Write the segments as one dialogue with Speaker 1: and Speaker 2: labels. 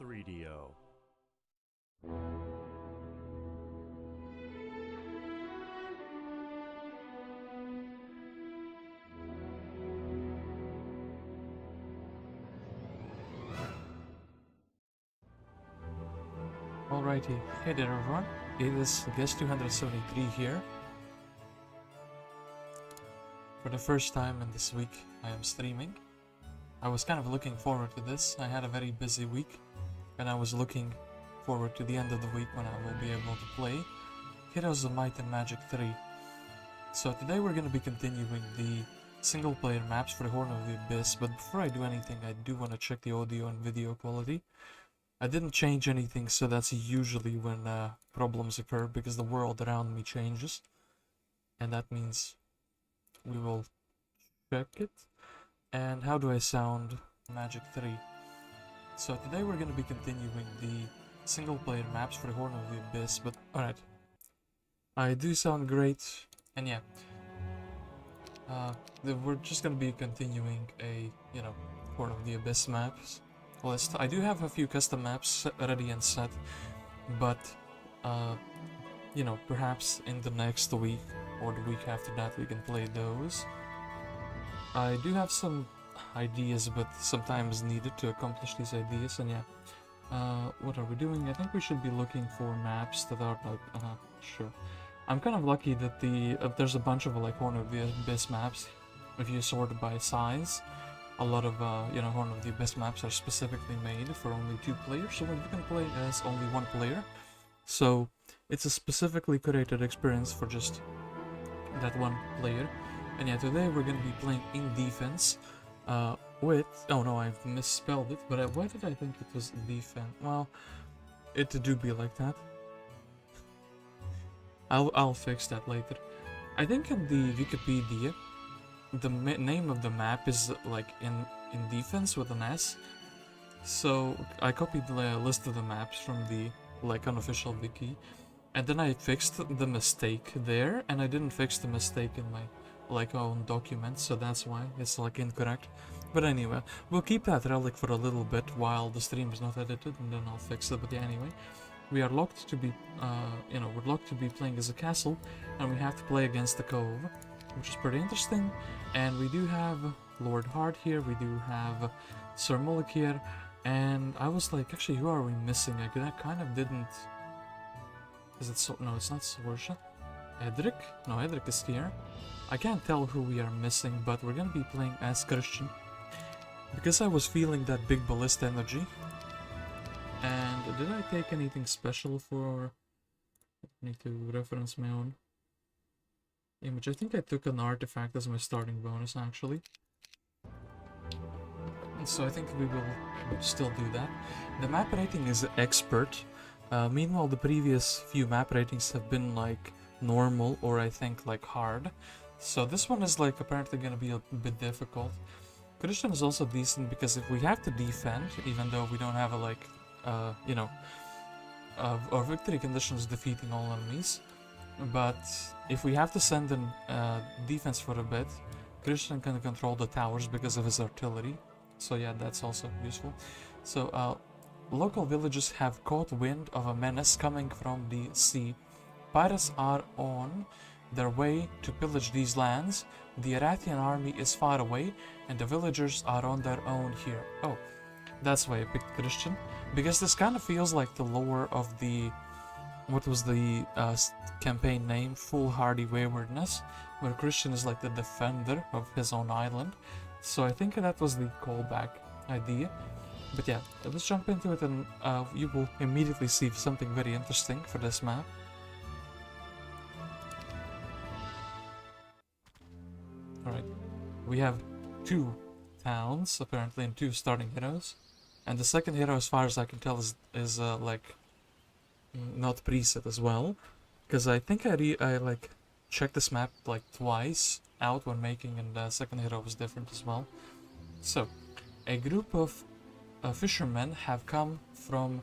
Speaker 1: 3DO.
Speaker 2: Alrighty, hey there everyone, it is guest 273 here. For the first time in this week I am streaming. I was kind of looking forward to this. I had a very busy week and I was looking forward to the end of the week when I will be able to play Heroes of Might and Magic 3. So today we're going to be continuing the single player maps for the Horn of the Abyss, but before I do anything I do want to check the audio and video quality. I didn't change anything, so that's usually when problems occur, because the world around me changes. And that means we will check it. And how do I sound Magic 3? So today we're going to be continuing the single player maps for the Horn of the Abyss, but alright. I do sound great, and yeah. We're just going to be continuing a, Horn of the Abyss maps list. I do have a few custom maps ready and set, but perhaps in the next week or the week after that we can play those. I do have some ideas, but some time is needed to accomplish these ideas, and yeah. What are we doing? I think we should be looking for maps that are like, sure. I'm kind of lucky that there's a bunch of like Horn of the Abyss maps if you sort it by size. A lot of, Horn of the Abyss maps are specifically made for only 2 players, so you can play as only 1 player. So, it's a specifically curated experience for just that 1 player. And yeah, today we're going to be playing in defense with... Oh no, I've misspelled it, but why did I think it was defense? Well, it do be like that. I'll fix that later. I think in the Wikipedia, the name of the map is like in defense with an S. So I copied the list of the maps from the unofficial wiki, and then I fixed the mistake there, and I didn't fix the mistake in my own document, so that's why it's incorrect. But anyway, we'll keep that relic for a little bit while the stream is not edited, and then I'll fix it. But yeah, anyway, we are locked to be we're locked to be playing as a castle, and we have to play against the Cove, which is pretty interesting. And we do have Lord Hart here, we do have Sir Mullick here, and I was like, actually, who are we missing? I kind of didn't... Is it so? No, it's not Sorsha. Edric? No, Edric is here. I can't tell who we are missing, but we're gonna be playing as Christian. Because I was feeling that big ballista energy. And did I take anything special for... I need to reference my own image. I think I took an artifact as my starting bonus, actually. And so I think we will still do that. The map rating is expert. Meanwhile, the previous few map ratings have been normal, or I think hard. So this one is apparently gonna be a bit difficult. Christian is also decent because if we have to defend, even though we don't have our victory condition is defeating all enemies. But if we have to send in defense for a bit, Christian can control the towers because of his artillery. So yeah, that's also useful. So local villages have caught wind of a menace coming from the sea. Pirates are on their way to pillage these lands. The Erathian army is far away, and the villagers are on their own here. Oh, that's why I picked Christian, because this kind of feels like the lore of the... What was the campaign name? Foolhardy Waywardness, where Christian is the defender of his own island. So I think that was the callback idea. But yeah, let's jump into it, and you will immediately see something very interesting for this map. Alright, we have 2 towns, apparently, and 2 starting heroes. And the second hero, as far as I can tell, is not preset as well, because I think I checked this map twice out when making, and the second hero was different as well. So, a group of fishermen have come from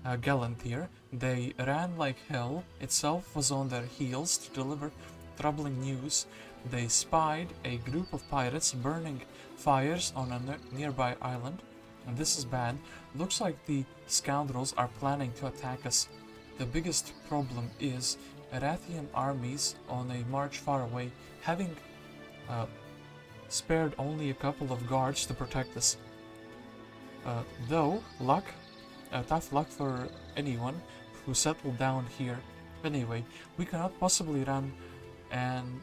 Speaker 2: Galantir. They ran like hell. Itself was on their heels to deliver troubling news. They spied a group of pirates burning fires on a nearby island. And this is bad. Looks like the scoundrels are planning to attack us. The biggest problem is Erathian armies on a march far away, having spared only a couple of guards to protect us. Though, tough luck for anyone who settled down here. Anyway, we cannot possibly run and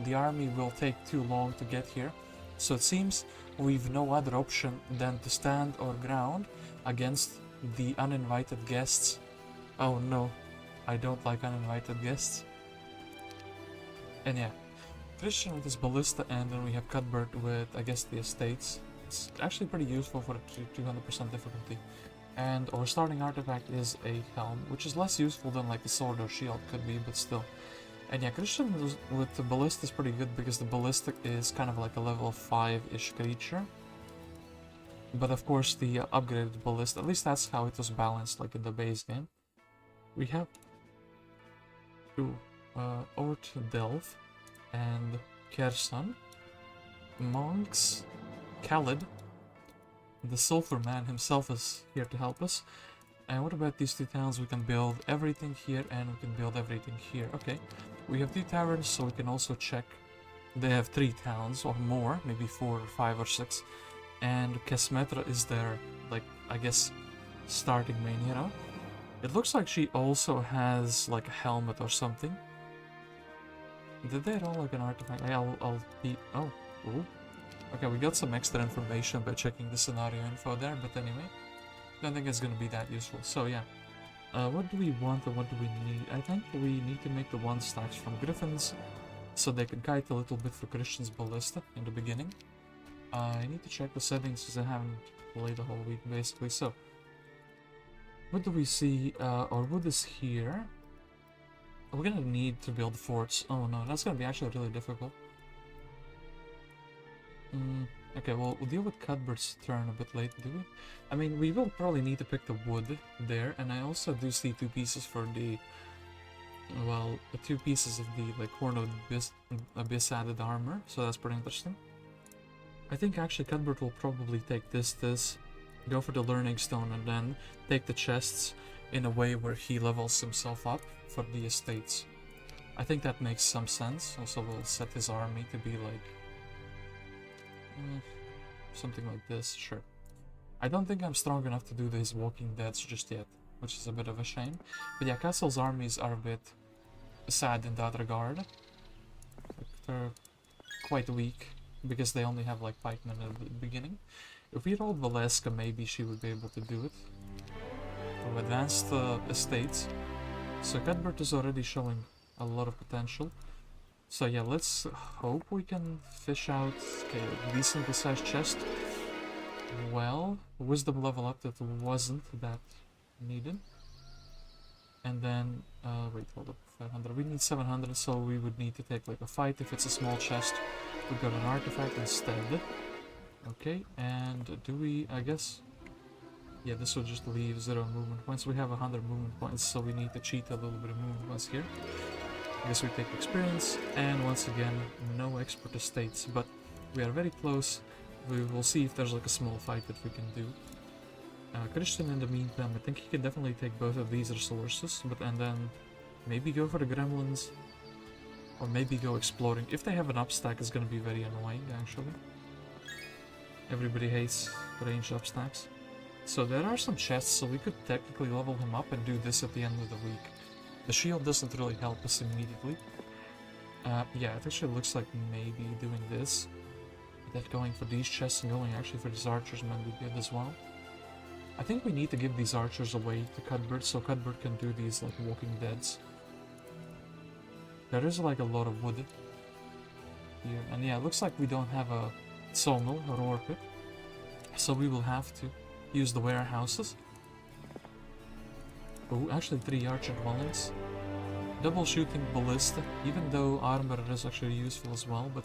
Speaker 2: the army will take too long to get here. So it seems we've no other option than to stand our ground against the uninvited guests. Oh no, I don't like uninvited guests. And yeah, Christian with his ballista, and then we have Cuthbert with, I guess, the estates. It's actually pretty useful for 200% difficulty. And our starting artifact is a helm, which is less useful than like a sword or shield could be, but still. And yeah, Christian with the ballista is pretty good because the ballistic is kind of like a level 5-ish creature. But of course the upgraded ballista, at least that's how it was balanced like in the base game. We have Ort Delve and Kherson, monks, Calid. The Sulphur Man himself is here to help us. And what about these two towns? We can build everything here and we can build everything here. Okay, we have 2 taverns, so we can also check. They have 3 towns or more, maybe 4 or 5 or 6. And Casmetra is their, like, I guess, starting main hero. It looks like she also has like a helmet or something. Did they all like an artifact? I'll be... Oh, ooh. Okay, we got some extra information by checking the scenario info there, but anyway, I don't think it's gonna be that useful. So yeah, what do we want and what do we need? I think we need to make the 1 stacks from Griffins, so they can kite a little bit for Christian's ballista in the beginning. I need to check the settings because I haven't played the whole week basically. So, what do we see? Our wood is here. We're gonna need to build forts. Oh no, that's gonna be actually really difficult. Okay, well, we'll deal with Cuthbert's turn a bit late, do we? I mean, we will probably need to pick the wood there, and I also do see 2 pieces for the... Well, the 2 pieces of the, like, Horn of Abyss added armor, so that's pretty interesting. I think actually Cuthbert will probably take this, go for the Learning Stone, and then take the chests in a way where he levels himself up for the estates. I think that makes some sense. Also, we'll set his army to be like... something like this, sure. I don't think I'm strong enough to do these Walking Deads just yet, which is a bit of a shame. But yeah, Castle's armies are a bit sad in that regard. They're quite weak, because they only have like pikemen at the beginning. If we rolled Valeska, maybe she would be able to do it. From advanced estates. So Cuthbert is already showing a lot of potential. So yeah, let's hope we can fish out a decently sized chest. Well, wisdom level up that wasn't that needed. And then, wait, hold up, 500. We need 700, so we would need to take like a fight. If it's a small chest, we got an artifact instead. Okay, and do we, I guess... Yeah, this will just leave 0 movement points. We have 100 movement points, so we need to cheat a little bit of movement points here. I guess we take experience, and once again, no expert estates, but we are very close. We will see if there's like a small fight that we can do. Christian, in the meantime, I think he can definitely take both of these resources, and then maybe go for the gremlins, or maybe go exploring. If they have an upstack, it's gonna be very annoying, actually. Everybody hates ranged upstacks. So there are some chests, so we could technically level him up and do this at the end of the week. The shield doesn't really help us immediately. Yeah, it actually looks like maybe doing this. That going for these chests and going actually for these archers might be good as well. I think we need to give these archers away to Cuthbert, so Cuthbert can do these like Walking Deads. There is like a lot of wood here, and yeah, it looks like we don't have a sawmill or ore pit, so we will have to use the warehouses. Oh, actually 3 archer dwellings. Double shooting ballista, even though armor is actually useful as well, but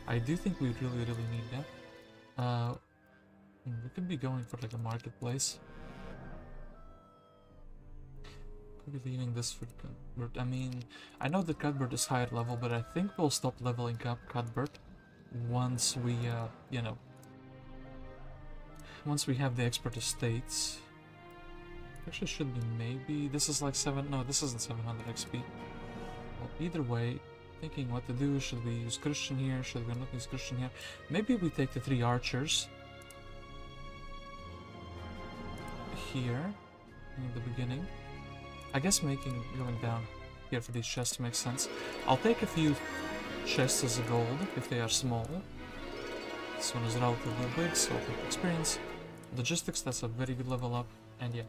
Speaker 2: I do think we really need that. We could be going for like a marketplace. Could be leaving this for Cuthbert. I mean, I know that Cuthbert is higher level, but I think we'll stop leveling up Cuthbert once we, you know, once we have the expert estates, actually should be maybe, this is like 7, no, this isn't 700 XP. Well, either way, thinking what to do, should we use Christian here, should we not use Christian here? Maybe we take the 3 archers here in the beginning. I guess going down here for these chests makes sense. I'll take a few chests as a gold if they are small. This one is relatively big, so I'll take experience. Logistics, that's a very good level up, and yeah.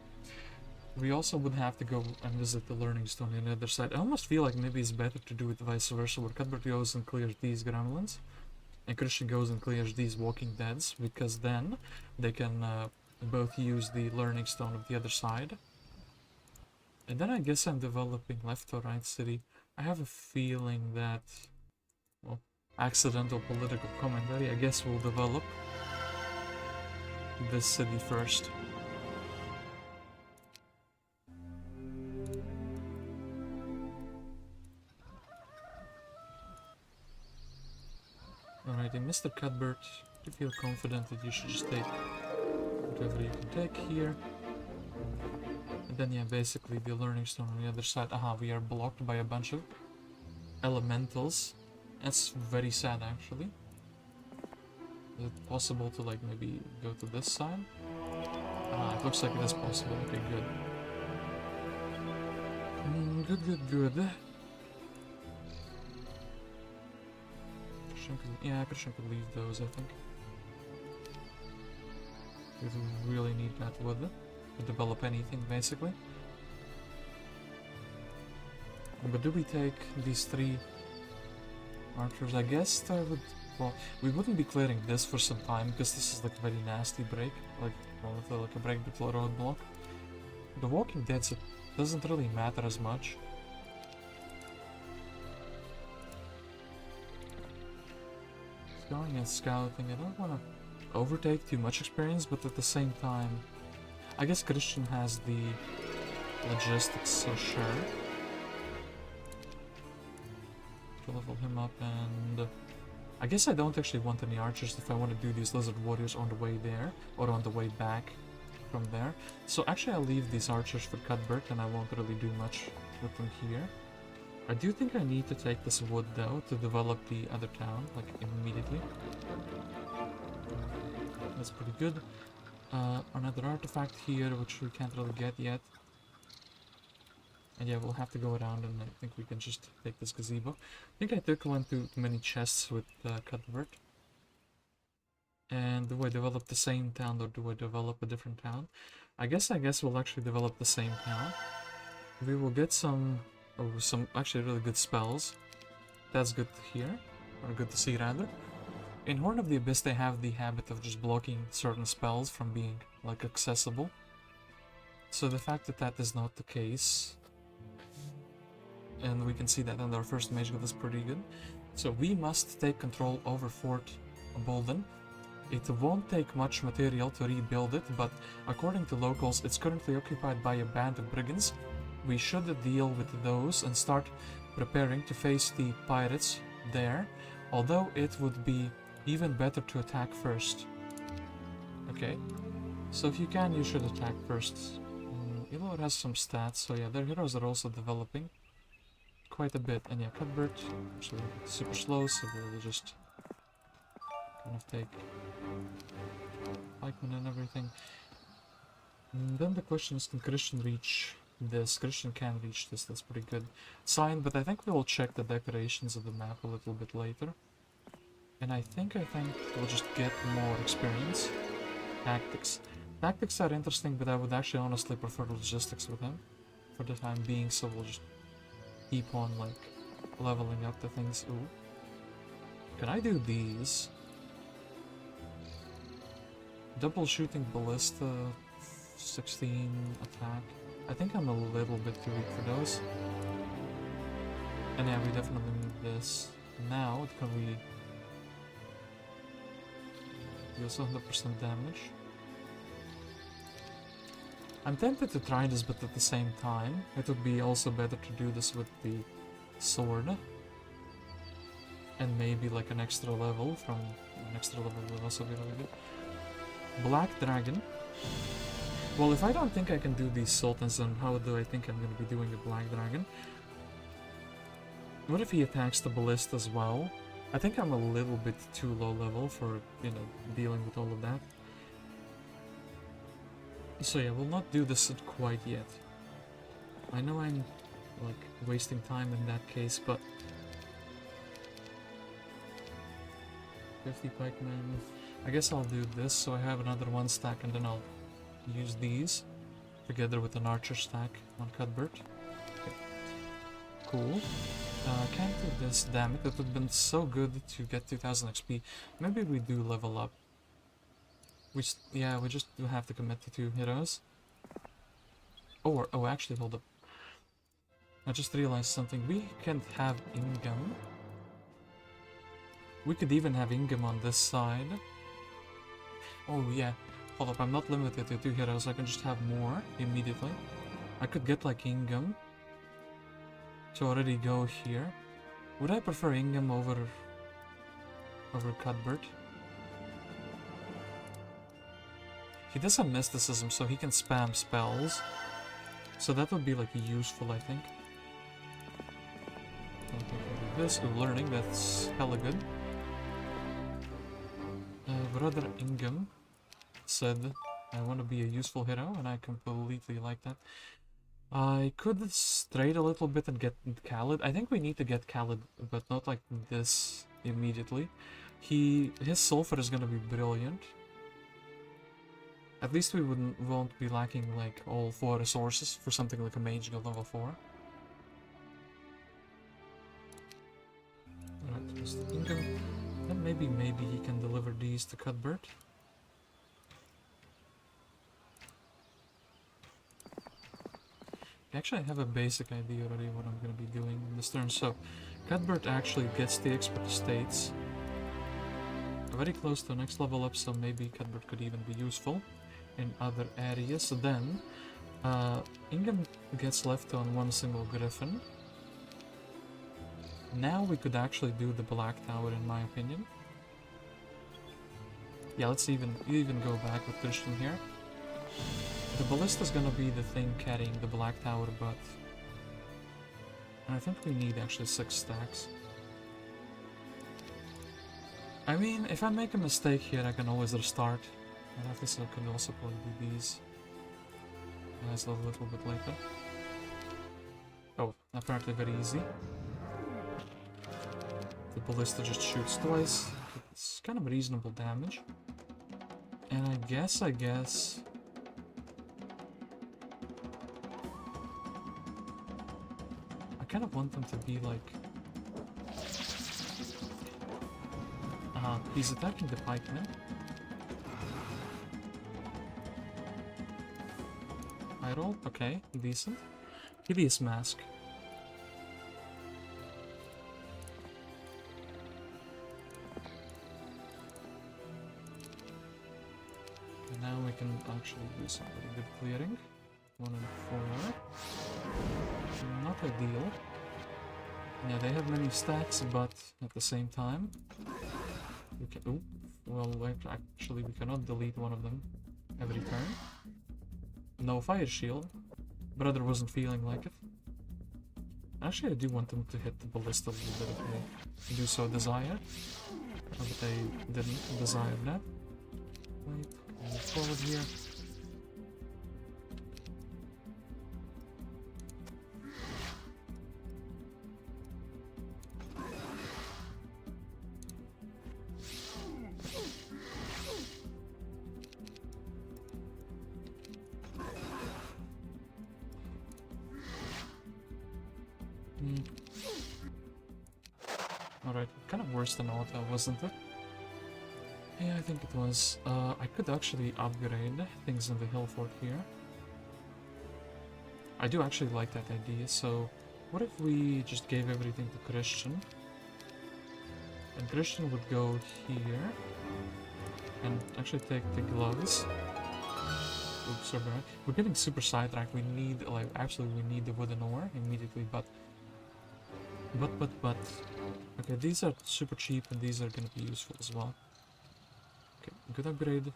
Speaker 2: We also would have to go and visit the learning stone on the other side. I almost feel like maybe it's better to do it vice versa, where Cuthbert goes and clears these gremlins, and Christian goes and clears these walking deads, because then they can both use the learning stone of the other side. And then I guess I'm developing left or right city. I have a feeling that, well, accidental political commentary, I guess we'll develop this city first. Alrighty, Mr. Cuthbert, you feel confident that you should just take whatever you can take here. And then yeah, basically the learning stone on the other side. Aha, we are blocked by a bunch of elementals. That's very sad actually. Is it possible to like maybe go to this side? Ah, it looks like it is possible. Okay, good. Good. Christian could leave those, I think. We really need that wood to develop anything, basically. But do we take these 3 archers? I guess I would... Well, we wouldn't be clearing this for some time, because this is like a very nasty break. Like a break the roadblock. The walking deads, it doesn't really matter as much. Going and scouting, I don't want to overtake too much experience, but at the same time, I guess Christian has the logistics, so sure. To level him up, and I guess I don't actually want any archers if I want to do these lizard warriors on the way there, or on the way back from there. So actually I'll leave these archers for Cuthbert, and I won't really do much with them here. I do think I need to take this wood though to develop the other town, like immediately. That's pretty good. Another artifact here, which we can't really get yet. And yeah, we'll have to go around, and I think we can just take this gazebo. I think I took one too many chests with Cuthbert. And do I develop the same town, or do I develop a different town? I guess we'll actually develop the same town. We will get some actually really good spells. That's good to hear, or good to see rather. In Horn of the Abyss they have the habit of just blocking certain spells from being like accessible. So the fact that that is not the case, and we can see that in our first mage guild, is pretty good. So we must take control over Fort Bolden. It won't take much material to rebuild it, but according to locals it's currently occupied by a band of brigands. We should deal with those and start preparing to face the pirates there, although it would be even better to attack first. Okay, so if you can, you should attack first. Illor has some stats, so yeah, their heroes are also developing quite a bit. And yeah, Cuthbert, actually super slow, so we'll just kind of take pikemen and everything. And then the question is, can Christian reach this? Christian can reach this, that's pretty good sign, but I think we will check the decorations of the map a little bit later. And I think we'll just get more experience. Tactics. Tactics are interesting, but I would actually honestly prefer logistics with him for the time being, so we'll just keep on like leveling up the things. Ooh. Can I do these? Double shooting ballista, 16 attack. I think I'm a little bit too weak for those. And yeah, we definitely need this. Now, can we do 100% damage? I'm tempted to try this, but at the same time, it would be also better to do this with the sword. And maybe like an extra level would also be really good. Black Dragon. Well, if I don't think I can do these Sultans, then how do I think I'm going to be doing a Black Dragon? What if he attacks the Ballista as well? I think I'm a little bit too low level for, you know, dealing with all of that. So yeah, we'll not do this quite yet. I know I'm, like, wasting time in that case, but... 50 pikemen... I guess I'll do this, so I have another 1 stack, and then I'll use these together with an archer stack on Cuthbert. Okay. Cool. Can't do this, damn it. It would have been so good to get 2000 XP. Maybe we do level up. Yeah, we just do have to commit to 2 heroes. Oh, actually, hold up. I just realized something. We can't have Ingam. We could even have Ingam on this side. Oh, yeah. Hold up, I'm not limited to 2 heroes. I can just have more immediately. I could get, like, Ingam to already go here. Would I prefer Ingam over Cuthbert? He does have mysticism, so he can spam spells. So that would be like useful, I think. This, learning, that's hella good. Brother Ingam said, I want to be a useful hero, and I completely like that. I could straight a little bit and get Calid. I think we need to get Calid, but not like this immediately. His sulfur is gonna be brilliant. At least we won't be lacking like all 4 resources for something like a mage guild level 4. Alright, just Ingam. And maybe he can deliver these to Cuthbert. Actually, I have a basic idea already what I'm going to be doing in this turn. So, Cuthbert actually gets the expert estates. Very close to the next level up, so maybe Cuthbert could even be useful in other areas. So then, Ingam gets left on 1 single griffin. Now we could actually do the Black Tower, in my opinion. Yeah, let's even go back with Christian here. The Ballista is gonna be the thing carrying the Black Tower, but... I think we need actually 6 stacks. I mean, if I make a mistake here, I can always restart. And I guess I could also probably do these as a little bit later. Oh, apparently very easy. The Ballista just shoots twice. It's kind of reasonable damage. And I guess... I kind of want them to be like... he's attacking the pikeman. I roll? Okay, decent. Hideous Mask. And now we can actually do some pretty good clearing. 1 and 4. Not ideal. Yeah, they have many stacks, but at the same time... We can... Ooh, well, actually we cannot delete one of them every turn. No fire shield. Brother wasn't feeling like it. Actually, I do want them to hit the Ballista a little bit if they do so desire. But they didn't desire that. Wait, move forward here. Alright, kind of worse than auto, wasn't it? Yeah, I think it was. I could actually upgrade things in the hill fort here. I do actually like that idea, so what if we just gave everything to Christian? And Christian would go here and actually take the gloves. Oops, sorry. We're getting super sidetracked. We need, like, absolutely we need the wooden ore immediately, but... Okay, these are super cheap and these are gonna be useful as well. Okay, good upgrade.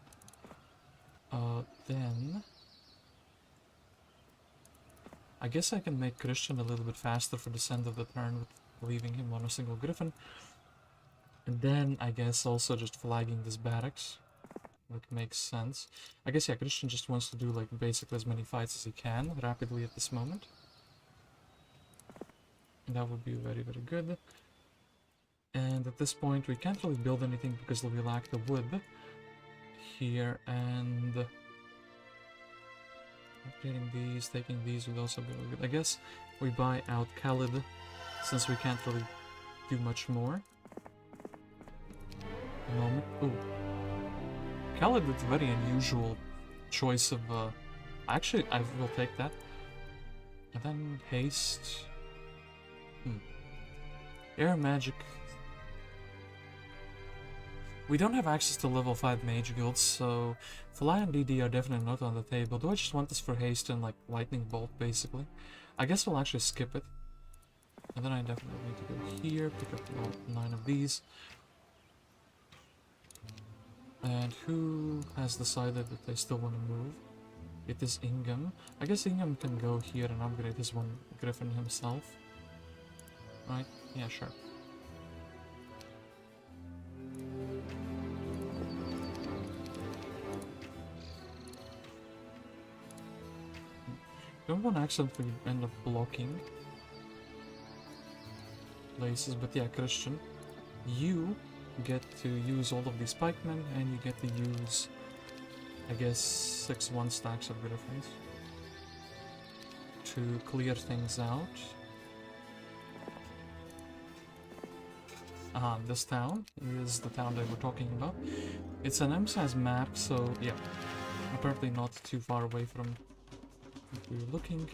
Speaker 2: Then I guess I can make Christian a little bit faster for the end of the turn with leaving him on a single griffin. And then I guess also just flagging this barracks. Like, makes sense. I guess, yeah, Christian just wants to do, like, basically as many fights as he can rapidly at this moment. And that would be very, very good. And at this point, we can't really build anything because we lack the wood here, and upgrading these, taking these would also be really good. I guess we buy out Calid, since we can't really do much more. Moment. Ooh. Calid is a very unusual choice of, actually, I will take that. And then haste. Air magic. We don't have access to level 5 mage guilds, so Fly and DD are definitely not on the table. Do I just want this for haste and like lightning bolt, basically? I guess we'll actually skip it. And then I definitely need to go here, pick up all 9 of these. And who has decided that they still want to move? It is Ingham. I guess Ingham can go here and upgrade his one griffin himself. Right? Yeah, sure. Don't want to accidentally end up blocking places, but yeah, Christian, you get to use all of these pikemen, and you get to use, I guess, 6 1-stacks of griffins to clear things out. This town is the town that we're talking about. It's an M-size map, so yeah, apparently not too far away from what we were looking.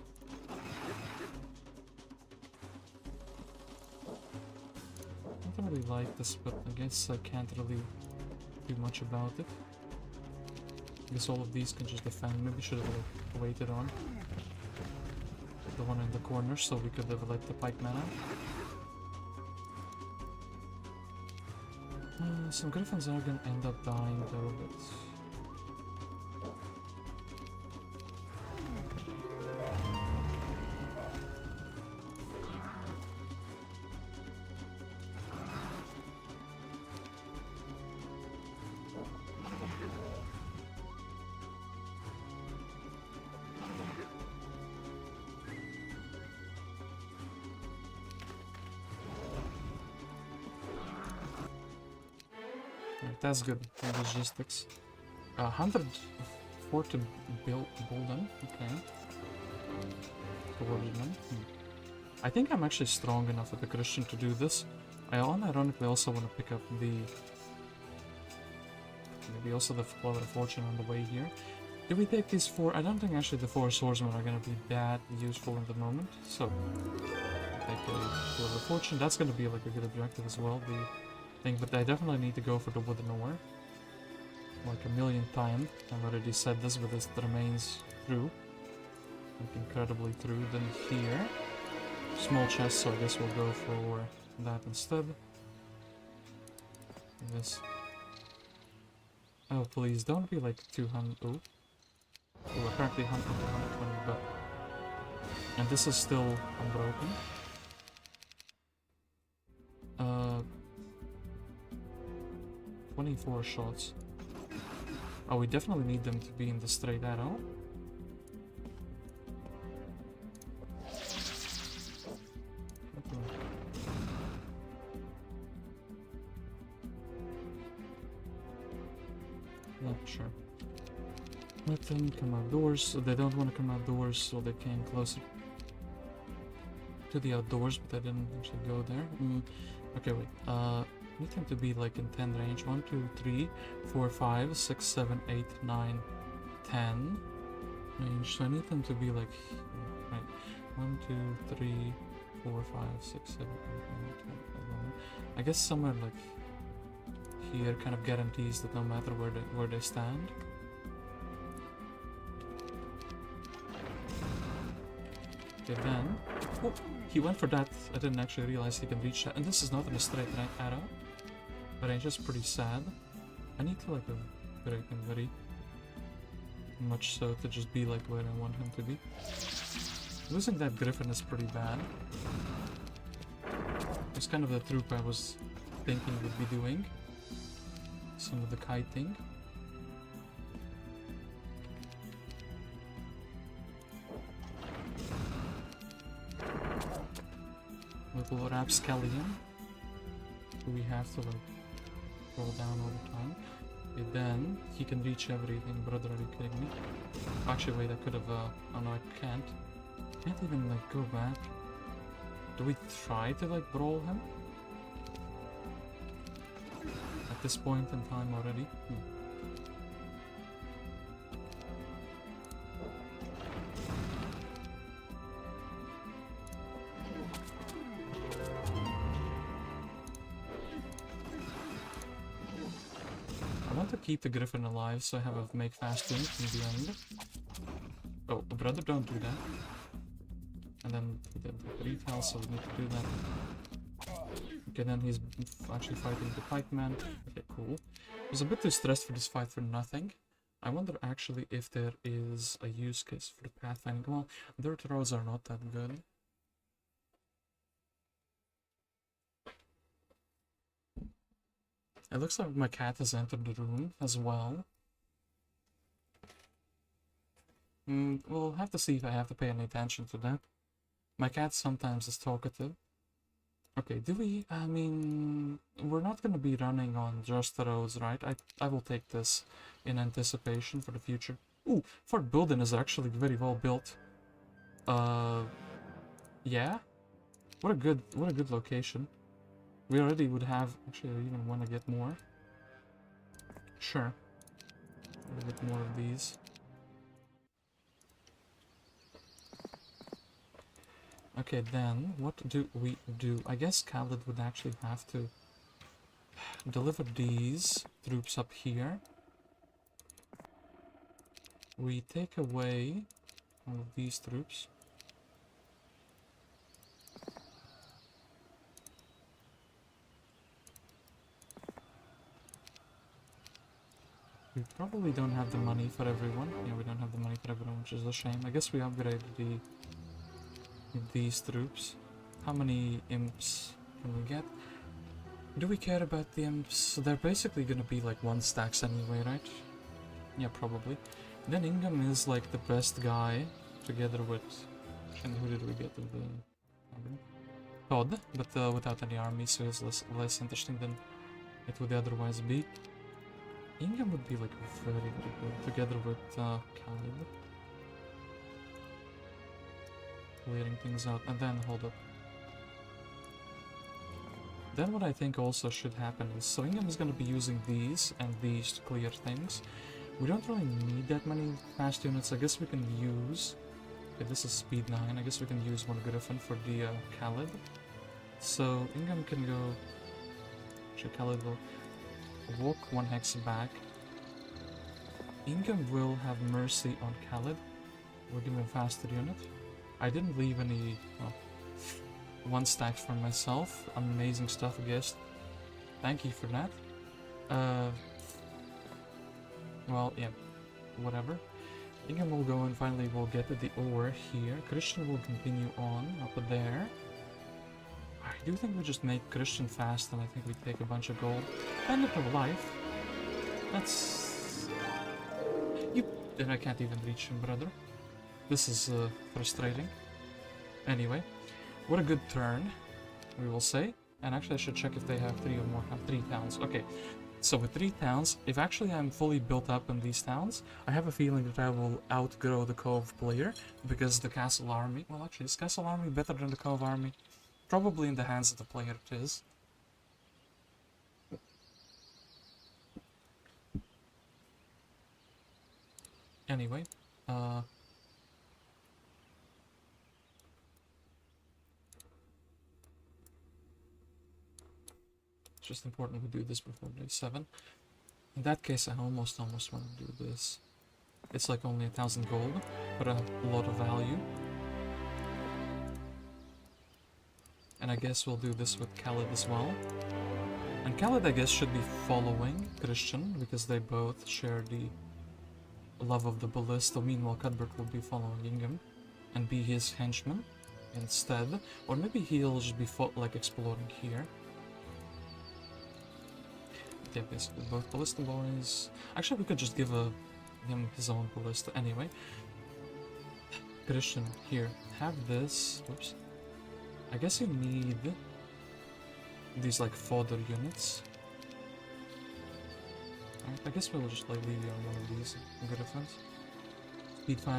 Speaker 2: I don't really like this, but I guess I can't really do much about it. I guess all of these can just defend. Maybe should have like waited on the one in the corner so we could have let the pikeman out. Some griffins are gonna end up dying though, but that's good for logistics. 104 to build them. Okay. I think I'm actually strong enough with the Christian to do this. I unironically also want to pick up the maybe also the Flower of Fortune on the way here. Do we take these 4? I don't think actually the 4 swordsmen are going to be that useful in the moment. So take a Flower of Fortune. That's going to be like a good objective as well. The thing, but I definitely need to go for the wooden ore. Like a million times. I've already said this, but it remains true. Like incredibly true. Then here, small chest, so I guess we'll go for that instead. This. Oh, please don't be like 200. Oh, apparently 120, but. And this is still unbroken. 24 shots. Oh, we definitely need them to be in the straight arrow. Yeah, sure. Let them come outdoors. They don't want to come outdoors, so they came closer to the outdoors, but I didn't actually go there. Okay, wait. Need them to be like in 10 range. 1, 2, 3, 4, 5, 6, 7, 8, 9, 10 range. So I need them to be like, right, 1, 2, 3, 4, 5, 6, 7, 8, 9, 10, 11. I guess somewhere like here kind of guarantees that no matter where they stand. Okay, then, oh, he went for that. I didn't actually realize he can reach that. And this is not in a straight arrow. The range is pretty sad. I need to like break him very much so to just be like where I want him to be. Losing that griffin is pretty bad. It's kind of the troop I was thinking would be doing. Some of the kiting. Little rapscallion. We have to like roll down all the time. Okay, then he can reach everything. Brother, are you kidding me? Actually, wait, I could have. Oh no, I can't. Can't even like go back. Do we try to like brawl him? At this point in time already? I want to keep the griffin alive so I have a make fast win in the end. Oh, brother, don't do that. And then he did the retail, so we need to do that. Okay, then he's actually fighting the pikeman. Okay, cool. I was a bit too stressed for this fight for nothing. I wonder actually if there is a use case for the pathfinding. Well, dirt roads are not that good. It looks like my cat has entered the room as well. We'll have to see if I have to pay any attention to that. My cat sometimes is talkative. Okay, do we... I mean... We're not gonna be running on just the roads, right? I will take this in anticipation for the future. Ooh, Fort Bulden is actually very well built. Yeah? What a good location. We already would have... Actually, I even want to get more. Sure. We'll get more of these. Okay, then, what do we do? I guess Calid would actually have to deliver these troops up here. We take away all of these troops. We probably don't have the money for everyone. Yeah, we don't have the money for everyone, which is a shame. I guess we upgraded these troops. How many imps can we get? Do we care about the imps? They're basically gonna be like 1 stacks anyway, right? Yeah, probably. Then Ingham is like the best guy, together with... And who did we get of the... Todd, but without any army, so he's less interesting than it would otherwise be. Ingham would be like very good, together with Calid. Clearing things out, and then hold up. Then what I think also should happen is, so Ingham is going to be using these and these to clear things. We don't really need that many fast units. I guess we can use... Okay, this is speed 9. I guess we can use 1 Griffin for the Calid. So Ingham can go... Actually, Calid will walk 1 hex back. Ingham will have mercy on Calid. We'll give him a faster unit. I didn't leave any 1 stack for myself. Amazing stuff, I guess. Thank you for that. Well, yeah, whatever. Ingham will go and finally we'll get to the ore here. Christian will continue on up there. I do think we just make Christian fast, and I think we take a bunch of gold. End of life. That's... You... Then I can't even reach him, brother. This is frustrating. Anyway, what a good turn, we will say. And actually I should check if they have 3 or more, 3 towns. Okay, so with 3 towns, if actually I'm fully built up in these towns, I have a feeling that I will outgrow the Cove player, because the castle army... Well, actually, is castle army better than the Cove army? Probably in the hands of the player it is. Anyway, it's just important we do this before day 7. In that case, I almost want to do this. It's like only 1,000 gold, but a lot of value. And I guess we'll do this with Calid as well. And Calid, I guess, should be following Christian, because they both share the love of the ballista. Meanwhile, Cuthbert will be following him and be his henchman instead. Or maybe he'll just be like exploring here. Yeah, basically both ballista boys. Actually, we could just give him his own ballista anyway. Christian, here, have this. Whoops. I guess you need these like fodder units. Alright, I guess we'll just like leave you on one of these griffins.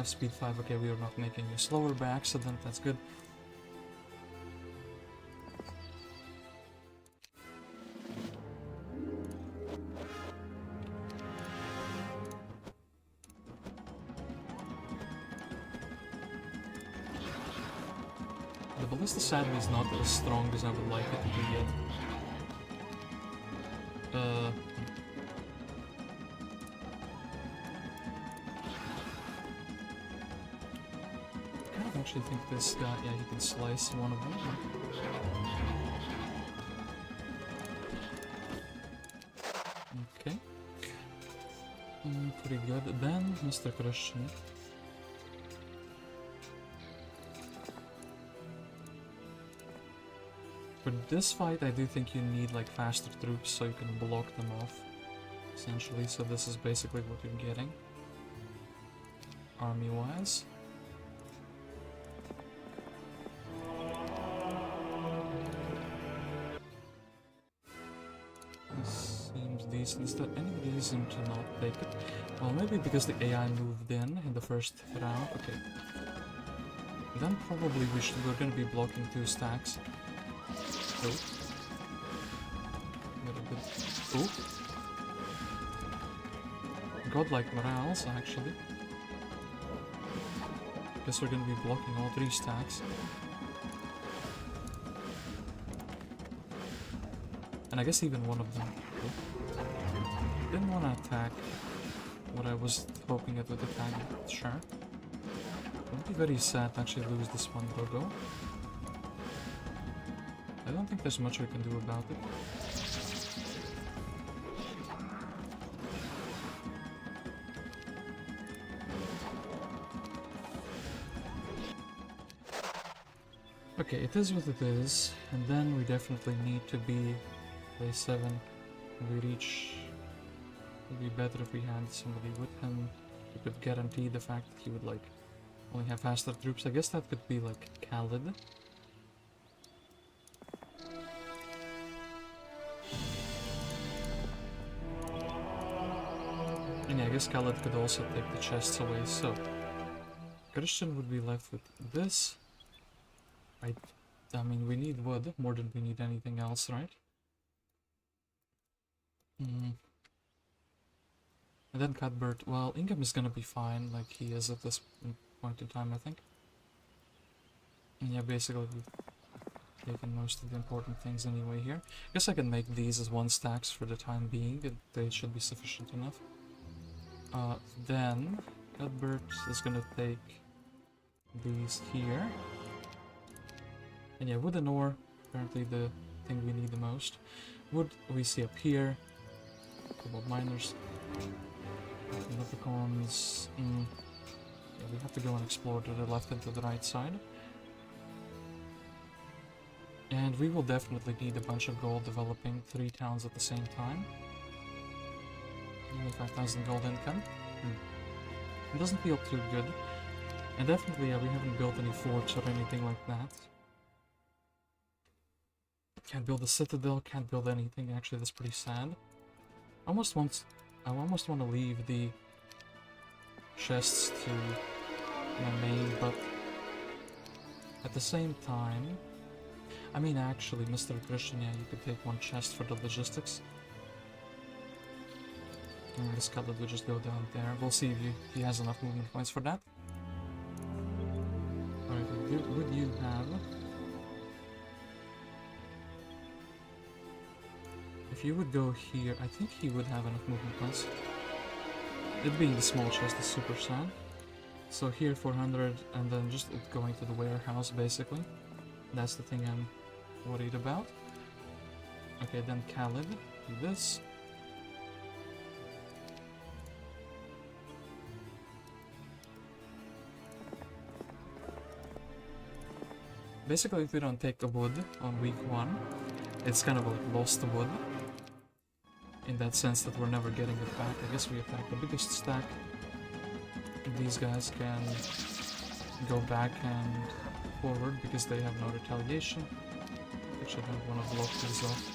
Speaker 2: Speed 5, okay, we are not making you slower by accident, that's good. The ballista sadly is not as strong as I would like it to be yet. I actually think this guy, yeah, he can slice one of them. Okay. Pretty good. Then, Mr. Christian. For this fight, I do think you need like faster troops so you can block them off, essentially. So this is basically what you're getting, army-wise. This seems decent. Is there any reason to not take it? Well, maybe because the AI moved in the first round. Okay. Then probably we're gonna be blocking 2 stacks. Oh. Oh. Godlike morales, actually. Guess we're gonna be blocking all 3 stacks. And I guess even one of them. Oh. Didn't want to attack what I was hoping it would attack. Sure. Won't be very sad to actually lose this one logo. I don't think there's much we can do about it. Okay, it is what it is, and then we definitely need to be play 7. We reach. It would be better if we had somebody with him who could guarantee the fact that he would like only have faster troops. I guess that could be like Calid. And yeah, I guess Calid could also take the chests away, so Christian would be left with this. I mean, we need wood more than we need anything else, right? And then Cuthbert, well, Ingham is gonna be fine, like he is at this point in time, I think. And yeah, basically we've taken most of the important things anyway here. I guess I can make these as 1 stacks for the time being, they should be sufficient enough. Then Cuthbert is gonna take these here. And yeah, wood and ore, apparently the thing we need the most. Wood we see up here. Cobalt miners. Leprechauns. Yeah, we have to go and explore to the left and to the right side. And we will definitely need a bunch of gold developing 3 towns at the same time. Only 5,000 gold income. It doesn't feel too good. And definitely, yeah, we haven't built any forts or anything like that. Can't build a citadel, can't build anything. Actually, that's pretty sad. I almost want to leave the chests to my main, but at the same time, I mean, actually, Mr. Christian, yeah, you could take 1 chest for the logistics. And this Calid would just go down there. We'll see if he has enough movement points for that. Alright, would you have... If you would go here, I think he would have enough movement points. It being the small chest is super sad. So here 400, and then just going to the warehouse basically. That's the thing I'm worried about. Okay, then Calid, do this. Basically, if we don't take the wood on week 1, it's kind of like lost wood. In that sense that we're never getting it back. I guess we attack the biggest stack. These guys can go back and forward because they have no retaliation. Which I don't want to block these off.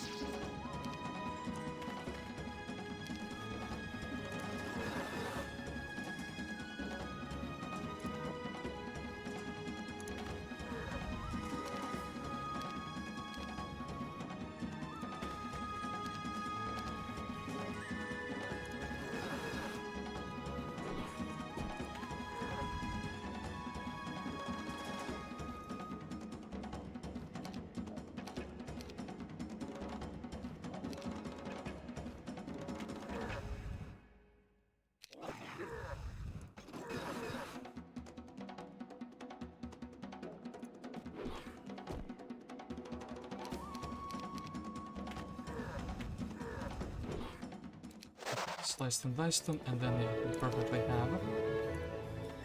Speaker 2: Sliced and diced them, and then yeah, we perfectly have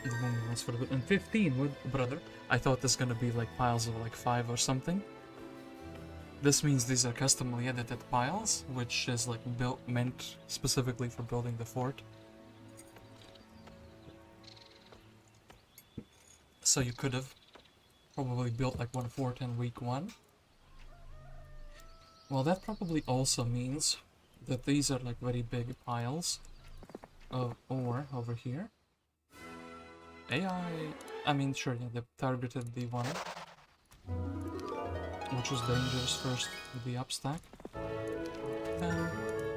Speaker 2: the movements for the wood. And 15 wood, brother. I thought this gonna be like piles of like 5 or something. This means these are customly edited piles, which is like meant specifically for building the fort. So you could have probably built like one fort in week 1. Well, that probably also means that these are like very big piles of ore over here. I mean, sure, yeah, they targeted the one, which was dangerous first with the upstack.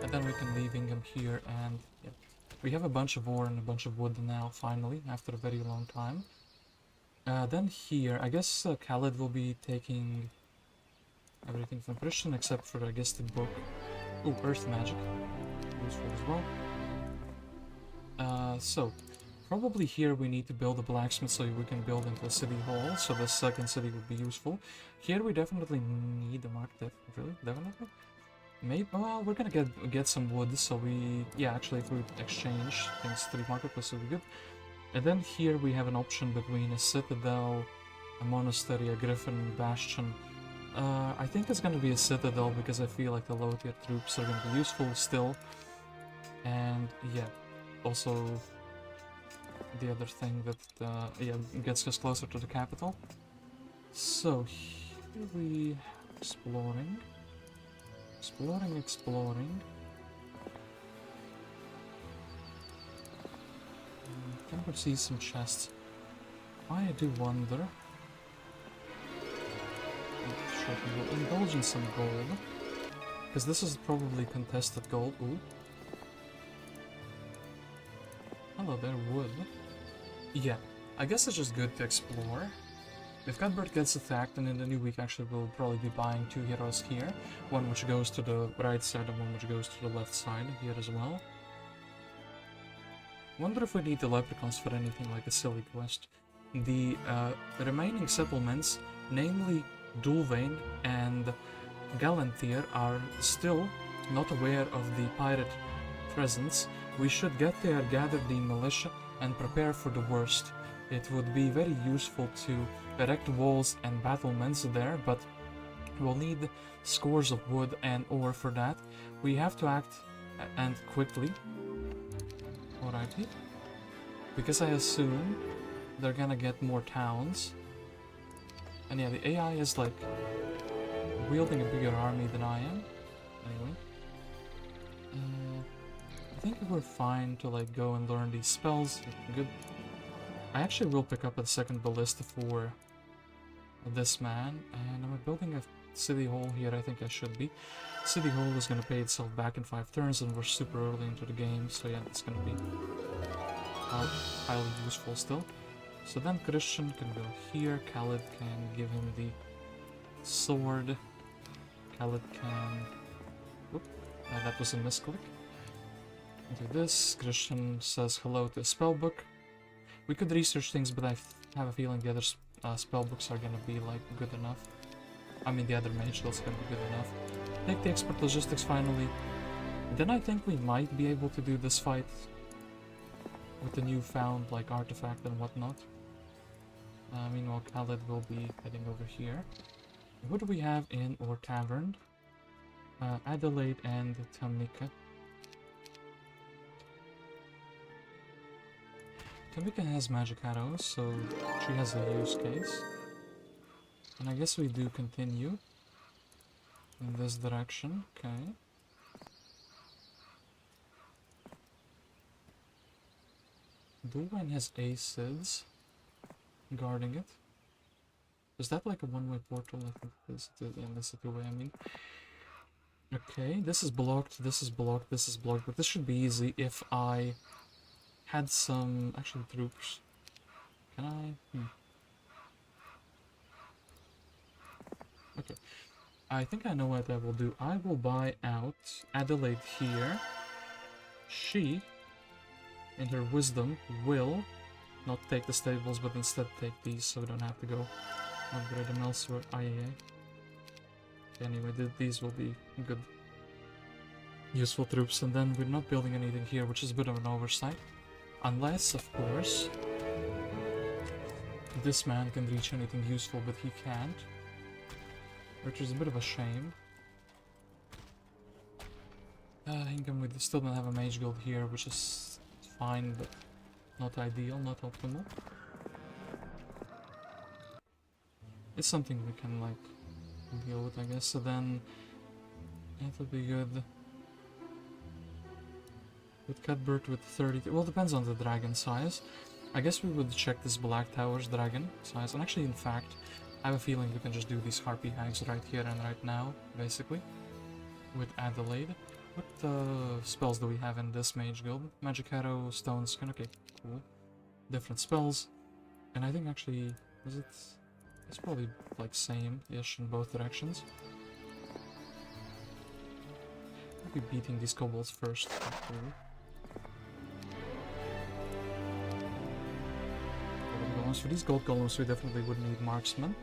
Speaker 2: And then we can leave Ingham here, and yeah, we have a bunch of ore and a bunch of wood now, finally, after a very long time. Then here, I guess Calid will be taking everything from Christian, except for, I guess, the book. Ooh, Earth Magic. Useful as well. So, probably here we need to build a blacksmith so we can build into a city hall, so the second city would be useful. Here we definitely need a market. Really? Definitely? Maybe, well, we're gonna get some wood, so we... Yeah, actually, if we exchange things to the marketplace, would be good. And then here we have an option between a citadel, a monastery, a griffin, bastion. I think it's gonna be a citadel because I feel like the low tier troops are gonna be useful still. And yeah, also the other thing that yeah, gets us closer to the capital. So here we exploring. Can we see some chests? I do wonder. Sure, we will indulge in some gold, because this is probably contested gold. Ooh. Hello there, wood. Yeah, I guess it's just good to explore. If Cuthbert gets attacked, and in the new week actually we'll probably be buying 2 heroes here. One which goes to the right side and one which goes to the left side here as well. Wonder if we need the leprechauns for anything like a silly quest. The remaining settlements, namely Dulvain and Galantir, are still not aware of the pirate presence. We should get there, gather the militia, and prepare for the worst. It would be very useful to erect walls and battlements there, but we'll need scores of wood and ore for that. We have to act and quickly. Alrighty. Because I assume they're gonna get more towns. And yeah, the AI is like wielding a bigger army than I am. Anyway. I think we're fine to like go and learn these spells. Good. I actually will pick up a second ballista for this man. And I'm building a city hall here, I think I should be. City hall is gonna pay itself back in 5 turns, and we're super early into the game, so yeah, it's gonna be highly useful still. So then Christian can go here, Calid can give him the sword, Calid can... Whoop, that was a misclick. Do this, Christian says hello to a spellbook. We could research things, but I have a feeling the other spellbooks are gonna be like good enough. I mean the other mage is gonna be good enough. Take the expert logistics finally. Then I think we might be able to do this fight with the newfound like artifact and whatnot. Meanwhile, Calid will be heading over here. What do we have in our tavern? Adelaide and Tamika. Tamika has magic arrows, so she has a use case. And I guess we do continue in this direction. Okay. Dulwine has acids guarding it. Is that like a one-way portal? I think it is. Yeah, that's the two-way, I mean. Okay, this is blocked, this is blocked, this is blocked, but this should be easy if I had some... actually, troops. Can I? Okay. I think I know what I will do. I will buy out Adelaide here. She, in her wisdom, will not take the stables, but instead take these, so we don't have to go upgrade them elsewhere. Anyway, these will be good, useful troops, and then we're not building anything here, which is a bit of an oversight. Unless, of course, this man can reach anything useful, but he can't. Which is a bit of a shame. Hingham, we still don't have a mage guild here, which is fine, but not ideal, not optimal. It's something we can, like, deal with, I guess. So then, that'll be good. With Cuthbert with 30... well, depends on the dragon size. I guess we would check this Black Tower's dragon size. And actually, in fact, I have a feeling we can just do these Harpy Hags right here and right now, basically. With Adelaide. What spells do we have in this mage guild? Magic Arrow, Stone Skin, okay, cool. Different spells. And I think actually, is it... it's probably like same-ish in both directions. I'll be beating these kobolds first. For these gold golems, we definitely would need marksman.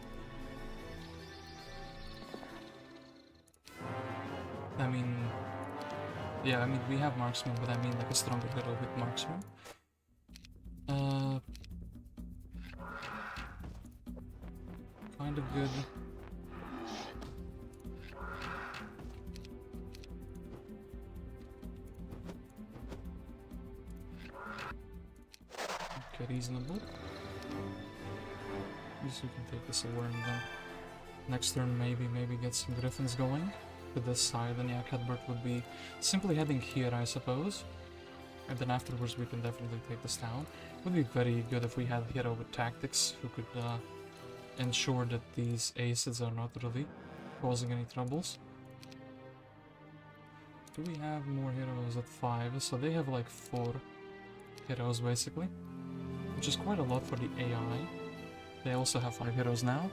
Speaker 2: I mean, yeah, I mean, we have marksman, but I mean like a stronger hero with marksman. Kind of good. Okay, reasonable. At least we can take this away, and then next turn maybe get some griffins going to this side, and yeah, Cuthbert would be simply heading here, I suppose. And then afterwards we can definitely take this town. It would be very good if we had a hero with tactics who could ensure that these acids are not really causing any troubles. Do we have more heroes at 5? So they have like 4 heroes basically, which is quite a lot for the AI. They also have 5 heroes now.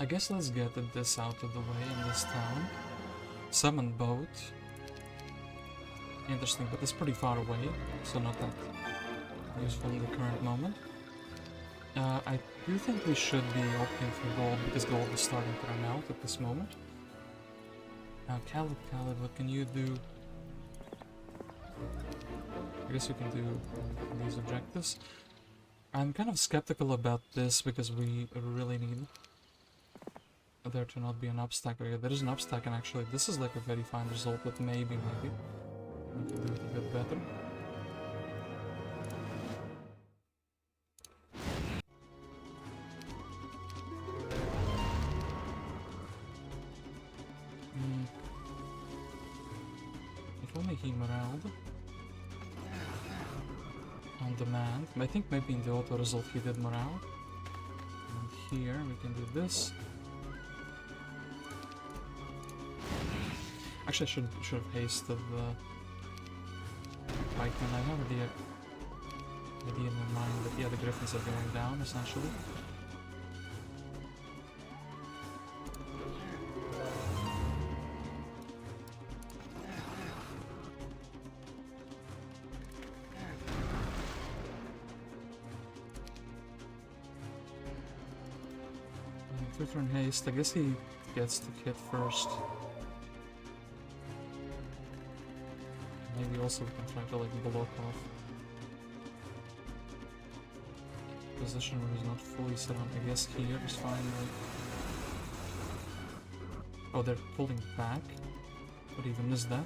Speaker 2: I guess let's get this out of the way in this town. Summon boat. Interesting, but it's pretty far away, so not that useful in the current moment. I do think we should be opting for gold, because gold is starting to run out at this moment. Now, Calid, what can you do? I guess you can do these objectives. I'm kind of skeptical about this, because we really need there to not be an upstack. Okay, there is an upstack, and actually this is like a very fine result, but maybe we can do it a bit better. If only he moraled on demand. I think maybe in the auto result he did morale. And here we can do this. Actually, I should have hasted the pikemen. I have the idea in my mind that yeah, the griffins are going down essentially. 2-turn haste. I guess he gets to hit first. Maybe also we can try to like block off. Position where he's not fully set up. I guess here is fine. Like... Oh, they're pulling back. What even is that?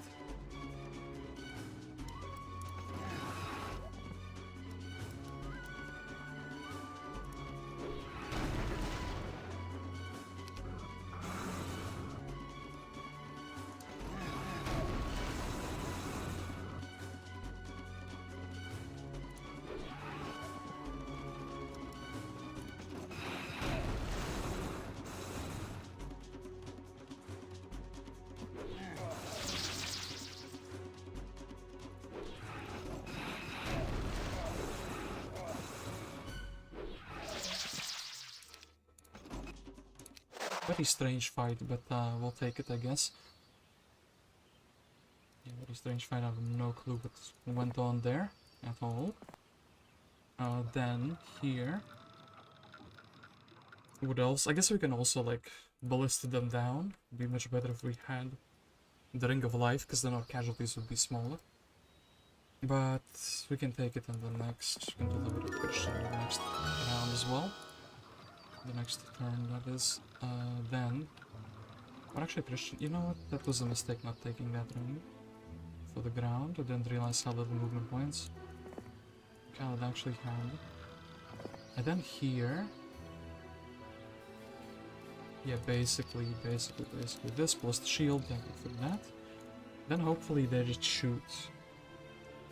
Speaker 2: Very strange fight, but we'll take it, I guess. Yeah, very strange fight. I have no clue what went on there at all. Then here, what else? I guess we can also like ballista them down. It'd be much better if we had the Ring of Life, because then our casualties would be smaller. But we can take it in the next. We can deliver the Christian in the next round as well. The next turn, that is. Then, or actually Christian, you know what, that was a mistake not taking that ring for the ground. I didn't realize how little movement points Calid actually had. And then here, yeah, basically this plus the shield, thank you for that. Then hopefully they just shoot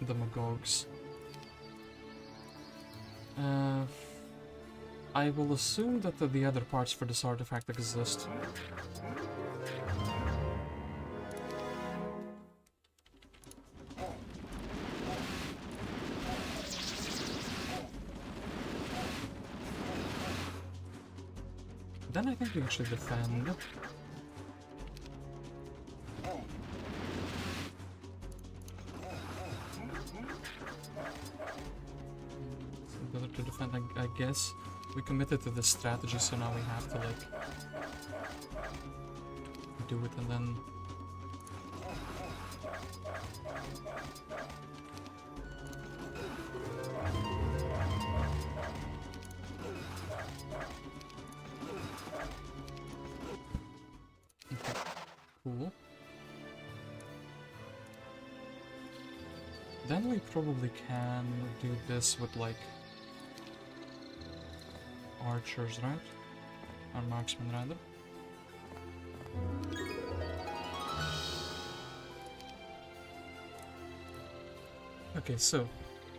Speaker 2: the Magogs. I will assume that the other parts for this artifact exist. Then I think we actually defend. It's better to defend, I guess. We committed to this strategy, so now we have to like do it and then okay, cool. Then we probably can do this with like archers, right? Or marksmen, rather. Okay, so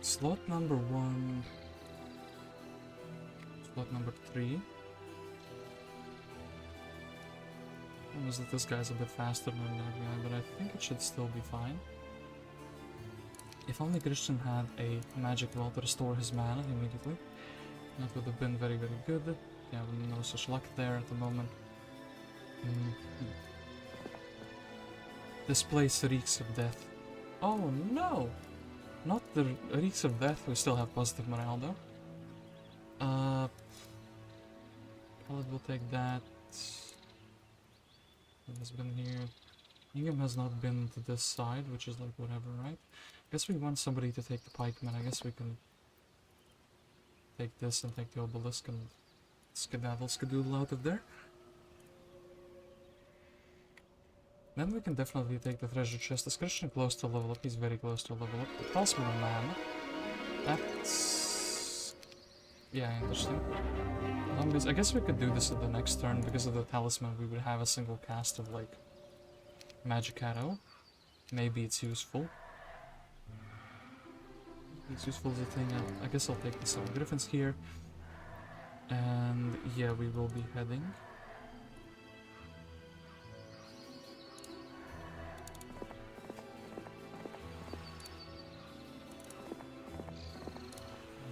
Speaker 2: slot number 1, slot number 3. Almost that this guy's a bit faster than that guy, but I think it should still be fine. If only Christian had a magic well to restore his mana immediately. That would have been very, very good. Yeah, no such luck there at the moment. This place reeks of death. Oh no! Not the reeks of death, we still have positive morale though. Calid will take that. It has been here. Ingham has not been to this side, which is like whatever, right? Guess we want somebody to take the pikeman. I guess we can take this and take the obelisk and skedaddle out of there. Then we can definitely take the treasure chest. Is Christian close to level up? He's very close to level up. It costs me a mana. That's... yeah, interesting. I guess we could do this at the next turn. Because of the talisman, we would have a single cast of, like, magic arrow. Maybe it's useful. It's useful as a thing. I guess I'll take the 7 griffins here. And yeah, we will be heading.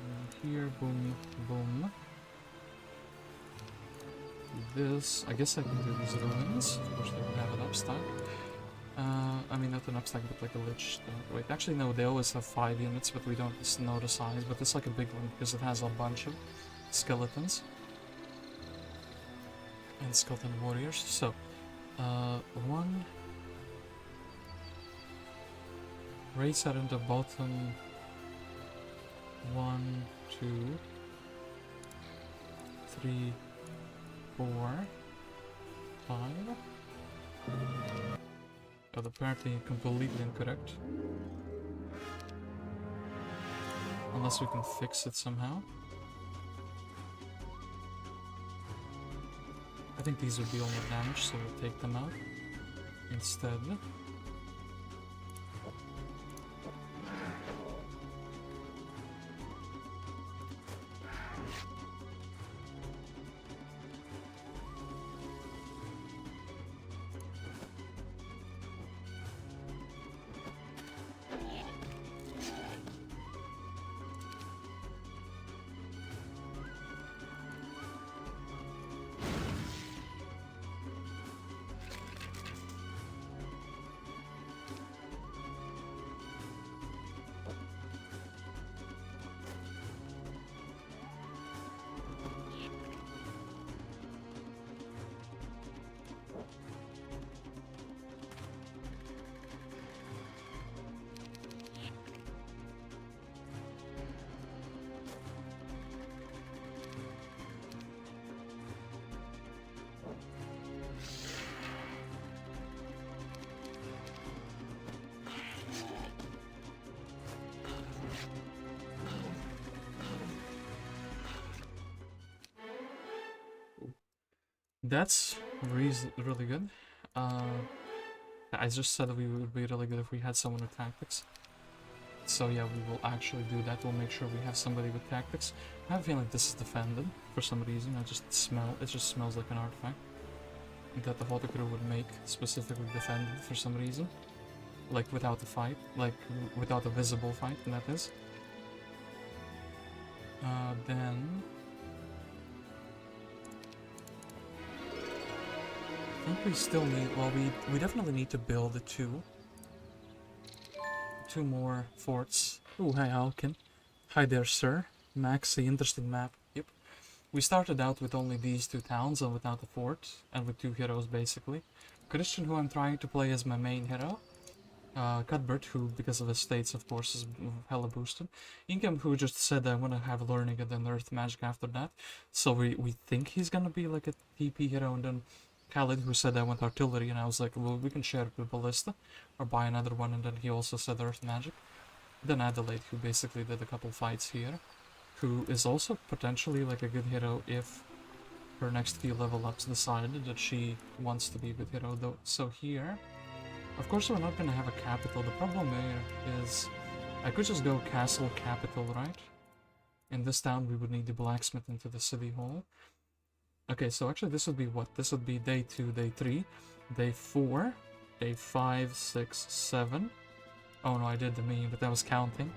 Speaker 2: And here, boom, boom. This, I guess I can do these ruins. Of course, they would have an upstack. I mean, not an upstack, but like a lich. Wait, actually, no, they always have 5 units, but we don't know the size. But it's like a big one because it has a bunch of skeletons. and skeleton warriors. So, one race out in the bottom. 1, 2, 3, 4, 5. Oh, apparently completely incorrect. Unless we can fix it somehow. I think these would be all the damage, so we'll take them out instead. That's really good. I just said that we would be really good if we had someone with tactics. So yeah, we will actually do that. We'll make sure we have somebody with tactics. I have a feeling this is defended for some reason. It just smells like an artifact that the Hotter Crew would make specifically defended for some reason. Like without a fight, like without a visible fight, and that is. Then I think we still need, well, we definitely need to build two more forts. Oh, hi Alkin. Hi there, sir. Maxi, interesting map. Yep. We started out with only these two towns and without a fort, and with two heroes basically. Christian, who I'm trying to play as my main hero. Cuthbert, who, because of his states, of course, is hella boosted. Ingham, who just said I want to have learning and then earth magic after that. So we think he's gonna be like a TP hero, and then Calid, who said I want artillery, and I was like, well, we can share it with Ballista, or buy another one, and then he also said earth magic. Then Adelaide, who basically did a couple fights here, who is also potentially like a good hero if her next few level ups decided that she wants to be a good hero, though. So here, of course we're not gonna have a capital. The problem here is, I could just go castle capital, right? In this town we would need the blacksmith into the city hall. Okay, so actually this would be what? This would be day 2, day 3, day 4, day 5, 6, 7. Oh no, I did the meme, but that was counting.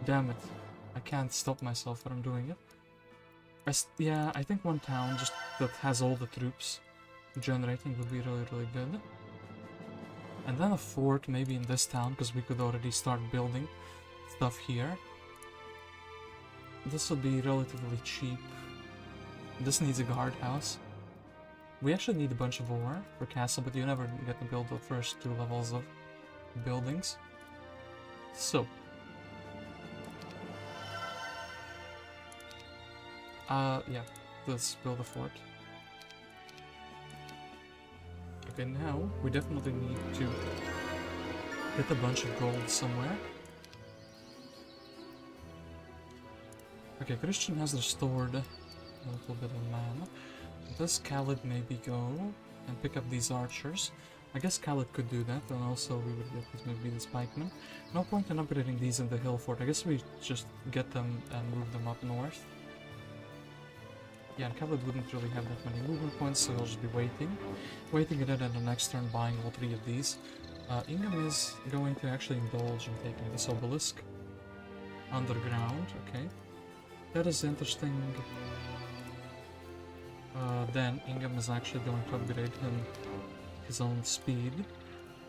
Speaker 2: Damn it. I can't stop myself from doing it. Yeah, I think one town just that has all the troops generating would be really good. And then a fort maybe in this town, because we could already start building stuff here. This would be relatively cheap. This needs a guardhouse. We actually need a bunch of ore for castle, but you never get to build the first 2 levels of buildings. So. Yeah, let's build a fort. Okay, now we definitely need to get a bunch of gold somewhere. Okay, Christian has restored a little bit of mana. Does Calid maybe go and pick up these archers? I guess Calid could do that, and also we would get maybe the pikemen. No point in upgrading these in the hill fort. I guess we just get them and move them up north. Yeah, and Calid wouldn't really have that many movement points, so he'll just be waiting. Waiting it in, and the next turn buying all 3 of these. Ingham is going to actually indulge in taking this obelisk. Underground, okay. That is interesting. Then Ingham is actually going to upgrade him his own speed.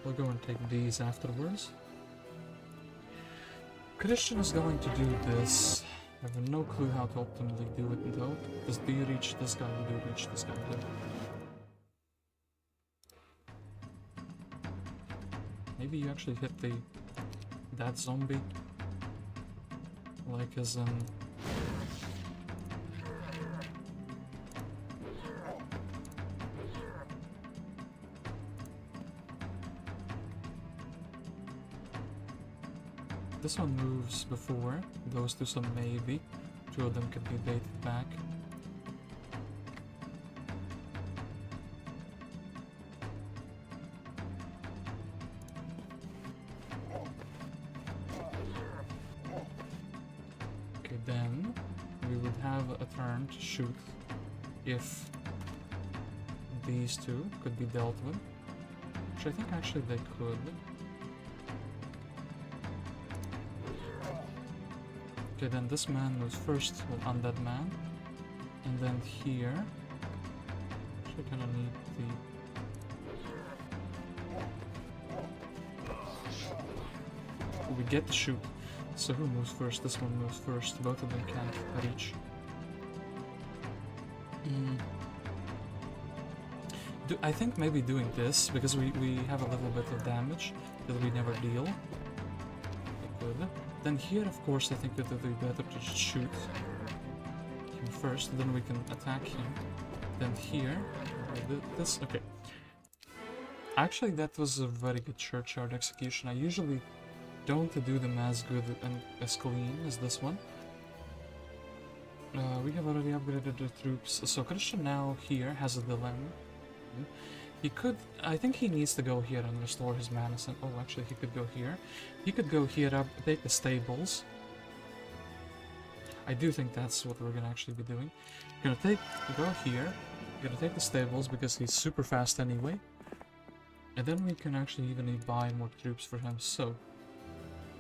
Speaker 2: We'll go and take these afterwards. Christian is going to do this. I have no clue how to optimally do it though. Because do you reach this guy? You do reach this guy too. Maybe you actually hit that zombie. Like as in... This one moves before those two, so maybe 2 of them could be baited back. Okay, then we would have a turn to shoot if these 2 could be dealt with, which I think actually they could. Okay, then this man moves first with undead man, and then here, actually kind of need the... We get to shoot, so who moves first? This one moves first, both of them can't reach. I think maybe doing this, because we have a little bit of damage that we never deal. Good. Then here, of course, I think it would be better to just shoot him first, then we can attack him. Then here, this, okay. Actually, that was a very good churchyard execution. I usually don't do them as good and as clean as this one. We have already upgraded the troops, so Christian now here has a dilemma. He could, I think he needs to go here and restore his menace. Oh, actually, he could go here. He could go here, take the stables. I do think that's what we're gonna actually be doing. We're gonna go here. We're gonna take the stables because he's super fast anyway. And then we can actually even buy more troops for him. So,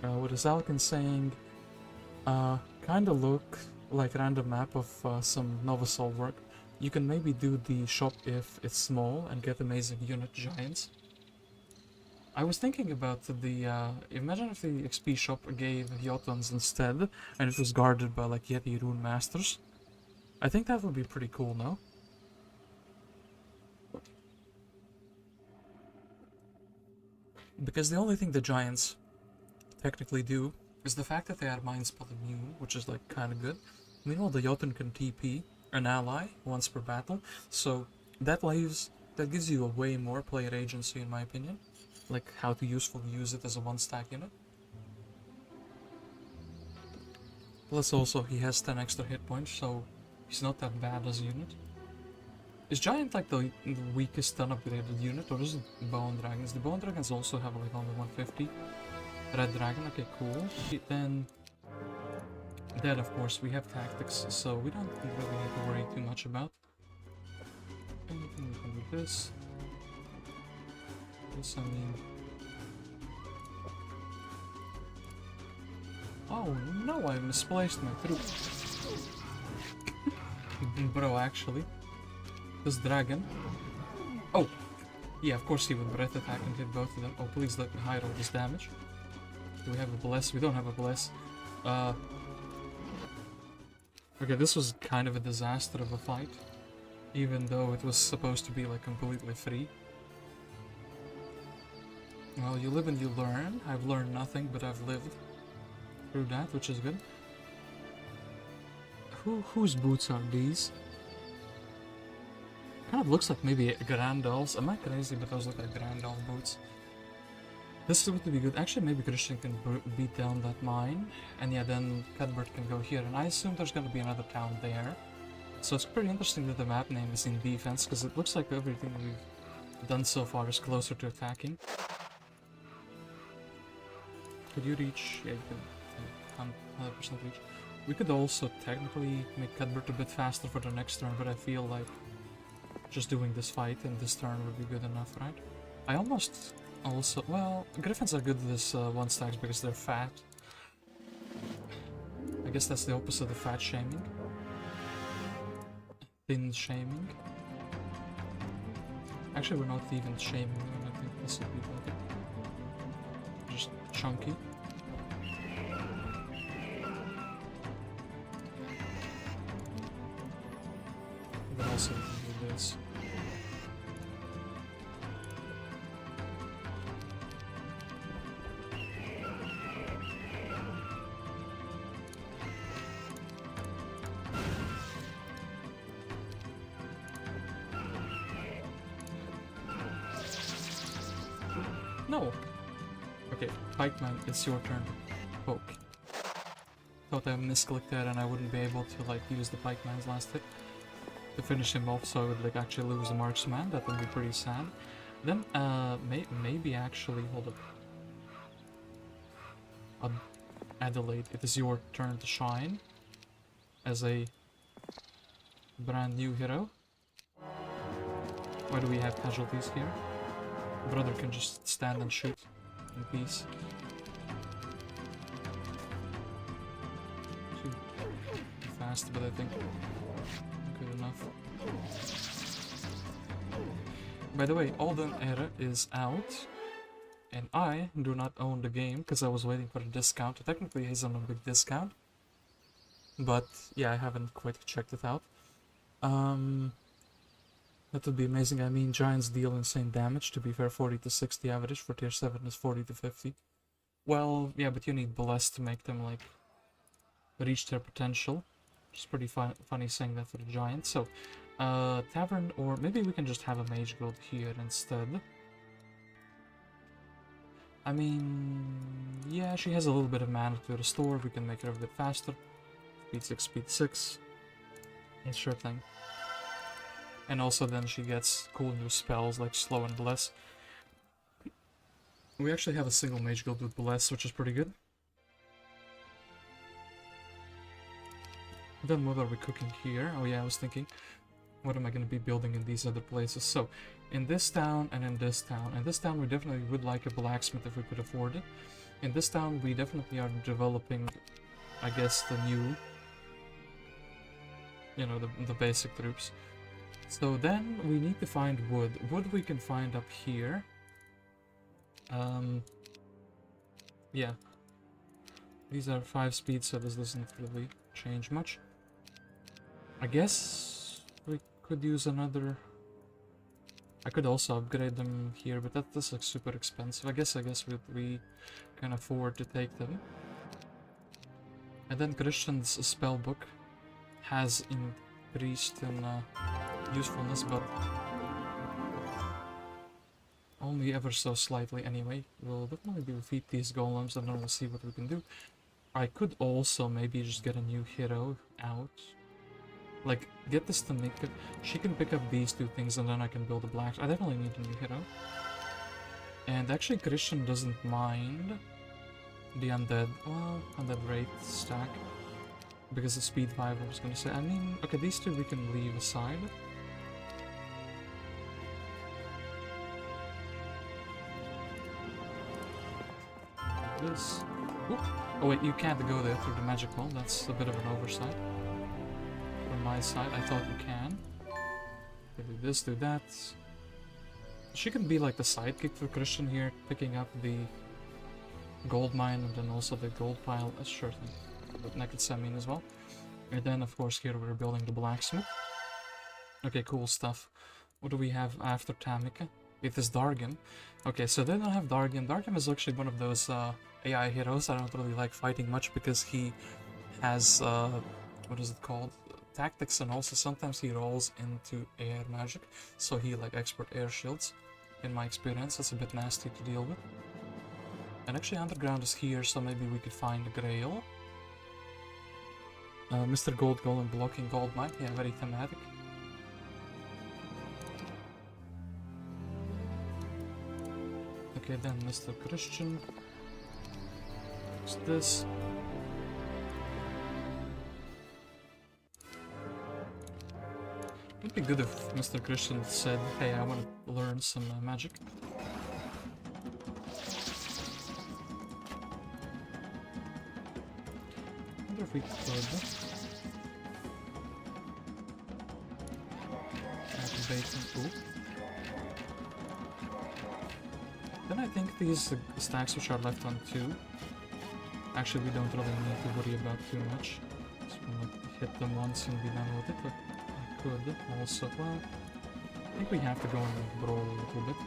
Speaker 2: what is Alkin saying? Kind of look like a random map of some Novasol work. You can maybe do the shop if it's small and get amazing unit giants. I was thinking about the, imagine if the XP shop gave Jotuns instead, and it was guarded by like Yeti Rune Masters. I think that would be pretty cool, no? Because the only thing the giants technically do is the fact that they are mind spell immune, which is like kind of good. Meanwhile, the Jotun can TP an ally once per battle, so that gives you a way more player agency in my opinion, like how to usefully use it as a 1-stack unit. Plus also he has 10 extra hit points, so he's not that bad as a unit. Is Giant like the weakest unupgraded unit, or is it Bone Dragons? The Bone Dragons also have like only 150. Red Dragon, okay, cool. Then of course we have tactics, so we don't really need to worry too much about. Anything we can do this. This, I mean... Oh no, I misplaced my troop. Bro, actually. This dragon. Oh! Yeah, of course he would breath attack and hit both of them. Oh, please let me hide all this damage. Do we have a bless? We don't have a bless. Okay, this was kind of a disaster of a fight. Even though it was supposed to be like completely free. Well, you live and you learn. I've learned nothing, but I've lived through that, which is good. Whose boots are these? Kind of looks like maybe Grandal's. Am I crazy, but those look like Grandal's boots. This would be good. Actually, maybe Christian can beat down that mine. And yeah, then Cuthbert can go here. And I assume there's going to be another town there. So it's pretty interesting that the map name is in defense, because it looks like everything we've done so far is closer to attacking. Could you reach? Yeah, you can 100% reach. We could also technically make Cuthbert a bit faster for the next turn, but I feel like just doing this fight in this turn would be good enough, right? I almost also... Well, Griffins are good at this 1-stacks because they're fat. I guess that's the opposite of fat shaming. Thin shaming. Actually, we're not even shaming them. I think this would be better. Just chunky. But also we can do this. No! Okay, pikeman, it's your turn to poke. Thought I misclicked that and I wouldn't be able to like use the pikeman's last hit to finish him off, so I would like actually lose the marksman. That would be pretty sad. Then maybe actually hold up. Adelaide, it is your turn to shine as a brand new hero. Why do we have casualties here? Brother can just stand and shoot in peace. Too fast, but I think good enough. By the way, Alden Era is out, and I do not own the game because I was waiting for a discount. Technically, he's on a big discount, but yeah, I haven't quite checked it out. That would be amazing. I mean, giants deal insane damage. To be fair, 40 to 60 average for tier 7 is 40 to 50. Well, yeah, but you need bless to make them like reach their potential. It's pretty funny saying that for the giant. So, tavern, or maybe we can just have a mage guild here instead. I mean, yeah, she has a little bit of mana to restore. We can make her a bit faster. Speed 6, speed 6. Yeah, sure thing. And also then she gets cool new spells like slow and bless. We actually have a single mage guild with bless, which is pretty good. Then what are we cooking here? Oh yeah, I was thinking, what am I going to be building in these other places? So, in this town and in this town. In this town we definitely would like a blacksmith if we could afford it. In this town we definitely are developing, I guess, the new, you know, the basic troops. So then we need to find wood. Wood we can find up here. Yeah. These are 5 speeds, so this doesn't really change much. I guess we could use another... I could also upgrade them here, but that's like super expensive. I guess we can afford to take them. And then Christian's spellbook has increased in usefulness, but only ever so slightly anyway. We'll definitely defeat these golems and then we'll see what we can do. I could also maybe just get a new hero out. Like, get this Tanika. She can pick up these 2 things and then I can build a black. I definitely need a new hero. And actually Christian doesn't mind the undead. Well, undead wraith stack. Because of speed 5, I was gonna say. I mean, okay, these 2 we can leave aside. This. Oop. Oh wait, you can't go there through the magic wall. That's a bit of an oversight. From my side, I thought you can. Okay, do this, do that. She can be like the sidekick for Christian here, picking up the gold mine and then also the gold pile. That's sure thing. But naked Samin as well. And then, of course, here we're building the blacksmith. Okay, cool stuff. What do we have after Tamika? It is Dargan. Okay, so they don't have Dargan. Dargan is actually one of those AI heroes I don't really like fighting much because he has, what is it called? Tactics, and also sometimes he rolls into air magic. So he like expert air shields. In my experience, that's a bit nasty to deal with. And actually underground is here, so maybe we could find a grail. Mr. Gold Golem blocking gold mine. Yeah, very thematic. Okay, then Mr. Christian. What's this? It would be good if Mr. Christian said, hey, I want to learn some magic. I wonder if we could. Ooh. Then I think these stacks which are left on 2, actually we don't really need to worry about too much. Just gonna hit them once and be done with it, but I could also, well, I think we have to go and brawl a little bit.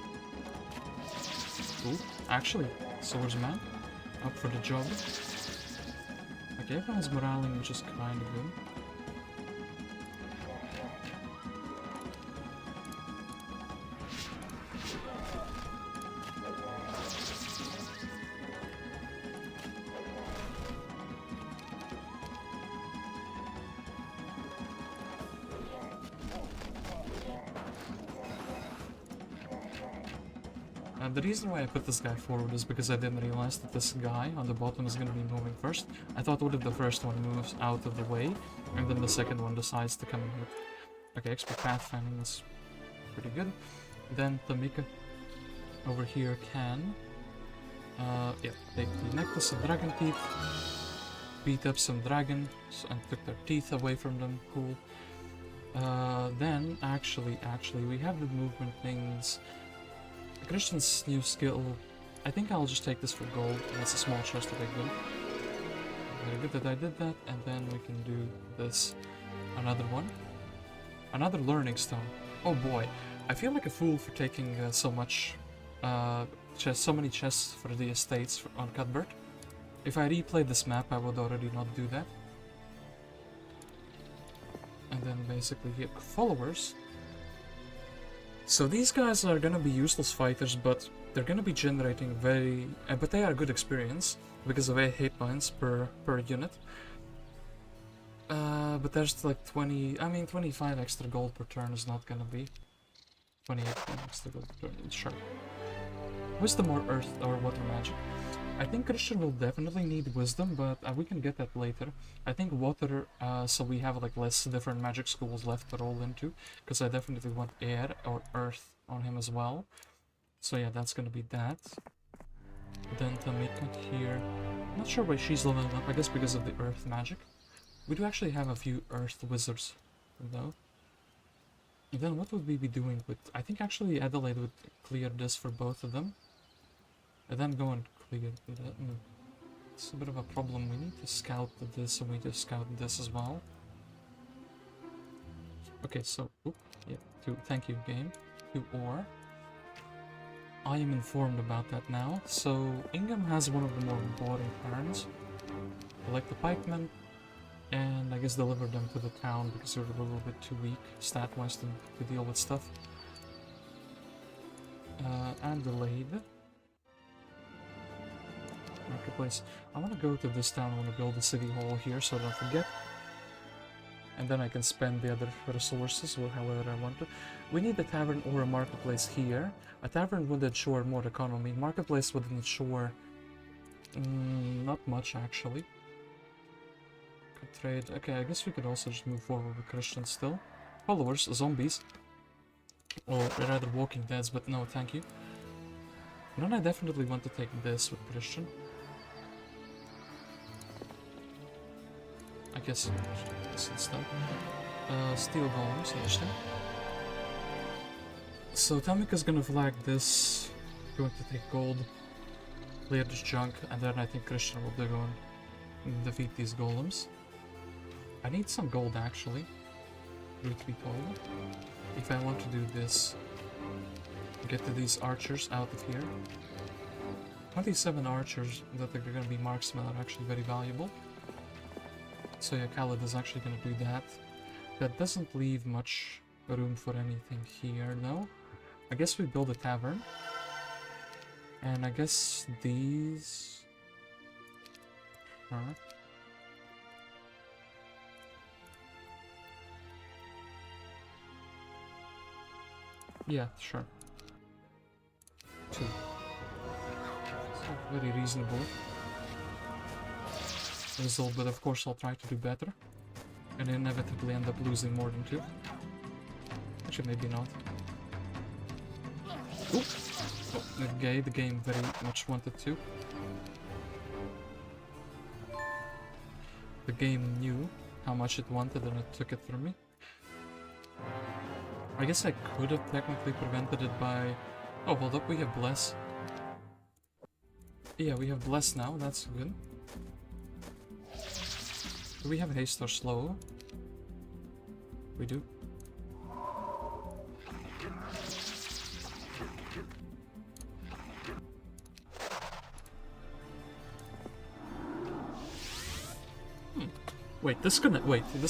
Speaker 2: Ooh, actually, swordsman, up for the job. Okay, everyone's moraling, which is kind of good. The reason why I put this guy forward is because I didn't realize that this guy on the bottom is going to be moving first. I thought what if the first one moves out of the way, and then the second one decides to come and hit. Okay, expert pathfinding, that's pretty good. Then Tamika over here can... yeah, take the necklace of dragon teeth, beat up some dragons, and took their teeth away from them, cool. Then, actually, we have the movement things. Christian's new skill, I think I'll just take this for gold. That's a small chest, okay, good. Very good that I did that, and then we can do this. Another one. Another learning stone. Oh boy, I feel like a fool for taking so many chests for the estates on Cuthbert. If I replayed this map, I would already not do that. And then basically here, followers. So these guys are gonna be useless fighters, but they're gonna be generating but they are good experience because of 8 hit points per unit. But there's like 25 extra gold per turn is not gonna be 28 extra gold per turn. Sure. Wisdom or earth or water magic. I think Christian will definitely need wisdom, but we can get that later. I think water, so we have like less different magic schools left to roll into, because I definitely want air or earth on him as well. So yeah, that's gonna be that. Then Tamika here. I'm not sure why she's leveling up, I guess because of the earth magic. We do actually have a few earth wizards, though. And then what would we be doing with... I think actually Adelaide would clear this for both of them. And then go and clear that. It's a bit of a problem. We need to scout this, and we need to scout this as well. Okay, so... thank you, game. 2 ore. I am informed about that now. So, Ingham has one of the more boring turns. Collect the pikemen, and I guess deliver them to the town because they're a little bit too weak stat-wise to deal with stuff. Adelaide. Marketplace. I want to go to this town. I want to build a city hall here so I don't forget. And then I can spend the other resources or however I want to. We need a tavern or a marketplace here. A tavern would ensure more economy. Marketplace would ensure... not much actually. Could trade. Okay, I guess we could also just move forward with Christians still. Followers, zombies. Or rather walking deads, but no thank you. And then I definitely want to take this with Christian. I guess this instead. Steel golems, interesting. So Tamika's gonna flag this, going to take gold, clear this junk, and then I think Christian will go and defeat these golems. I need some gold actually, truth be told, if I want to do this. Get to these archers out of here. 27 archers that are going to be marksmen are actually very valuable. So yeah, Calid is actually going to do that. That doesn't leave much room for anything here, no? I guess we build a tavern. And I guess these... Yeah, sure. 2. Very reasonable result, but of course I'll try to do better. And inevitably end up losing more than 2. Actually, maybe not. Oop! Oh, the game very much wanted to. The game knew how much it wanted and it took it from me. I guess I could have technically prevented it by... Oh, hold up, we have Bless. Yeah, we have Bless now, that's good. Do we have Haste or Slow? We do. Wait, this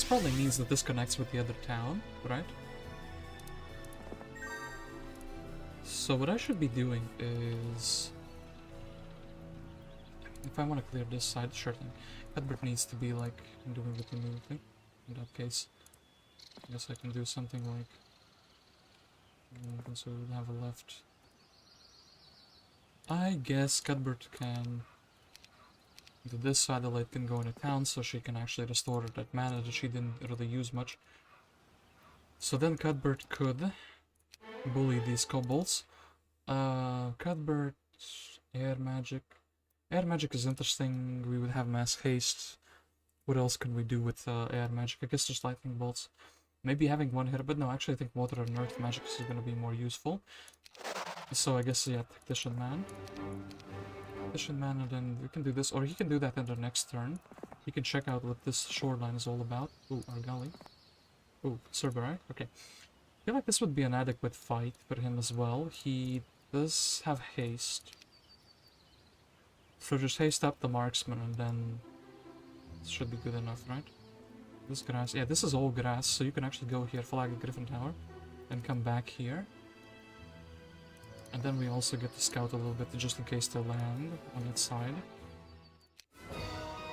Speaker 2: probably means that this connects with the other town, right? So what I should be doing is... If I want to clear this side, sure thing. Cuthbert needs to be like doing the moving. In that case, I guess I can do something like... So we have a left I guess Cuthbert can do this, so Adelaide can go into town, so she can actually restore that mana that she didn't really use much. So then Cuthbert could bully these kobolds. Cuthbert, air magic. Air magic is interesting. We would have mass haste. What else can we do with air magic? I guess just lightning bolts. Maybe having one hit, but no, actually I think water and earth magic is going to be more useful. So I guess, yeah, Tactician Man. Tactician Man, and then we can do this, or he can do that in the next turn. He can check out what this shoreline is all about. Ooh, our gully. Ooh, Cerberus, okay. I feel like this would be an adequate fight for him as well. He does have haste. So just haste up the marksman and then it should be good enough, right? This grass, yeah, this is all grass, so you can actually go here, flag the Griffin Tower, and come back here. And then we also get to scout a little bit just in case they land on its side.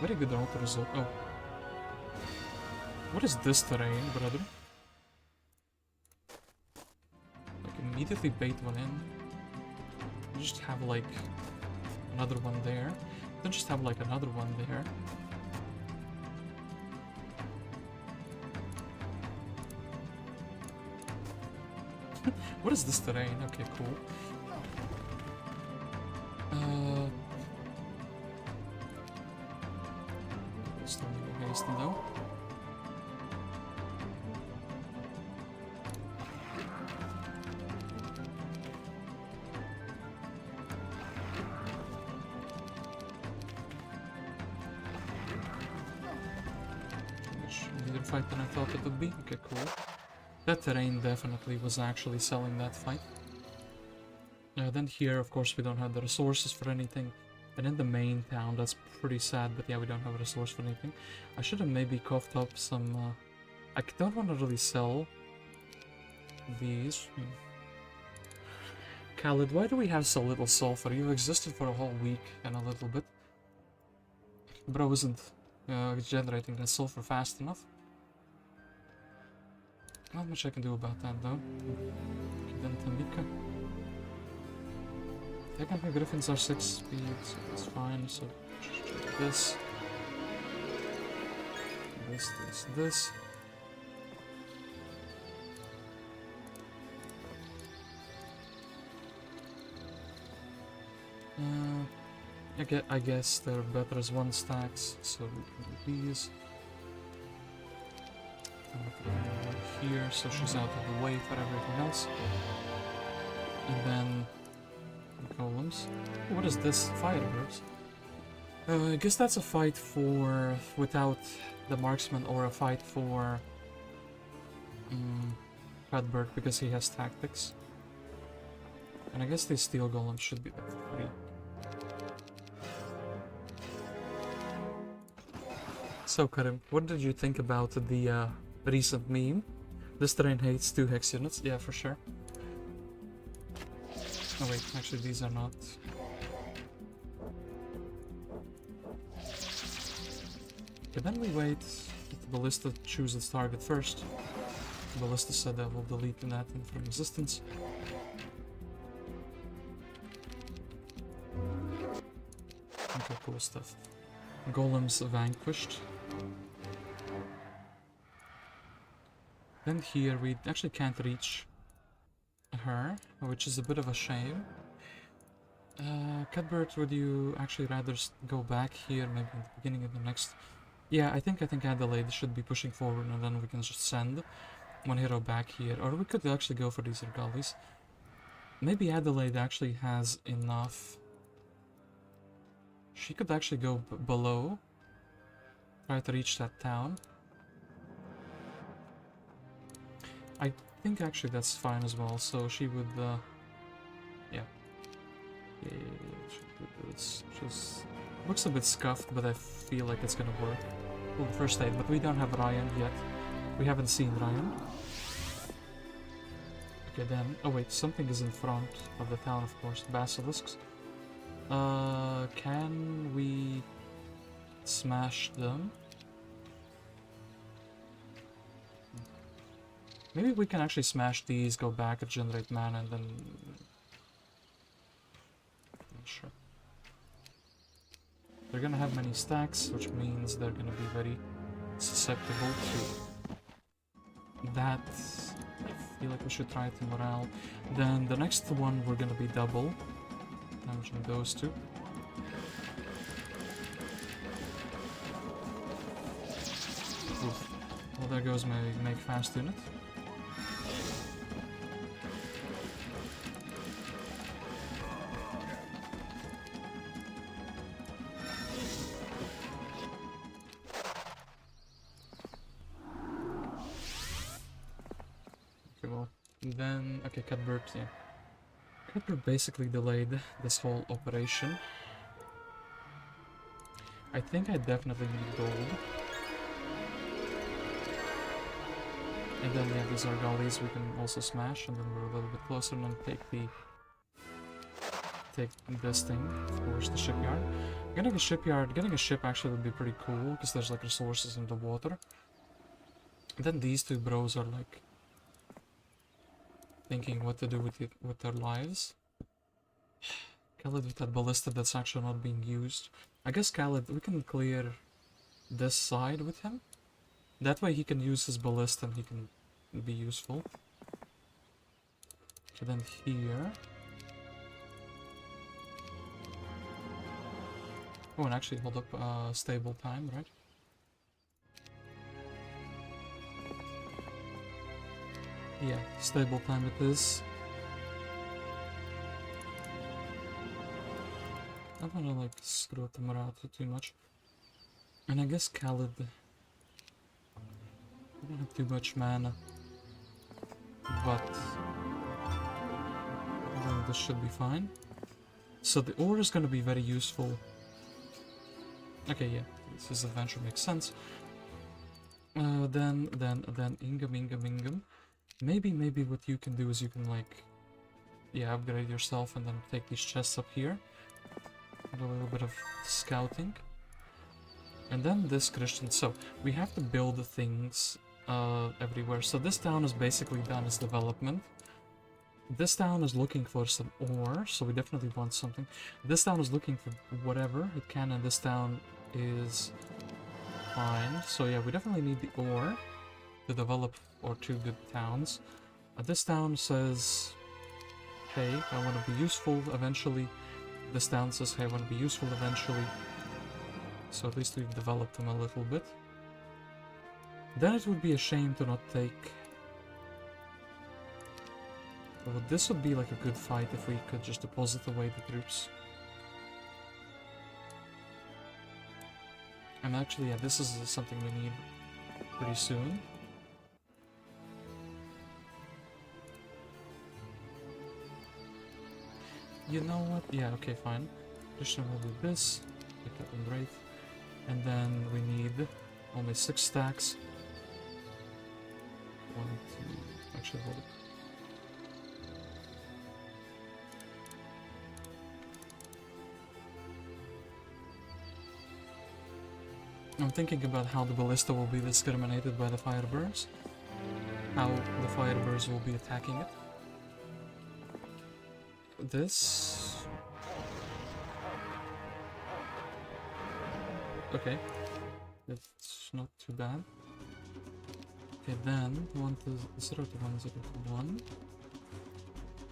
Speaker 2: Very good auto result. Oh. What is this terrain, brother? Like, immediately bait one in. You just have, like, another one there. Then just have, like, another one there. What is this terrain? Okay, cool. Still need haste though. Much easier fight than I thought it would be. Okay, cool. That terrain definitely was actually selling that fight. Then here, of course, we don't have the resources for anything. And in the main town, that's pretty sad, but yeah, we don't have a resource for anything. I should have maybe coughed up some... I don't want to really sell these. Calid, why do we have so little sulfur? You existed for a whole week and a little bit. But I wasn't generating that sulfur fast enough. Not much I can do about that though. Then Tamika. Technically Griffins are 6 speed, so that's fine. So this. This. I guess they're better as 1 stacks, so we can do these. Here, so she's out of the way for everything else. And then golems. What is this? Firebirds. I guess that's a fight for without the marksman, or a fight for Cuthbert because he has tactics. And I guess these steel golems should be like 3. So Karim, what did you think about the recent meme? This terrain hates 2 hex units. Yeah, for sure. Oh wait, actually these are not. Okay, then we wait. Let the ballista choose its target first. The ballista said that will delete that from existence. Okay, cool stuff. Golems vanquished. Then here we actually can't reach her, which is a bit of a shame. Cuthbert, would you actually rather go back here, maybe in the beginning of the next... Yeah, I think Adelaide should be pushing forward, and then we can just send one hero back here. Or we could actually go for these gullies. Maybe Adelaide actually has enough. She could actually go below, try to reach that town. I think actually that's fine as well, so she would, yeah. She would do this. Just looks a bit scuffed, but I feel like it's gonna work. Well, first aid, but we don't have Ryan yet. We haven't seen Ryan. Okay, then, oh wait, something is in front of the town, of course, basilisks. Can we smash them? Maybe we can actually smash these, go back and generate mana, and then Sure. They're gonna have many stacks, which means they're gonna be very susceptible to that. I feel like we should try it to morale. Then the next one we're gonna be double, damaging those two. Oof. Well, there goes my make fast unit. Then, okay, Cuthbert, yeah. Cuthbert basically delayed this whole operation. I think I definitely need gold. And then, yeah, these are gullies we can also smash, and then we're a little bit closer and then take this thing, of course, the shipyard. Getting a ship actually would be pretty cool, because there's like resources in the water. And then these two bros are like thinking what to do with their lives. Calid with that ballista that's actually not being used. I guess Calid, we can clear this side with him. That way he can use his ballista and he can be useful. So then here. Oh, and actually hold up stable time, right? Yeah, stable time it is. I don't wanna like screw up the morale too much. And I guess Calid, I don't have too much mana, but I think this should be fine. So the ore is gonna be very useful. Okay, yeah, this adventure makes sense. Then Ingham. Maybe what you can do is you can like, yeah, upgrade yourself and then take these chests up here. And a little bit of scouting. And then this Christian. So we have to build things everywhere. So this town is basically done its development. This town is looking for some ore, so we definitely want something. This town is looking for whatever it can, and this town is fine. So yeah, we definitely need the ore to develop our two good towns. This town says, hey, I want to be useful eventually. This town says, hey, I want to be useful eventually. So at least we've developed them a little bit. Then it would be a shame to not take... Well, this would be like a good fight if we could just deposit away the troops. And actually, yeah, this is something we need pretty soon. You know what? Yeah, okay, fine. Christian will do this. Pick up and Wraith. And then we need only 6 stacks. 1, 2... Actually, hold it. I'm thinking about how the ballista will be discriminated by the firebirds. How the firebirds will be attacking it. This... Okay. It's not too bad. Okay, then 1 to 0 to 1, 0 to 1.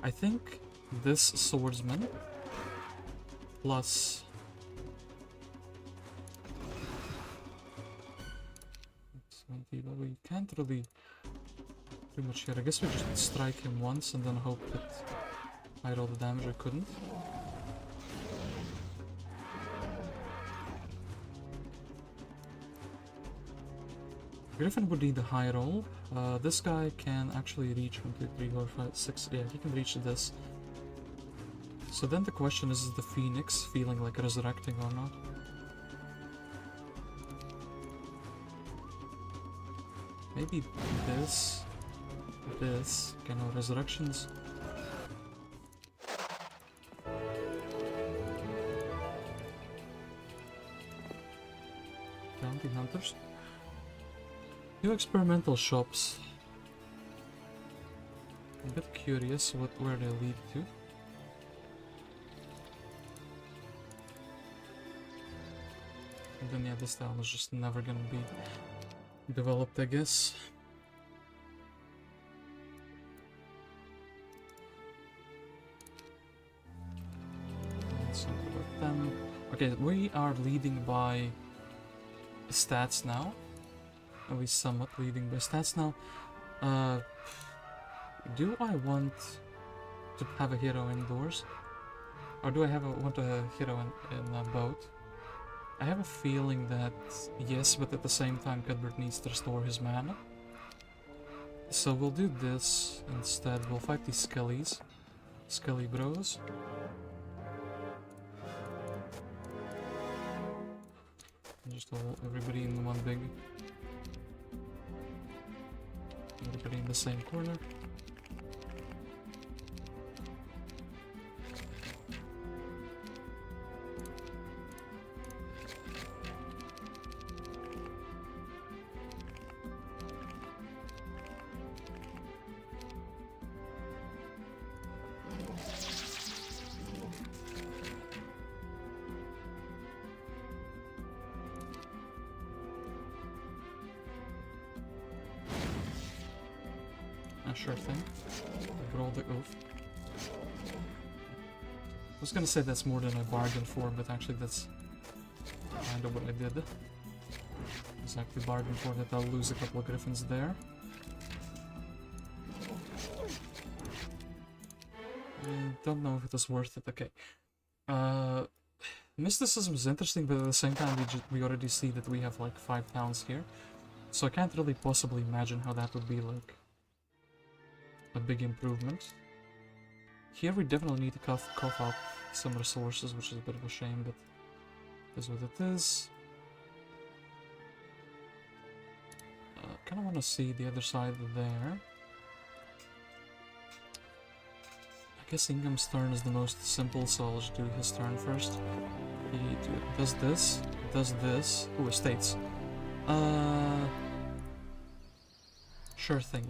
Speaker 2: I think this swordsman plus... We can't really do much here. I guess we just strike him once and then hope that I roll the damage. I couldn't. Griffin would need a high roll. This guy can actually reach 1, 2, 3, 4, 5, 6. Yeah, he can reach this. So then the question is the Phoenix feeling like resurrecting or not? Maybe this. Okay, no resurrections. Bounty hunters. 2 experimental shops. I'm a bit curious where they lead to. then yeah, this town is just never gonna be developed, I guess. Let's talk about them. Okay, we are leading by stats now. Are we somewhat leading by stats now? Do I want to have a hero indoors? Or do I want a hero in a boat? I have a feeling that yes, but at the same time Cuthbert needs to restore his mana. So we'll do this instead. We'll fight these skellies. Skelly bros. Just all everybody in one big. Everybody in the same corner. Sure thing. Roll the oath. I was gonna say that's more than I bargained for, but actually that's kind of what I did. Exactly bargained for that I'll lose a couple of griffins there. Don't know if it was worth it. Okay. Mysticism is interesting, but at the same time we already see that we have like 5 towns here. So I can't really possibly imagine how that would be like a big improvement. Here we definitely need to cough up some resources, which is a bit of a shame, but it is what it is. Kind of want to see the other side there. I guess Ingham's turn is the most simple, so I'll just do his turn first. He does this, does this. Ooh, estates. Sure thing.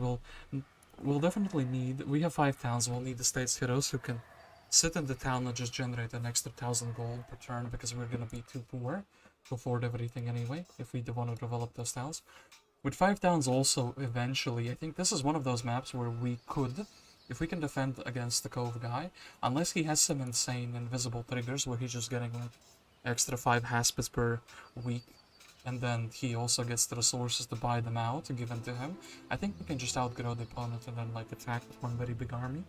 Speaker 2: We'll definitely need, we have 5 towns, we'll need the state's heroes who can sit in the town and just generate an extra 1,000 gold per turn, because we're gonna be too poor to afford everything anyway, if we do want to develop those towns. With 5 towns also, eventually, I think this is one of those maps where we could, if we can defend against the Cove guy, unless he has some insane invisible triggers where he's just getting like extra 5 haspits per week, and then he also gets the resources to buy them out, given to him. I think we can just outgrow the opponent and then like attack with one very big army.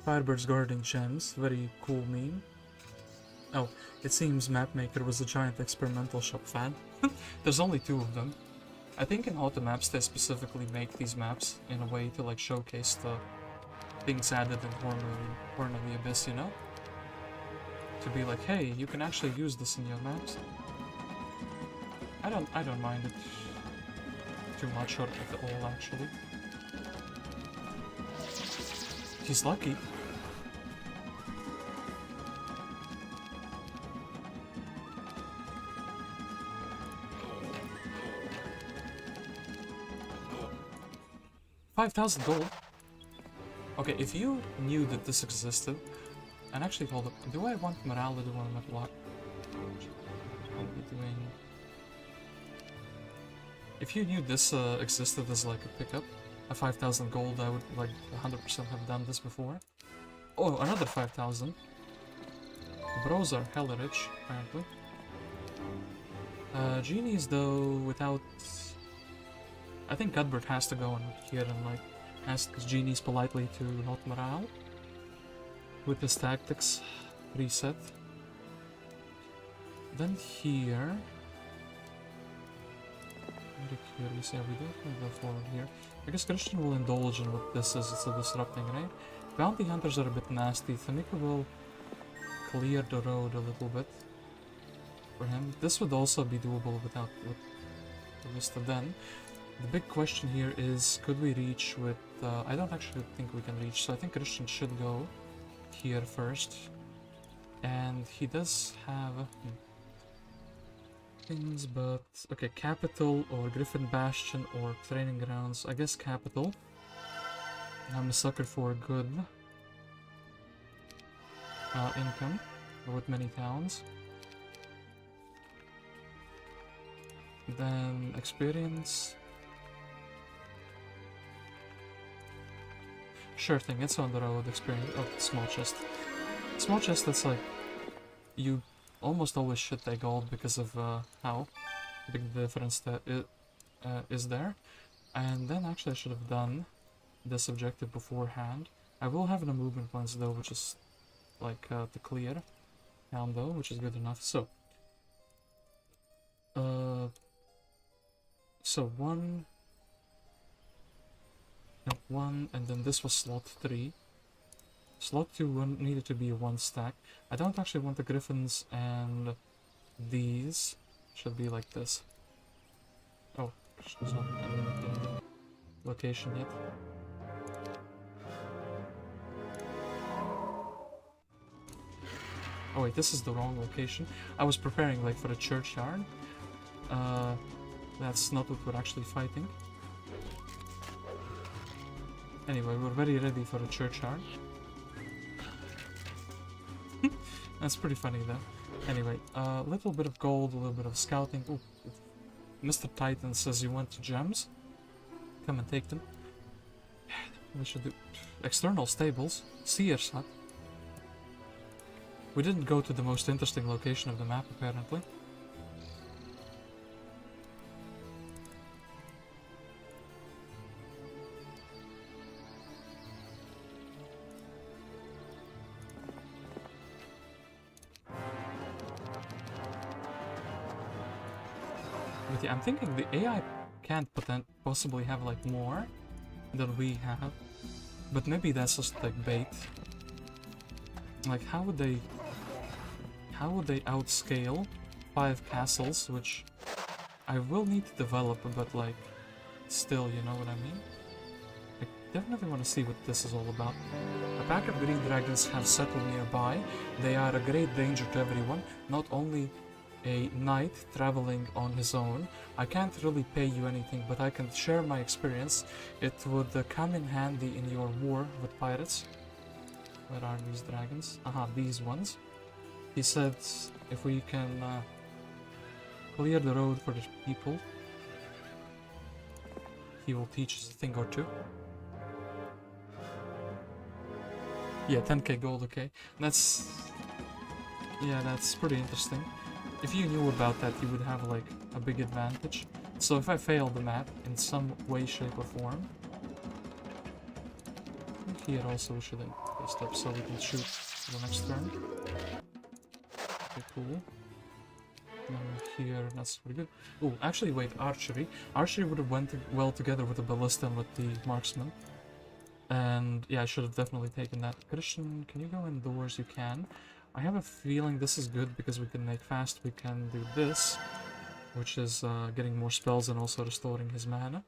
Speaker 2: Firebird's guarding gems, very cool meme. Oh, it seems Mapmaker was a giant experimental shop fan. There's only 2 of them. I think in auto maps they specifically make these maps in a way to like showcase the things added in Horn of the Abyss, you know? To be like, hey, you can actually use this in your maps. I don't mind it too much, or at all, actually. He's lucky. $5,000 gold. Okay, if you knew that this existed, and actually hold up, do I want morale or do I want luck? If you knew this existed as like a pickup, a 5,000 gold, I would like 100% have done this before. Oh, another 5,000. Bros are hella rich, apparently. Genies though, without... I think Cuthbert has to go in here and like ask his genies politely to not morale. With his tactics reset. Then here... Very curious, yeah, we don't go forward here. I guess Christian will indulge in what this is, it's a disrupting, right? Bounty hunters are a bit nasty. Thamika will clear the road a little bit for him. This would also be doable without the Vista then. The big question here is, could we reach with... I don't actually think we can reach, so I think Christian should go here first. And he does have... things, but... Okay, Capital or Griffin Bastion or Training Grounds. I guess Capital. I'm a sucker for good income with many towns. then experience. Sure thing, it's on the road. Experience. Oh, small chest. Small chest, that's like, you almost always should take gold because of how big the difference that is there. And then actually I should have done this objective beforehand. I will have the movement points though, which is like to clear down though, which is good enough. So, one, and then this was slot 3. Slot 2 needed to be 1 stack. I don't actually want the griffins, and these should be like this. Oh, it's not in the location yet. Oh wait, this is the wrong location. I was preparing like for a churchyard. That's not what we're actually fighting. Anyway, we're very ready for a churchyard. That's pretty funny though. Anyway, a little bit of gold, a little bit of scouting. Ooh, Mr. Titan says you want gems. Come and take them. We should do external stables. Seer's hut. We didn't go to the most interesting location of the map apparently. But yeah, I'm thinking the AI can't possibly have like more than we have, but maybe that's just like bait. Like how would they outscale 5 castles, which I will need to develop, but like still, you know what I mean? I definitely want to see what this is all about. A pack of green dragons have settled nearby. They are a great danger to everyone, not only a knight traveling on his own. I can't really pay you anything, but I can share my experience. It would come in handy in your war with pirates. Where are these dragons? Aha, these ones. He said if we can clear the road for the people, he will teach us a thing or two. Yeah, 10k gold, okay. That's pretty interesting. If you knew about that, you would have like a big advantage. So if I fail the map in some way, shape or form, I think here also we should post up so we can shoot the next turn. Okay, cool. And here, that's pretty good. Oh, actually wait, archery. Archery would have went well together with the ballista and with the marksman. And yeah, I should have definitely taken that. Christian, can you go indoors? You can. I have a feeling this is good because we can make fast. We can do this, which is getting more spells and also restoring his mana.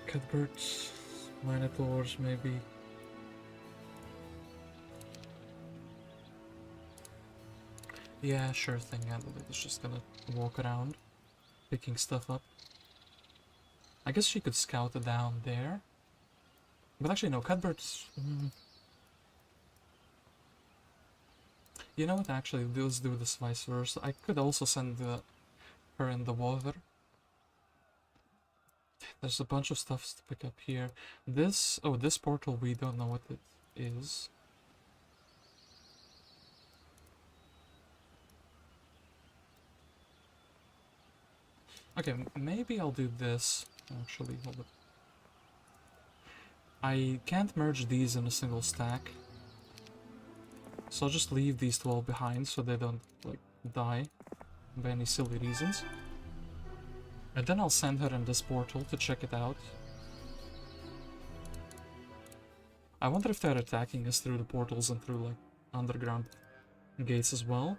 Speaker 2: Cuthbert, Minotaurs, maybe. Yeah, sure thing. It's just gonna walk around, picking stuff up. I guess she could scout it down there. But actually no, Cuthbert's... You know what, actually, let's do this vice versa. I could also send her in the water. There's a bunch of stuff to pick up here. This... Oh, this portal, we don't know what it is. Okay, maybe I'll do this. Actually, hold it. I can't merge these in a single stack. So I'll just leave these 12 behind so they don't, like, die by any silly reasons. And then I'll send her in this portal to check it out. I wonder if they're attacking us through the portals and through, like, underground gates as well.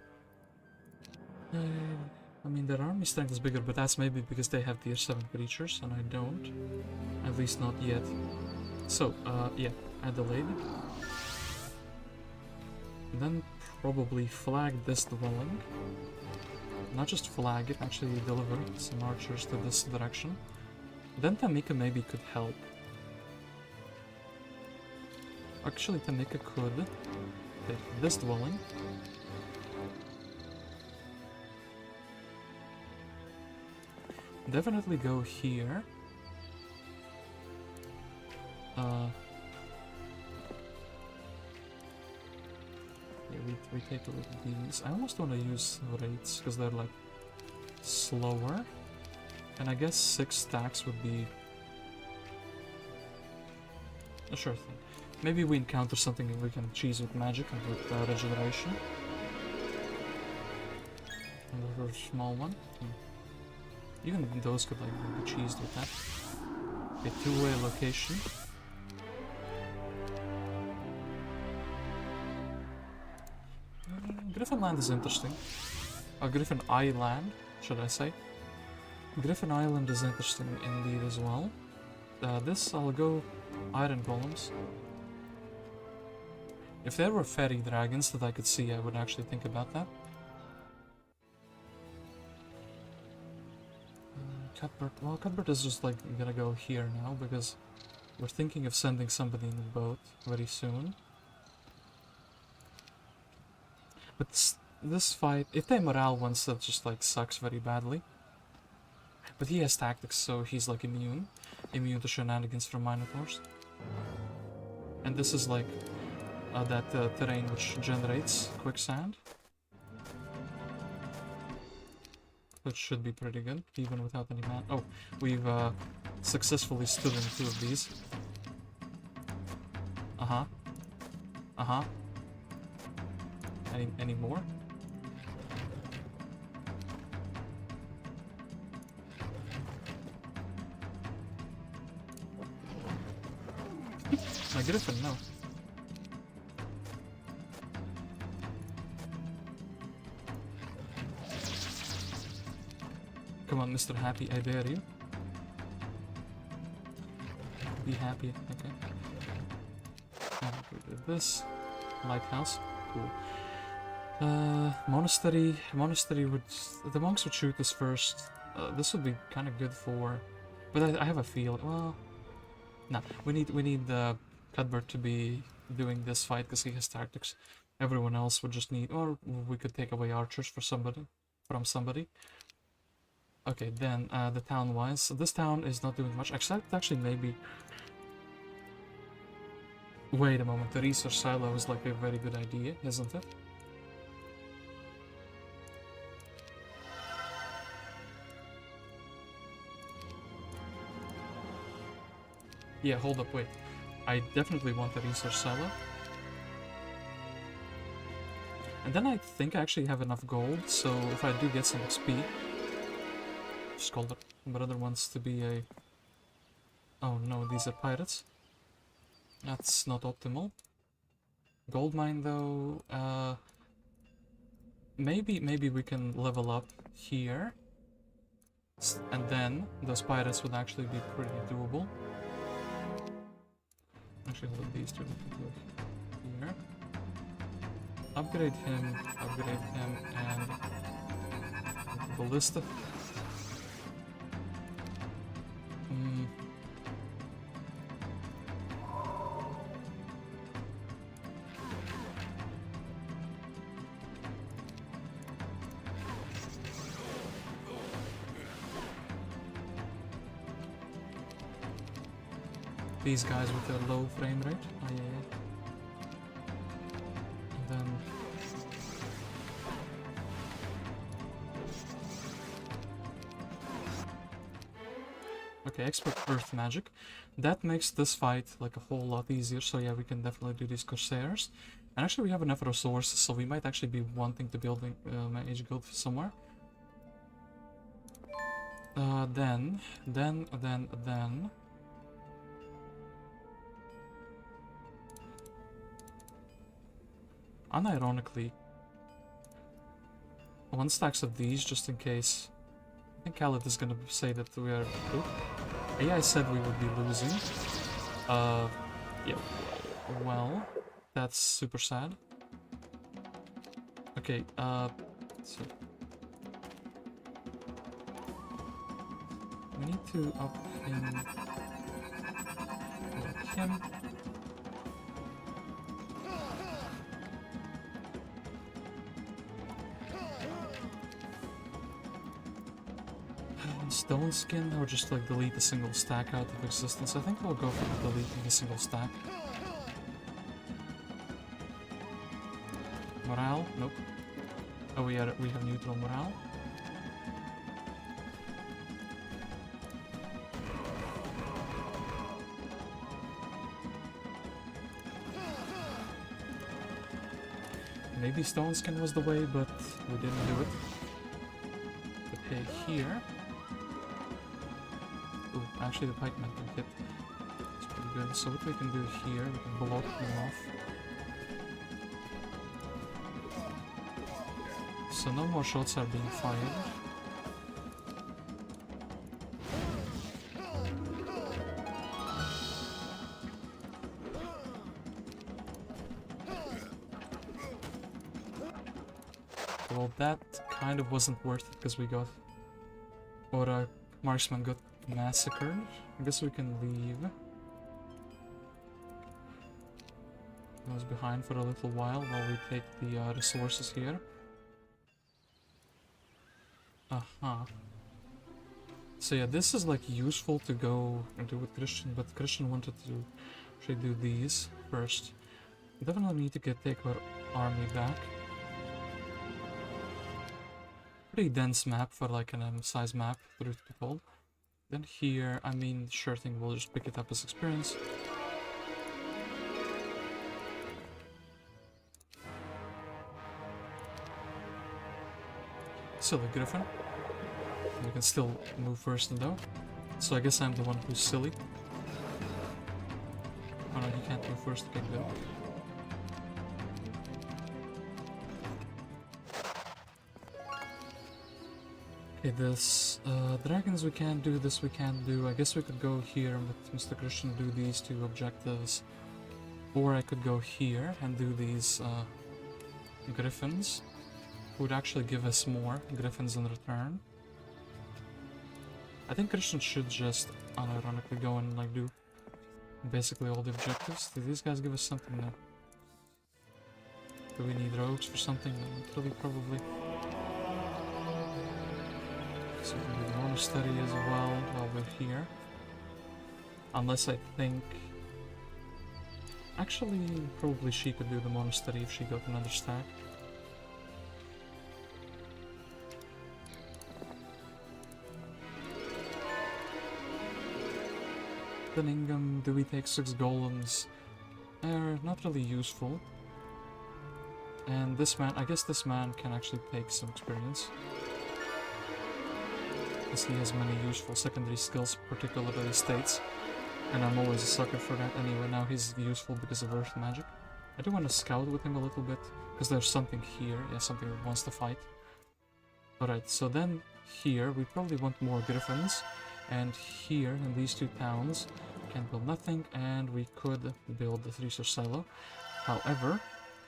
Speaker 2: I mean, their army strength is bigger, but that's maybe because they have tier 7 creatures, and I don't. At least not yet. So, yeah, I delayed. And then probably flag this dwelling. Not just flag it, actually deliver some archers to this direction. Then Tamika maybe could help. Actually, Tamika could Okay, this dwelling. Definitely go here. Yeah, we take a look at these. I almost want to use rates because they're like slower. And I guess 6 stacks would be a sure thing. Maybe we encounter something that we can cheese with magic and with regeneration. Another small one. Even those could like be cheesed with that. A 2-way location. Griffin Land is interesting. Griffin Island, should I say. Griffin Island is interesting indeed as well. This, I'll go iron golems. If there were fairy dragons that I could see, I would actually think about that. Cuthbert, well, Cuthbert is just like gonna go here now because we're thinking of sending somebody in the boat very soon. But this fight, if they morale once, that just like sucks very badly. But he has tactics, so he's like immune to shenanigans from Minotaurs. And this is like that terrain which generates quicksand. Which should be pretty good, even without any man. Oh, we've successfully stood in 2 of these. Any more? My Griffin, no. Come on, Mr. Happy, I dare you. Be happy, okay. And we did this. Lighthouse, cool. Monastery would... The monks would shoot us first. This would be kind of good for... But I have a feel... Well... No, we need Cuthbert to be doing this fight because he has tactics. Everyone else would just need... Or we could take away archers for somebody. From somebody. Okay, then the town-wise. So this town is not doing much, except actually maybe... Wait a moment, the resource silo is like a very good idea, isn't it? Yeah, hold up, wait. I definitely want the resource silo. And then I think I actually have enough gold, so if I do get some XP... Just call it brother wants to be a... Oh no, these are pirates. That's not optimal. Gold mine though, maybe we can level up here. And then those pirates would actually be pretty doable. Actually, hold these two here. Upgrade him, and ballista. These guys with their low frame rate. Oh, yeah. And then... Okay, expert earth magic. That makes this fight like a whole lot easier, so yeah, we can definitely do these Corsairs. And actually we have enough resources, so we might actually be wanting to build Mage Guild somewhere. Then... Unironically, 1 stacks of these just in case. I think Calid is gonna say that we are good. AI said we would be losing. Yeah. Well, that's super sad. Okay, so we need to up him. Like him. stone skin or just like delete a single stack out of existence? I think we'll go for deleting a single stack. Morale? Nope. Oh, we have neutral morale. Maybe stone skin was the way, but we didn't do it. Okay, here. Ooh, actually the pikeman can hit. It's pretty good. So what we can do here, we can block them off. So no more shots are being fired. Well, that kind of wasn't worth it because we got... or our marksman got massacred. I guess we can leave. I was behind for a little while we take the resources here. So yeah, this is like useful to go and do with Christian, but Christian wanted to actually do these first. We definitely need to take our army back. Pretty dense map for like an size map, truth be told. Then here, I mean, sure thing, we'll just pick it up as experience. Silly Griffin. We can still move first though. So I guess I'm the one who's silly. Oh no, he can't move first, okay, good. Okay, this dragons we can't do, this we can't do. I guess we could go here and let Mr. Christian do these two objectives. Or I could go here and do these griffins. Who would actually give us more griffins in return. I think Christian should just unironically go and like do basically all the objectives. Do these guys give us something now? Do we need rogues for something? Really, probably. So we can do the monastery as well while we're here. Unless I think... Actually, probably she could do the monastery if she got another stack. Ingham, do we take 6 golems? They're not really useful. And this man, I guess this man can actually take some experience. Because he has many useful secondary skills, particularly states. And I'm always a sucker for that anyway. Now he's useful because of earth magic. I do want to scout with him a little bit, because there's something here, yeah, something that wants to fight. Alright, so then here, we probably want more griffins. And here, in these two towns, can build nothing, and we could build the 3-star silo. However,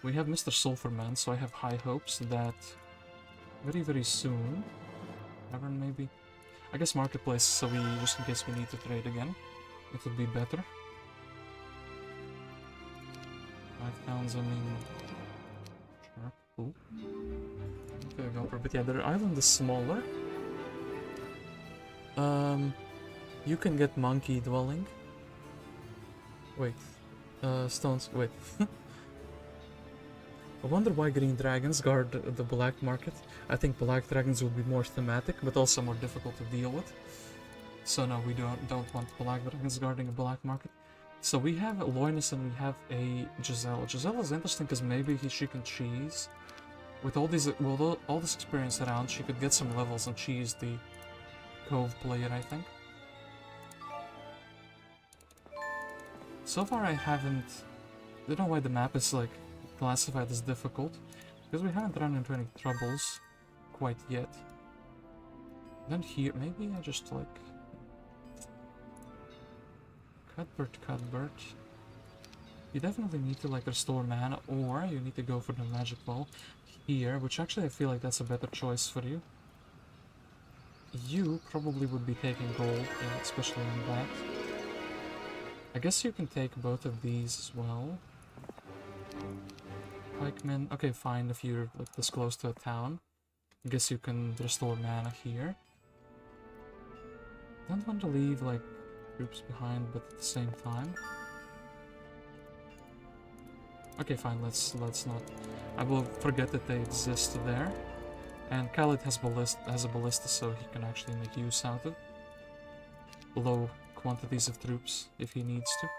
Speaker 2: we have Mr. Sulphurman, so I have high hopes that very, very soon, ever maybe, I guess marketplace, so we, just in case we need to trade again, it would be better. 5 towns, I mean, sure, cool. Okay, go for a bit. Yeah, their island is smaller. You can get monkey dwelling. Wait, stones, wait. I wonder why green dragons guard the black market. I think black dragons would be more thematic, but also more difficult to deal with. So no, we don't want black dragons guarding a black market. So we have a Loynis and we have a Giselle. Giselle is interesting because maybe she can cheese. With all these, well, all this experience around, she could get some levels and cheese the Cove player, I think. So far I haven't... I don't know why the map is like classified as difficult, because we haven't run into any troubles quite yet. Then here, maybe I just like... Cuthbert. You definitely need to like restore mana, or you need to go for the magic ball here, which actually I feel like that's a better choice for you. You probably would be taking gold, yeah, especially on that. I guess you can take both of these as well. Pikemen, okay, fine, if you're like this close to a town. I guess you can restore mana here. Don't want to leave, like, troops behind, but at the same time... Okay, fine, let's not... I will forget that they exist there. And Calid has a ballista, so he can actually make use out of low quantities of troops if he needs to.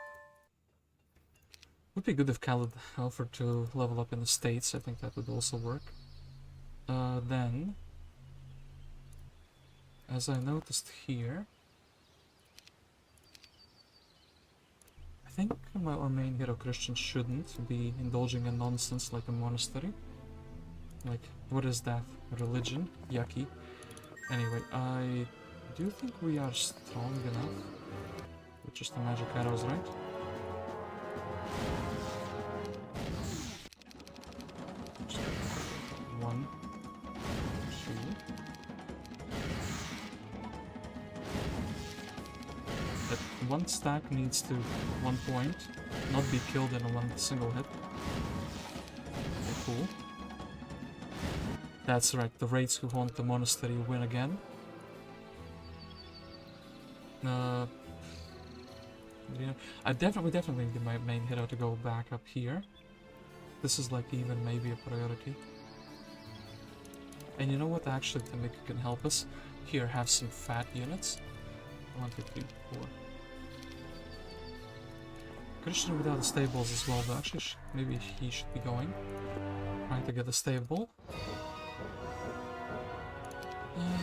Speaker 2: Would be good if Calid offered to level up in the States. I think that would also work. Then, as I noticed here, I think our main hero Christian shouldn't be indulging in nonsense like a monastery. Like, what is that? Religion? Yucky. Anyway, I do think we are strong enough with just the magic arrows, right? Just 1, 2. That one stack needs to 1 point, not be killed in a one single hit. Okay, cool. That's right, the raids who haunt the monastery win again. Yeah, I definitely need my main hero to go back up here. This is like even maybe a priority. And you know what, actually Tamika can help us. Here, have some fat units. 1, 2, 3, 4. Christian without the stables as well, but actually maybe he should be going. Trying to get a stable.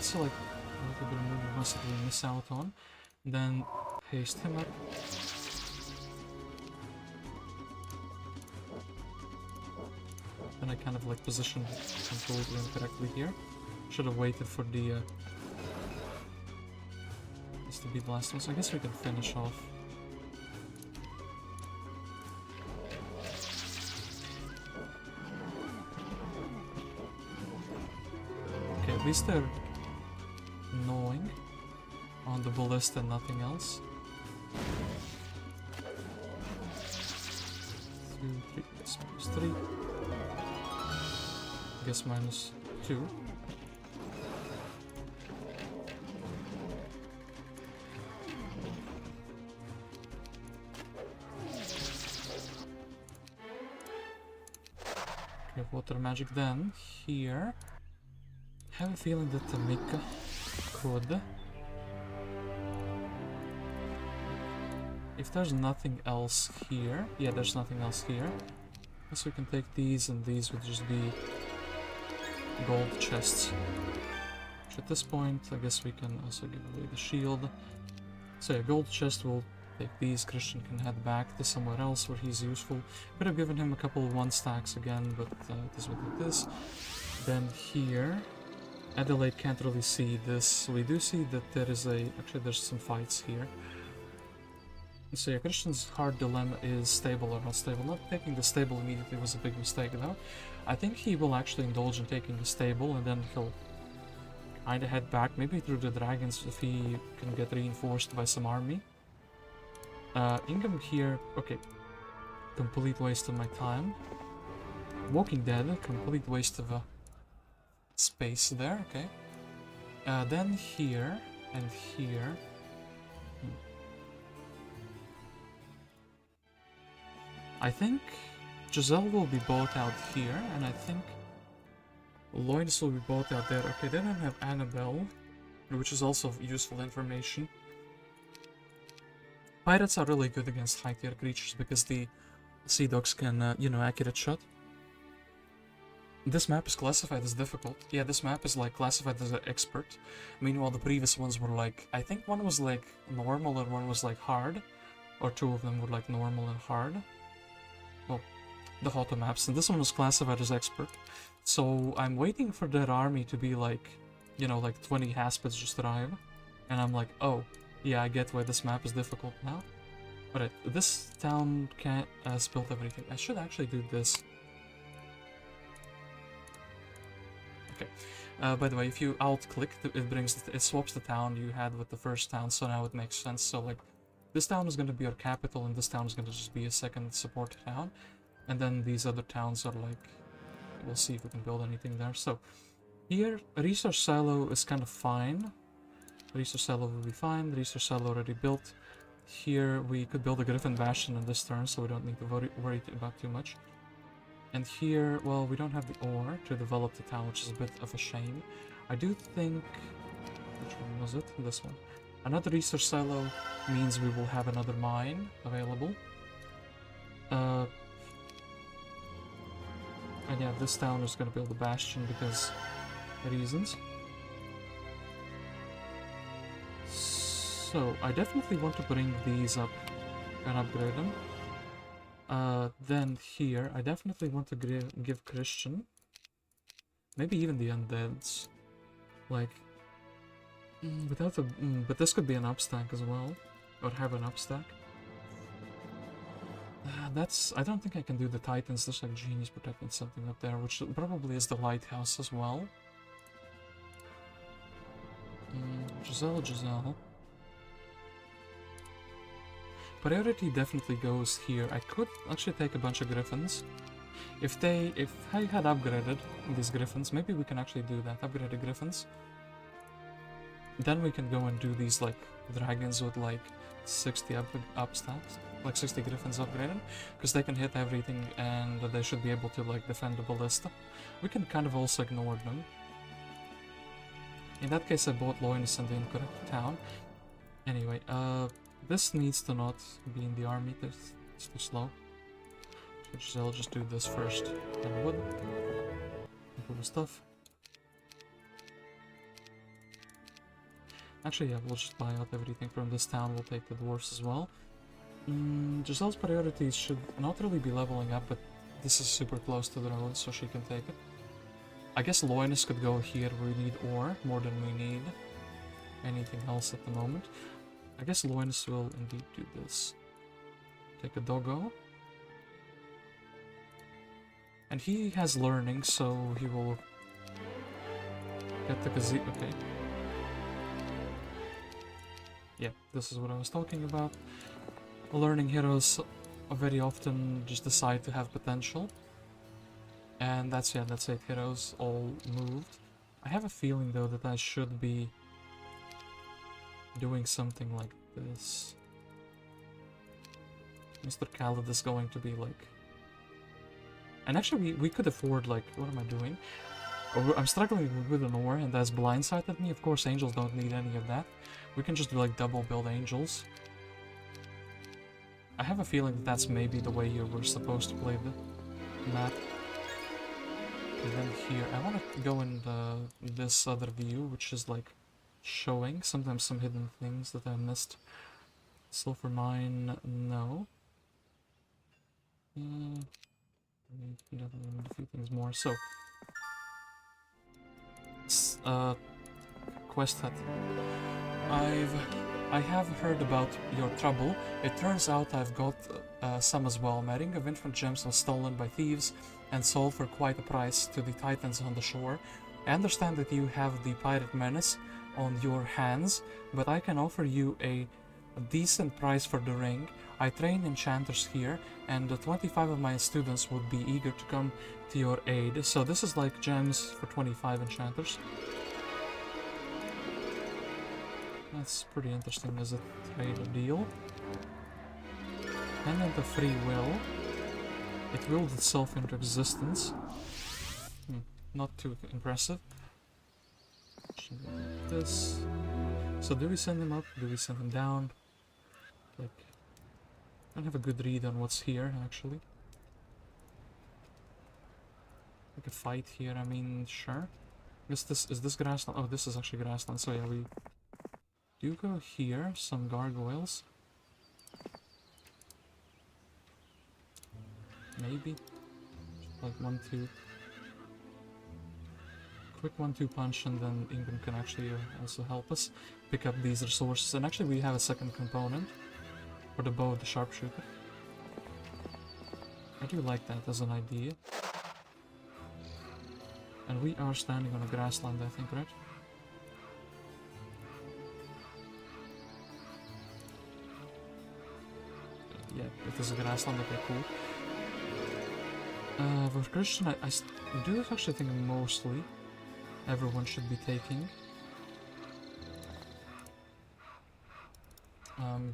Speaker 2: So like a little bit of movement must we miss out on. Then haste him up. Then I kind of like positioned completely incorrectly here. Should have waited for the this to be the last one, so I guess we can finish off. Okay, at least they're gnawing on the ballista and nothing else. 2, 3, that's -3. I guess -2. Okay, water magic then. Here. I have a feeling that Tamika could. If there's nothing else here, yeah, there's nothing else here. Guess we can take these, and these would just be gold chests. Which at this point, I guess we can also give away the shield. So yeah, gold chest will take these. Christian can head back to somewhere else where he's useful. Could have given him a couple 1 stacks again, but it is what it is. Then here, Adelaide can't really see this. We do see that there is actually there's some fights here. So yeah, Christian's hard dilemma is stable or not stable. Not taking the stable immediately was a big mistake though. I think he will actually indulge in taking the stable, and then he'll kinda head back, maybe through the dragons if he can get reinforced by some army. Ingham here, okay. Complete waste of my time. Walking Dead, complete waste of space there, okay. Then here, and here. I think Giselle will be bought out here, and I think Loynis will be bought out there. Okay, then I have Annabelle, which is also useful information. Pirates are really good against high tier creatures because the sea dogs can, you know, accurate shot. This map is classified as difficult. Yeah, this map is like classified as an expert. Meanwhile, the previous ones were like, I think one was like normal and one was like hard. Or 2 of them were like normal and hard. Well, the Hoto maps. And this one was classified as expert. So I'm waiting for that army to be like, you know, like 20 Haspits just arrive. And I'm like, oh, yeah, I get why this map is difficult now. Alright, this town can't build everything. I should actually do this. Okay. By the way, if you alt-click, it swaps the town you had with the first town, so now it makes sense. So like, this town is going to be our capital, and this town is going to just be a second support town. And then these other towns are like, we'll see if we can build anything there. So here, a resource silo is kind of fine. Research Cellar will be fine. Research Cellar already built. Here we could build a Griffin Bastion in this turn, so we don't need to worry about too much. And here, well, we don't have the ore to develop the town, which is a bit of a shame. I do think... which one was it? This one. Another research silo means we will have another mine available. And yeah, this town is going to build a bastion because reasons. So, I definitely want to bring these up and upgrade them. Then here, I definitely want to give Christian. Maybe even the undeads. Like, without the... but this could be an upstack as well. Or have an upstack. That's... I don't think I can do the Titans. There's like Genius protecting something up there, which probably is the Lighthouse as well. Giselle. Priority definitely goes here. I could actually take a bunch of Griffins. If I had upgraded these Griffins, maybe we can actually do that. Upgrade the Griffins. Then we can go and do these like dragons with like 60 up stacks. Like 60 Griffins upgraded. Because they can hit everything and they should be able to like defend the ballista. We can kind of also ignore them. In that case I bought Loynis in the incorrect town. Anyway, this needs to not be in the army, it's too slow. So I'll just do this first, and wood. Cool stuff. Actually, yeah, we'll just buy out everything from this town, we'll take the dwarfs as well. Giselle's priorities should not really be leveling up, but this is super close to the road, so she can take it. I guess Loynis could go here, we need ore, more than we need anything else at the moment. I guess Loynis will indeed do this. Take a doggo. And he has learning, so he will get the gazebo. Okay. Yeah, this is what I was talking about. Learning heroes very often just decide to have potential. And that's 8 heroes all moved. I have a feeling though that I should be doing something like this. Mr. Calid is going to be like... And actually we could afford like... What am I doing? Oh, I'm struggling with an ore and that's blindsided me. Of course angels don't need any of that. We can just do like double build angels. I have a feeling that that's maybe the way you were supposed to play the map. And then here, I want to go in this other view, which is like showing sometimes some hidden things that I missed. Sulfur mine, no. Definitely a few things more. So, quest hut. I have heard about your trouble. It turns out I've got some as well. My ring of infant gems was stolen by thieves and sold for quite a price to the titans on the shore. I understand that you have the pirate menace on your hands, but I can offer you a decent price for the ring. I train enchanters here, and 25 of my students would be eager to come to your aid. So this is like gems for 25 enchanters. That's pretty interesting as a trade deal. And then the free will. It willed itself into existence. Not too impressive. This. So do we send him up? Do we send him down? Like, I don't have a good read on what's here actually. Like a fight here, I mean, sure. Is this grassland? Oh, this is actually grassland, so yeah, we do go here, some gargoyles. Maybe. Like 1-2. Quick 1-2 punch, and then Ingram can actually also help us pick up these resources. And actually we have a second component for the bow of the sharpshooter. I do like that as an idea. And we are standing on a grassland, I think, right? Yeah, it is a grassland, okay, cool. For Christian, I do actually think mostly everyone should be taking.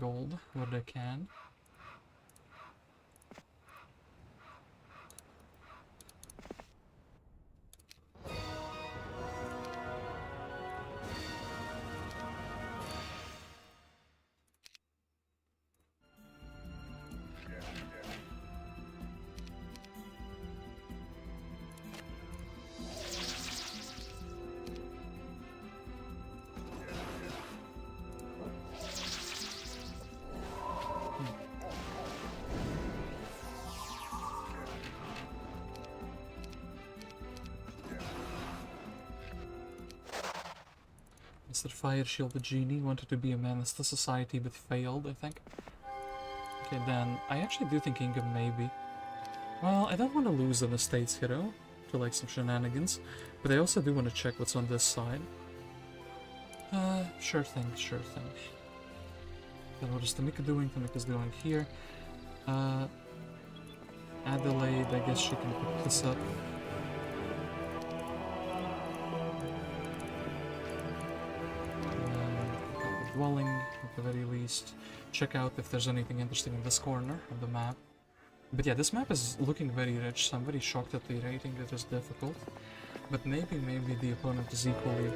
Speaker 2: gold where they can. Mr. Fire Shield the Genie wanted to be a menace to society but failed, I think. Okay, then I actually do think Ingham maybe. Well, I don't want to lose an Estates hero to like some shenanigans, but I also do want to check what's on this side. Sure thing, sure thing. Then what is Tamika doing? Tamika's doing here. Adelaide, I guess she can pick this up. Dwelling, at the very least. Check out if there's anything interesting in this corner of the map. But yeah, this map is looking very rich, so I'm very shocked at the rating. It is difficult. But maybe the opponent is equally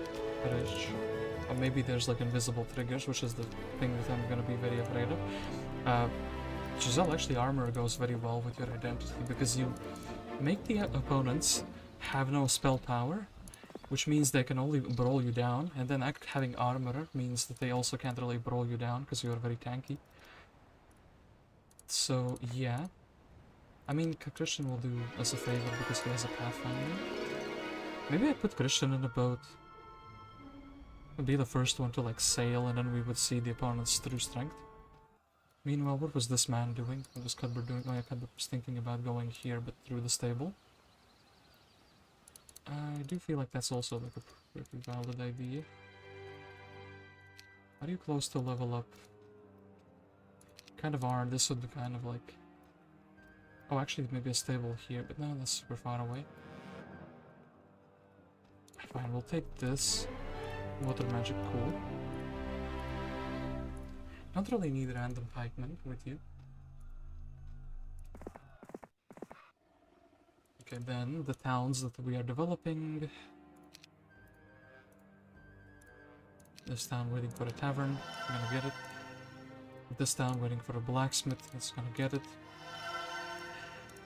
Speaker 2: rich. Or maybe there's like invisible triggers, which is the thing that I'm gonna be very afraid of. Giselle, actually armor goes very well with your identity, because you make the opponents have no spell power, which means they can only brawl you down, and then having armor means that they also can't really brawl you down, because you're very tanky. So, yeah. I mean, Christian will do us a favor because he has a Pathfinder. Maybe I put Christian in a boat. Would be the first one to, like, sail, and then we would see the opponent's true strength. Meanwhile, what was this man doing? What was Cuthbert doing? Oh yeah, Cuthbert was thinking about going here, but through the stable. I do feel like that's also like a pretty valid idea. Are you close to level up? Kind of are. This would be kind of like... Oh, actually maybe a stable here, but no, that's super far away. Fine, we'll take this. Water magic, cool. Don't really need random pikemen with you. Okay, then the towns that we are developing. This town waiting for a tavern, I'm gonna get it. This town waiting for a blacksmith, it's gonna get it.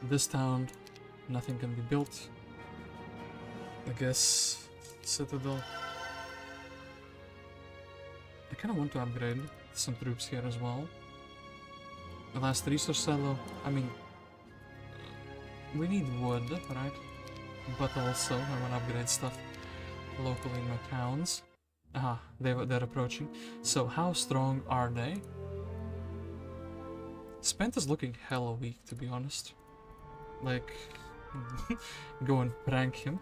Speaker 2: This town, nothing can be built. I guess Citadel. I kinda want to upgrade some troops here as well. The last resource silo, I mean, we need wood, right? But also, I want to upgrade stuff locally in my towns. Aha, they're approaching. So, how strong are they? Spent is looking hella weak, to be honest. Like, go and prank him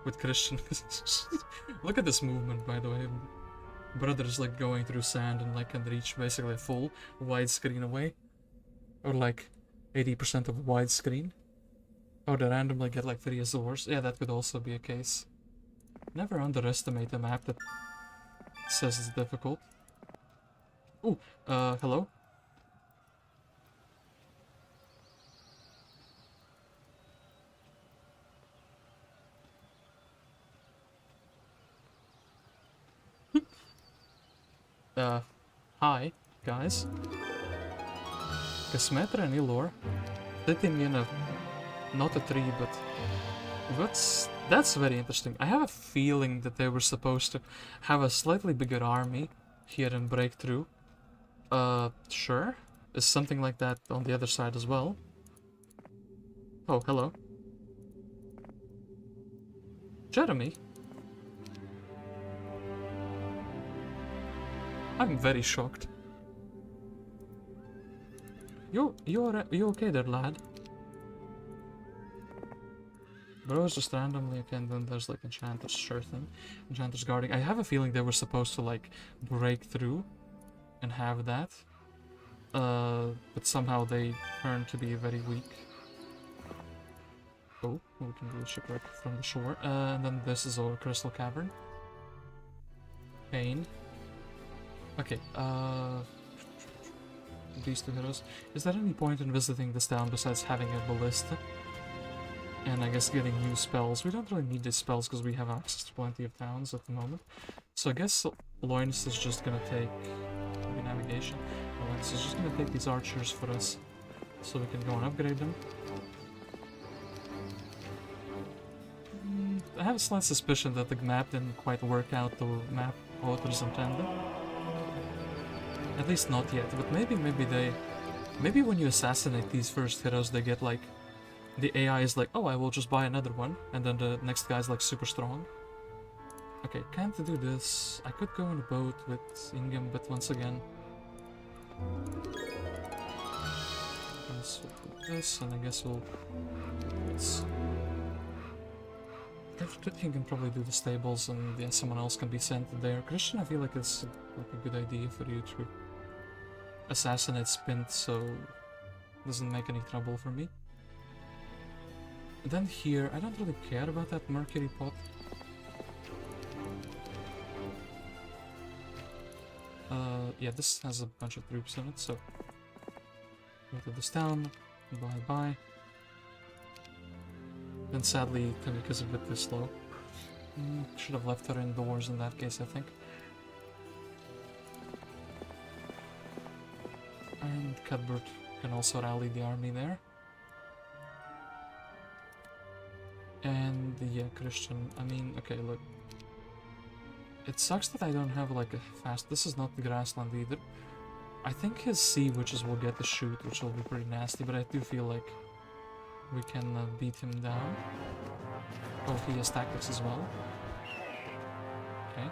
Speaker 2: with Christian. Look at this movement, by the way. Brother's like going through sand and like can reach basically a full widescreen away. Or like 80% of widescreen. Oh, they randomly get like 3 Azores. Yeah, that could also be a case. Never underestimate a map that says it's difficult. Ooh, hello? Hi, guys. Casmetra and Illor sitting in a... not a tree, but... That's very interesting. I have a feeling that they were supposed to have a slightly bigger army here in Breakthrough. Sure. Is something like that on the other side as well? Oh, hello. Jeremy? I'm very shocked. You okay there, lad? Bros just randomly, okay, and then there's like enchanters, sure thing. Enchanters guarding. I have a feeling they were supposed to like break through and have that. But somehow they turned to be very weak. Oh, we can do a shipwreck from the shore. And then this is our crystal cavern. Pain. Okay, these two heroes. Is there any point in visiting this town besides having a ballista? And I guess getting new spells. We don't really need these spells because we have access to plenty of towns at the moment. So I guess Loynis is just gonna take... maybe navigation. Loynis is just gonna take these archers for us. So we can go and upgrade them. I have a slight suspicion that the map didn't quite work out the map authors intended. At least not yet, but maybe they... Maybe when you assassinate these first heroes, they get like... The AI is like, oh, I will just buy another one, and then the next guy's like super strong. Okay, can't do this. I could go on a boat with Ingham, but once again... this, and I guess we'll... This. He can probably do the stables, and yeah, someone else can be sent there. Christian, I feel like it's like a good idea for you to assassinate Spint, so it doesn't make any trouble for me. And then here, I don't really care about that mercury pot. Yeah, this has a bunch of troops in it, so go to this town, bye-bye. Then sadly, Tamika's a bit too slow. Should have left her indoors in that case, I think. And Cuthbert can also rally the army there. And yeah, Christian, I mean, okay, look. It sucks that I don't have like a fast... This is not the grassland either. I think his sea witches will get the shoot, which will be pretty nasty, but I do feel like we can beat him down. Oh, he has tactics as well. Okay.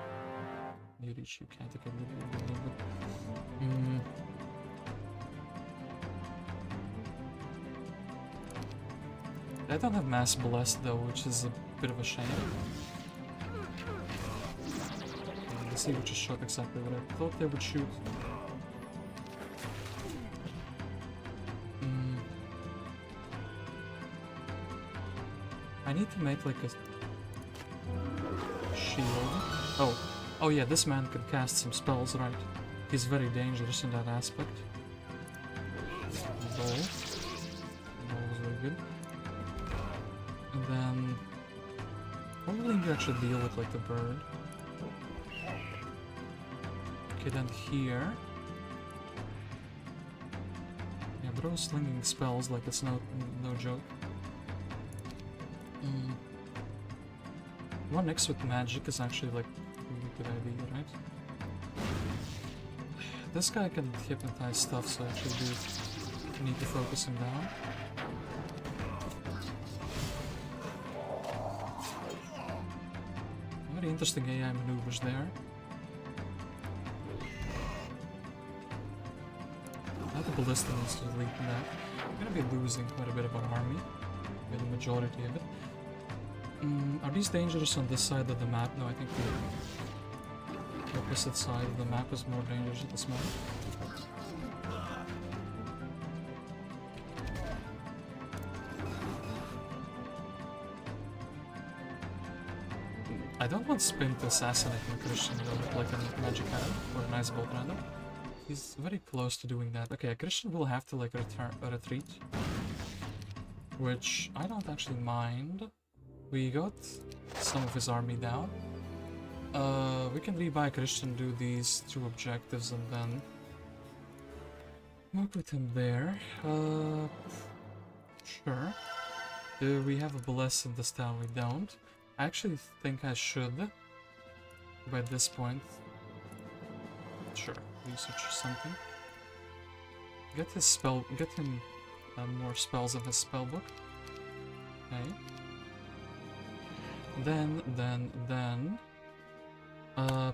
Speaker 2: You reach, you can't. Okay, I don't have mass blessed though, which is a bit of a shame. The sea witches shot exactly what I thought they would shoot. I need to make like a shield. Oh yeah, this man can cast some spells, right? He's very dangerous in that aspect. Ball. Ball was very good. And then probably you should deal with like the bird. Okay, then here. Yeah, bro, slinging spells like it's no joke. One X with magic is actually like a really good idea, right? This guy can hypnotize stuff, so I actually do need to focus him down. Very interesting AI maneuvers there. Now the ballista needs to lead that. I'm gonna be losing quite a bit of our army, maybe the majority of it. Are these dangerous on this side of the map? No, I think the opposite side of the map is more dangerous at this moment. I don't want Spint to assassinate my Christian though, with like a magic hand or an ice bolt rather. He's very close to doing that. Okay, a Christian will have to like retreat, which I don't actually mind. We got some of his army down. We can rebuy Christian, do these two objectives, and then work with him there. Sure. Do we have a bless in this town? We don't. I actually think I should, by this point. Sure, research something. Get his spell. Get him more spells in his spellbook. Okay. Then,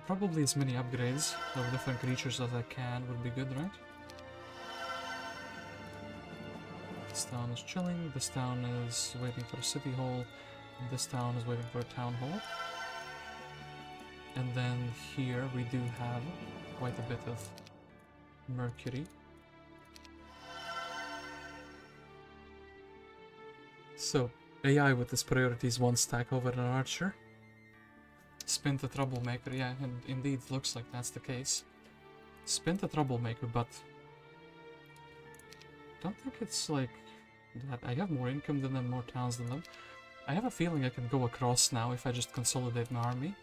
Speaker 2: probably as many upgrades of different creatures as I can would be good, right? This town is chilling, this town is waiting for a city hall, and this town is waiting for a town hall. And then here we do have quite a bit of mercury. So, AI with his priorities, one stack over an archer. Spint a troublemaker, yeah, and indeed looks like that's the case. Spint a troublemaker, but don't think it's like that. I have more income than them, more towns than them. I have a feeling I can go across now if I just consolidate my army.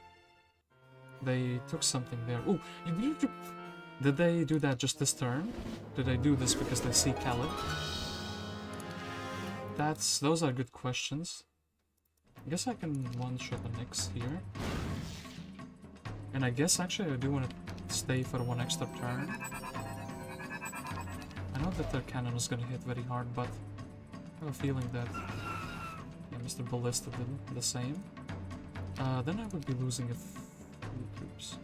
Speaker 2: They took something there. Ooh, did they do that just this turn? Did they do this because they see Calid? Those are good questions. I guess I can one-shot the next here. And I guess actually I do want to stay for one extra turn. I know that their cannon is gonna hit very hard, but I have a feeling that Mr. Ballista did the same. Then I would be losing a few troops.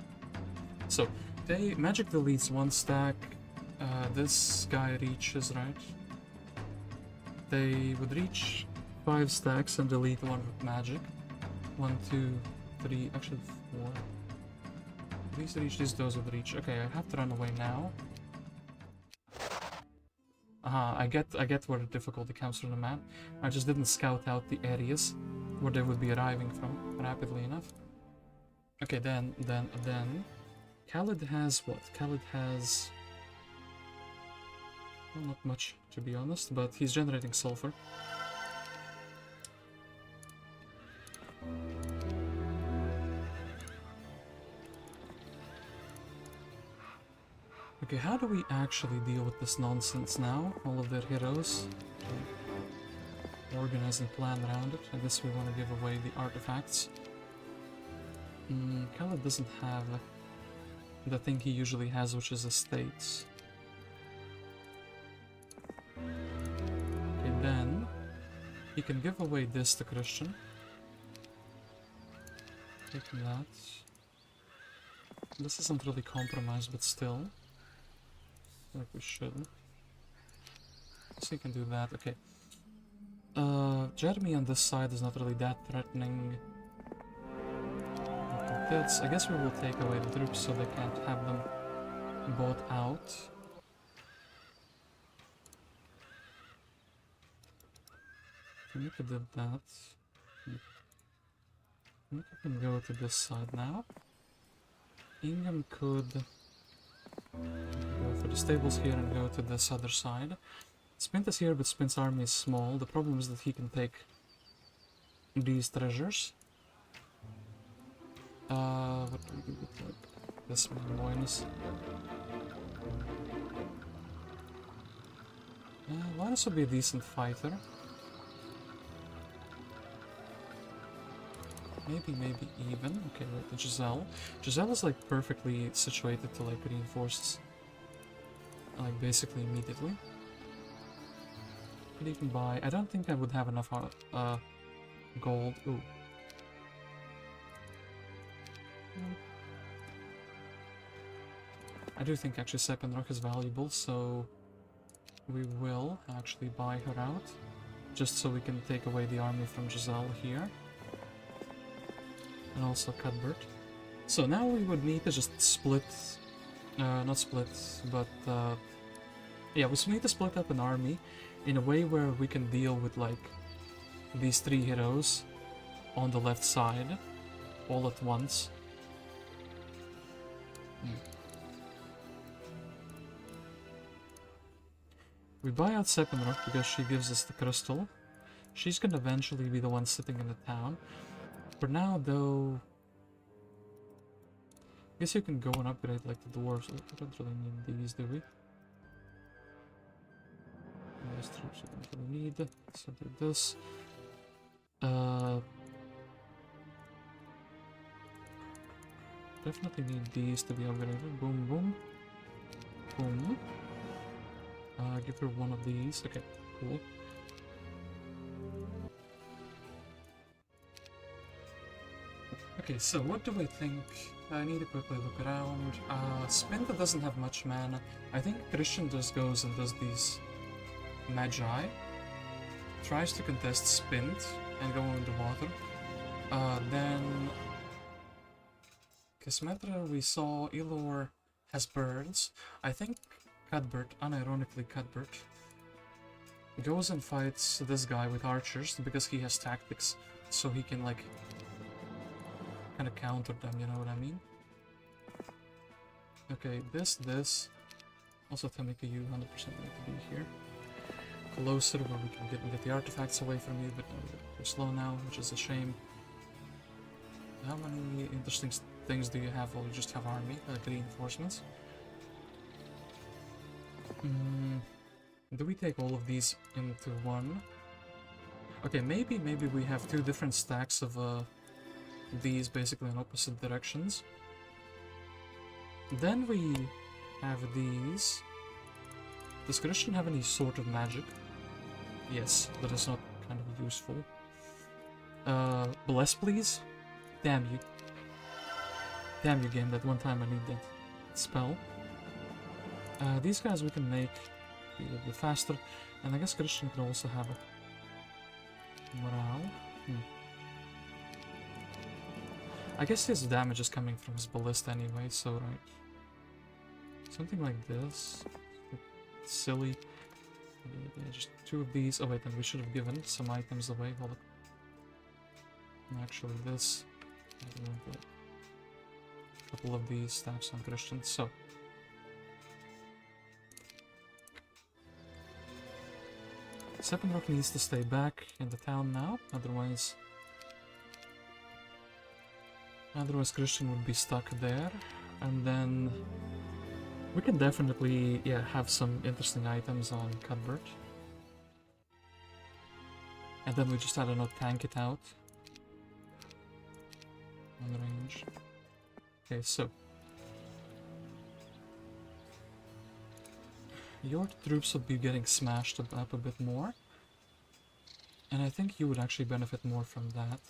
Speaker 2: So, they magic deletes one stack. This guy reaches, right? They would reach 5 stacks and delete one with magic. 1, 2, 3, actually 4. These reach, those would reach. Okay, I have to run away now. I get where the difficulty comes from the map. I just didn't scout out the areas where they would be arriving from rapidly enough. Okay, then Calid has what? Calid has... well, not much, to be honest, but he's generating sulfur. Okay, how do we actually deal with this nonsense now? All of their heroes organize and plan around it. I guess we want to give away the artifacts. Calid doesn't have the thing he usually has, which is estates. Okay, then he can give away this to Christian. Taking that. This isn't really compromised, but still. Like we should. So you can do that, okay. Jeremy on this side is not really that threatening. I guess we will take away the troops so they can't have them bought out. Nika did that. Nika can go to this side now. Ingham could go for the stables here and go to this other side. Spint is here, but Spint's army is small. The problem is that he can take these treasures. What do we do with like this one, Loynis? Loynis would be a decent fighter. Maybe even. Okay, wait, Giselle. Giselle is like perfectly situated to like reinforce, like basically immediately. Could even buy. I don't think I would have enough gold. Ooh. I do think actually Seppenrock is valuable, so we will actually buy her out, just so we can take away the army from Giselle here. And also Cuthbert. So now we would need to just split, not split, but yeah, we need to split up an army in a way where we can deal with like these 3 heroes on the left side all at once. We buy out Seppenrock because she gives us the crystal. She's gonna eventually be the one sitting in the town. For now, though, I guess you can go and upgrade like the dwarves. We don't really need these, do we? These troops we don't really need. So do this. Definitely need these to be upgraded. Boom, boom, boom. Give her one of these. Okay, cool. Okay, so what do I think? I need to quickly look around. Spint doesn't have much mana. I think Christian just goes and does these Magi. Tries to contest Spint and go in the water. Then Casmetra, we saw Illor has birds. I think Cuthbert, unironically Cuthbert, goes and fights this guy with archers because he has tactics, so he can like kind of counter them, you know what I mean? Okay, this. Also Tamika, you 100% need to be here. closer where we can get the artifacts away from you, but we're slow now, which is a shame. How many interesting things do you have? Well, you just have army, like reinforcements. Do we take all of these into one? Okay, maybe we have two different stacks of these basically in opposite directions. Then we have these. Does Christian have any sort of magic? Yes, but it's not kind of useful. Bless, please? Damn you. Damn you, game. That one time I need that spell. These guys we can make a bit faster. And I guess Christian can also have a morale. I guess his damage is coming from his ballista anyway, so right. Something like this. Silly. Yeah, just two of these. Oh wait, then we should have given some items away. Hold up. Actually, this. A couple of these staffs on Christian. So. Seppenrock needs to stay back in the town now, otherwise Christian would be stuck there. And then we can definitely, yeah, have some interesting items on Cuthbert. And then we just, I don't know, tank it out on range. Okay, so your troops would be getting smashed up a bit more. And I think you would actually benefit more from that.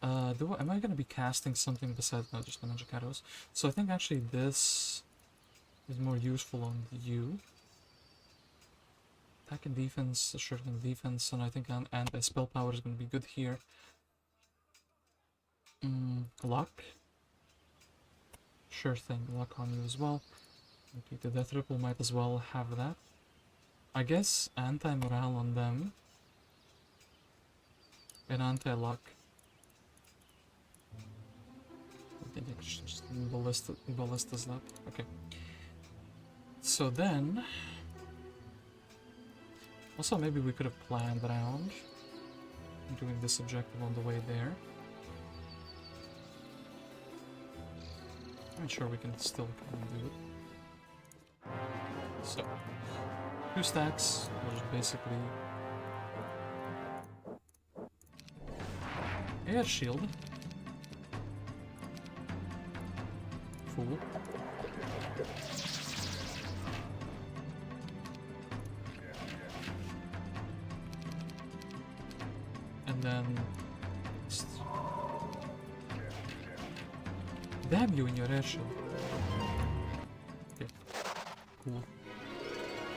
Speaker 2: Am I going to be casting something besides, no, just the magic arrows? So I think actually this is more useful on you. Attack and defense, short and defense, and I think anti-spell power is going to be good here. Luck. Sure thing, luck on you as well. Okay, the death ripple might as well have that. I guess anti-morale on them. And anti-luck. I think it's just ballista's luck. Okay. So then... Also, maybe we could have planned around doing this objective on the way there. I'm sure we can still kind of do it. So, 2 stacks, which is basically air shield. Fool. And then damn you in your air shield. Okay, cool.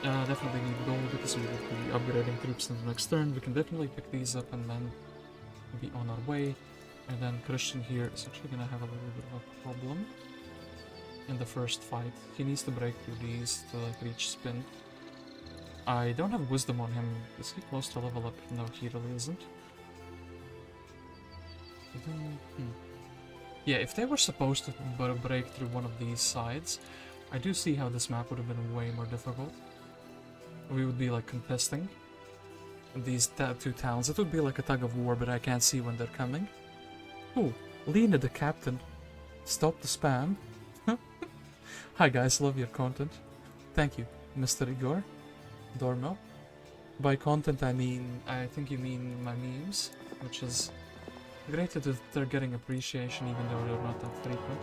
Speaker 2: Definitely need gold because we will be upgrading troops in the next turn. We can definitely pick these up and then be on our way. And then Christian here is actually gonna have a little bit of a problem in the first fight. He needs to break through these to like reach Spint. I don't have wisdom on him. Is he close to level up? No, he really isn't. Yeah, if they were supposed to break through one of these sides, I do see how this map would have been way more difficult. We would be like contesting these two towns. It would be like a tug of war, but I can't see when they're coming. Ooh, Lena the captain. Stop the spam. Hi guys, love your content. Thank you, Mr. Igor. Dormo. By content I think you mean my memes, which is great that they're getting appreciation even though they're not that frequent.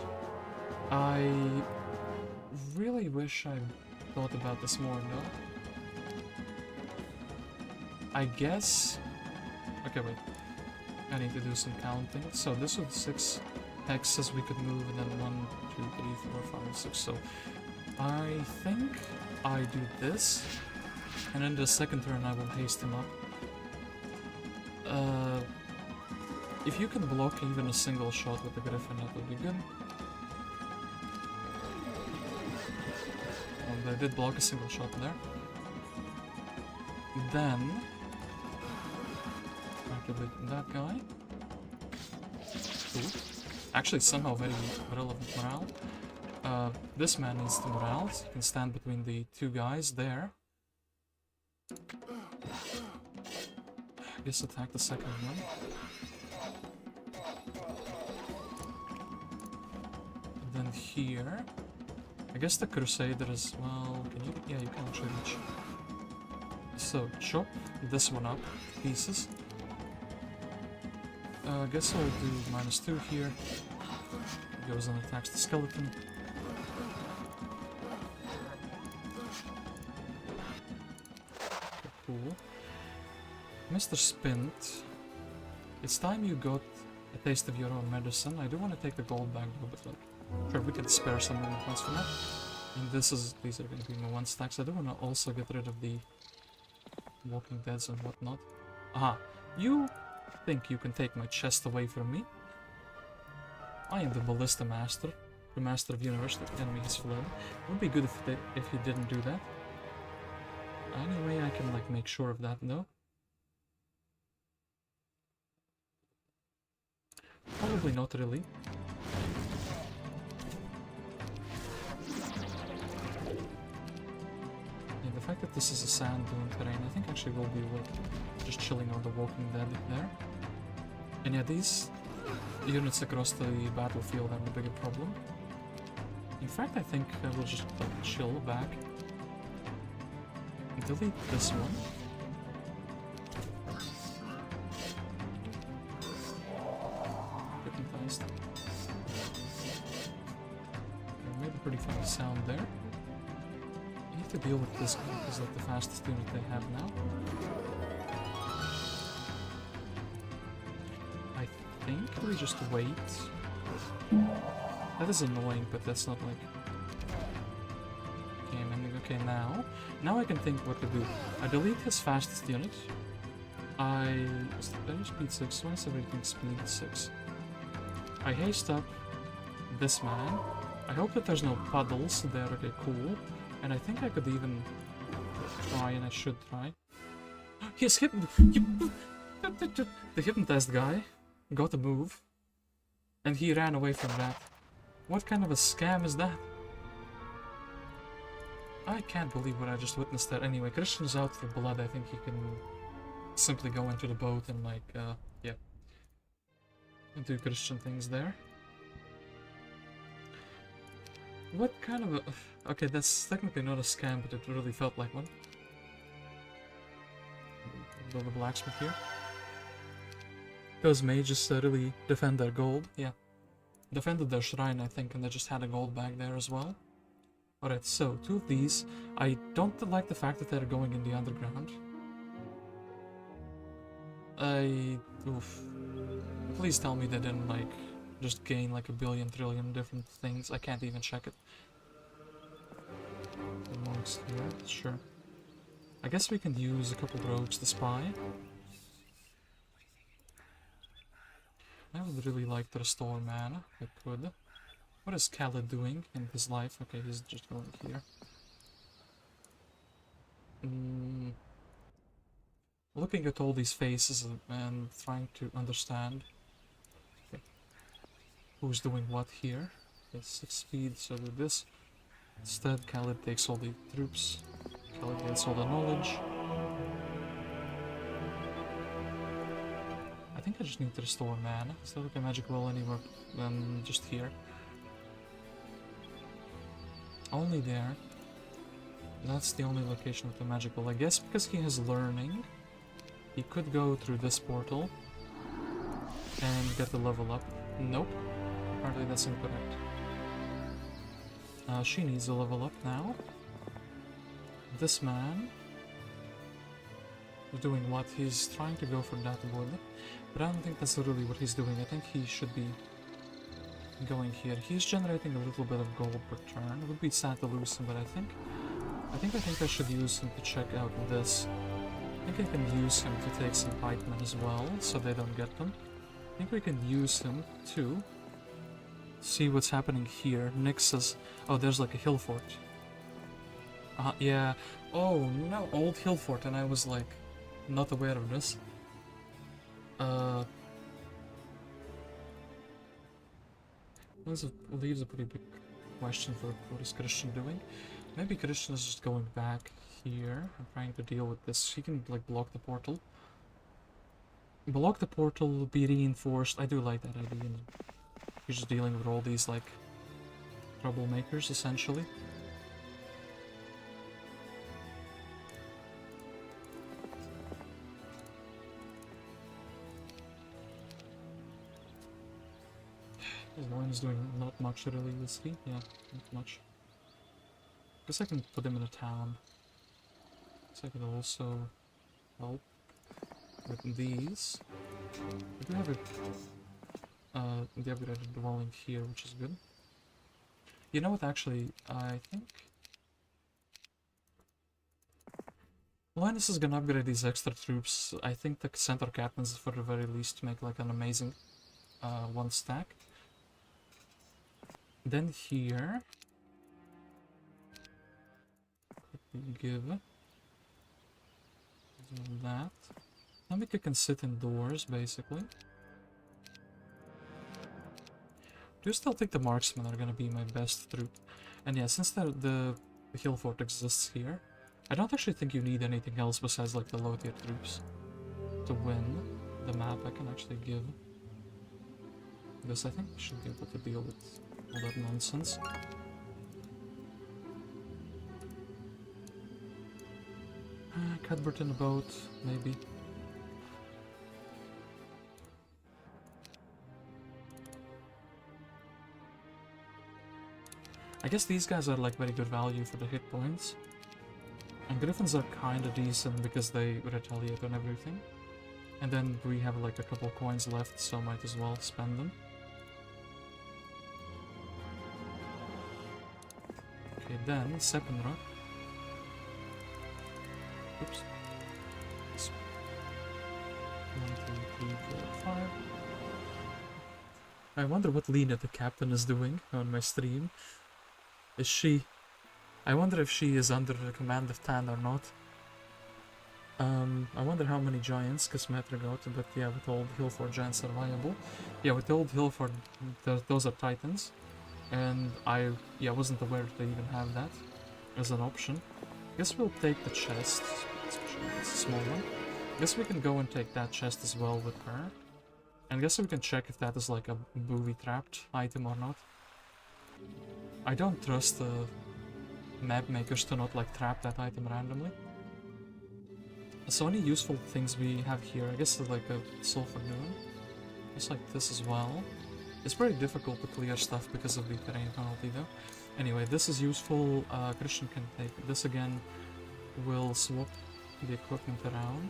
Speaker 2: I really wish I thought about this more, no? I guess... Okay, wait. I need to do some counting. So this was 6 hexes we could move, and then 1, 2, 3, 4, 5, 6. So I think I do this, and then the second turn I will haste him up. If you can block even a single shot with the Griffin, that would be good. And I did block a single shot there. Then activate that guy. Ooh. Actually, somehow very relevant morale. This man needs the morale, so he can stand between the 2 guys there. guess attack the second one. And then here... I guess the Crusader is... well, can you... yeah, you can actually reach. So, chop this one up, pieces. I guess I'll do -2 here. Goes and attacks the skeleton. Okay, cool. Mr. Spint, it's time you got a taste of your own medicine. I do want to take the gold back though, but like, sure, we can spare some movement points from that. And these are going to be my 1 stacks. I do want to also get rid of the Walking Deads and whatnot. Aha, you think you can take my chest away from me? I am the Ballista Master, the Master of Universe. The enemy has fled. It would be good if you didn't do that. Anyway, I can like make sure of that, no? Probably not really. And the fact that this is a sand dune terrain, I think actually will be worth just chilling on the Walking Dead there. And yeah, these units across the battlefield have a bigger problem. In fact, I think I will just chill back. Delete this one. Hypnotized. Okay, made a pretty funny sound there. I need to deal with this guy because like the fastest unit they have now. I think we just wait. That is annoying, but that's not like... Okay, now I can think what to do. I delete his fastest unit. I speed 6, why is everything speed 6? I haste up this man. I hope that there's no puddles there, okay, cool. And I think I could even try, and I should try. He's the hypnotized guy got a move. And he ran away from that. What kind of a scam is that? I can't believe what I just witnessed there. Anyway, Christian's out for blood. I think he can simply go into the boat and like, yeah. Do Christian things there. What kind of a... Okay, that's technically not a scam, but it really felt like one. Build a blacksmith here. Those mages really defend their gold, yeah. Defended their shrine, I think, and they just had a gold bag there as well. Alright, so, 2 of these. I don't like the fact that they're going in the underground. Oof. Please tell me they didn't, like, just gain, like, a billion trillion different things. I can't even check it. The monks here, sure. I guess we can use a couple rogues to spy. I would really like to restore mana, if I could. What is Calid doing in his life? Okay, he's just going here. Looking at all these faces and trying to understand okay, who's doing what here. Okay, 6 speed, so do this. Instead, Calid takes all the troops. Calid gets all the knowledge. I think I just need to restore mana. Is there like a magic well anywhere than just here? Only there. That's the only location with the magic well. I guess because he has learning, he could go through this portal and get the level up. Nope. Apparently that's incorrect. She needs a level up now. This man is doing what? He's trying to go for that wood. But I don't think that's really what he's doing. I think he should be going here. He's generating a little bit of gold per turn. It would be sad to lose him, but I think I should use him to check out this. I think I can use him to take some pikemen as well, so they don't get them. I think we can use him to see what's happening here. Nick says, oh, there's like a hill fort. Yeah. Oh, no, old hill fort, and I was like, not aware of this. This leaves a pretty big question for what is Christian doing. Maybe Christian is just going back here and trying to deal with this. He can like block the portal. Block the portal, be reinforced. I do like that idea. You're just dealing with all these, like, troublemakers, essentially. Loynis doing not much really, is he? Yeah, not much. Guess I can put him in a town. So I can also help with these. We do have the upgraded dwelling here, which is good. You know what, actually, I think Loynis is gonna upgrade these extra troops. I think the center captains, for the very least, make like an amazing one stack. Then here, give that. Then we can sit indoors, basically. Do still think the marksmen are gonna be my best troop. And yeah, since the hill fort exists here, I don't actually think you need anything else besides like the low tier troops to win the map. I can actually give this. I think we should be able to deal with all that nonsense. Cuthbert in a boat, maybe. I guess these guys are like very good value for the hit points. And Griffins are kinda decent because they retaliate on everything. And then we have like a couple coins left, so might as well spend them. Okay, then Sepinra. Oops. 1, 2, 3, 4, 5. I wonder what Lena the captain is doing on my stream. Is she... I wonder if she is under the command of Tan or not. I wonder how many giants Casmetra got, but yeah, with all the Hillfort giants are viable. Yeah, with the old Hillfort, those are titans. And I wasn't aware that they even have that as an option. Guess we'll take the chest, especially it's a small one. Guess we can go and take that chest as well with her. And guess we can check if that is like a booby-trapped item or not. I don't trust the map makers to not like trap that item randomly. So any useful things we have here, I guess like a sulfur dune. Just like this as well. It's pretty difficult to clear stuff because of the terrain penalty though. Anyway, this is useful. Christian can take this again. We'll swap the equipment around.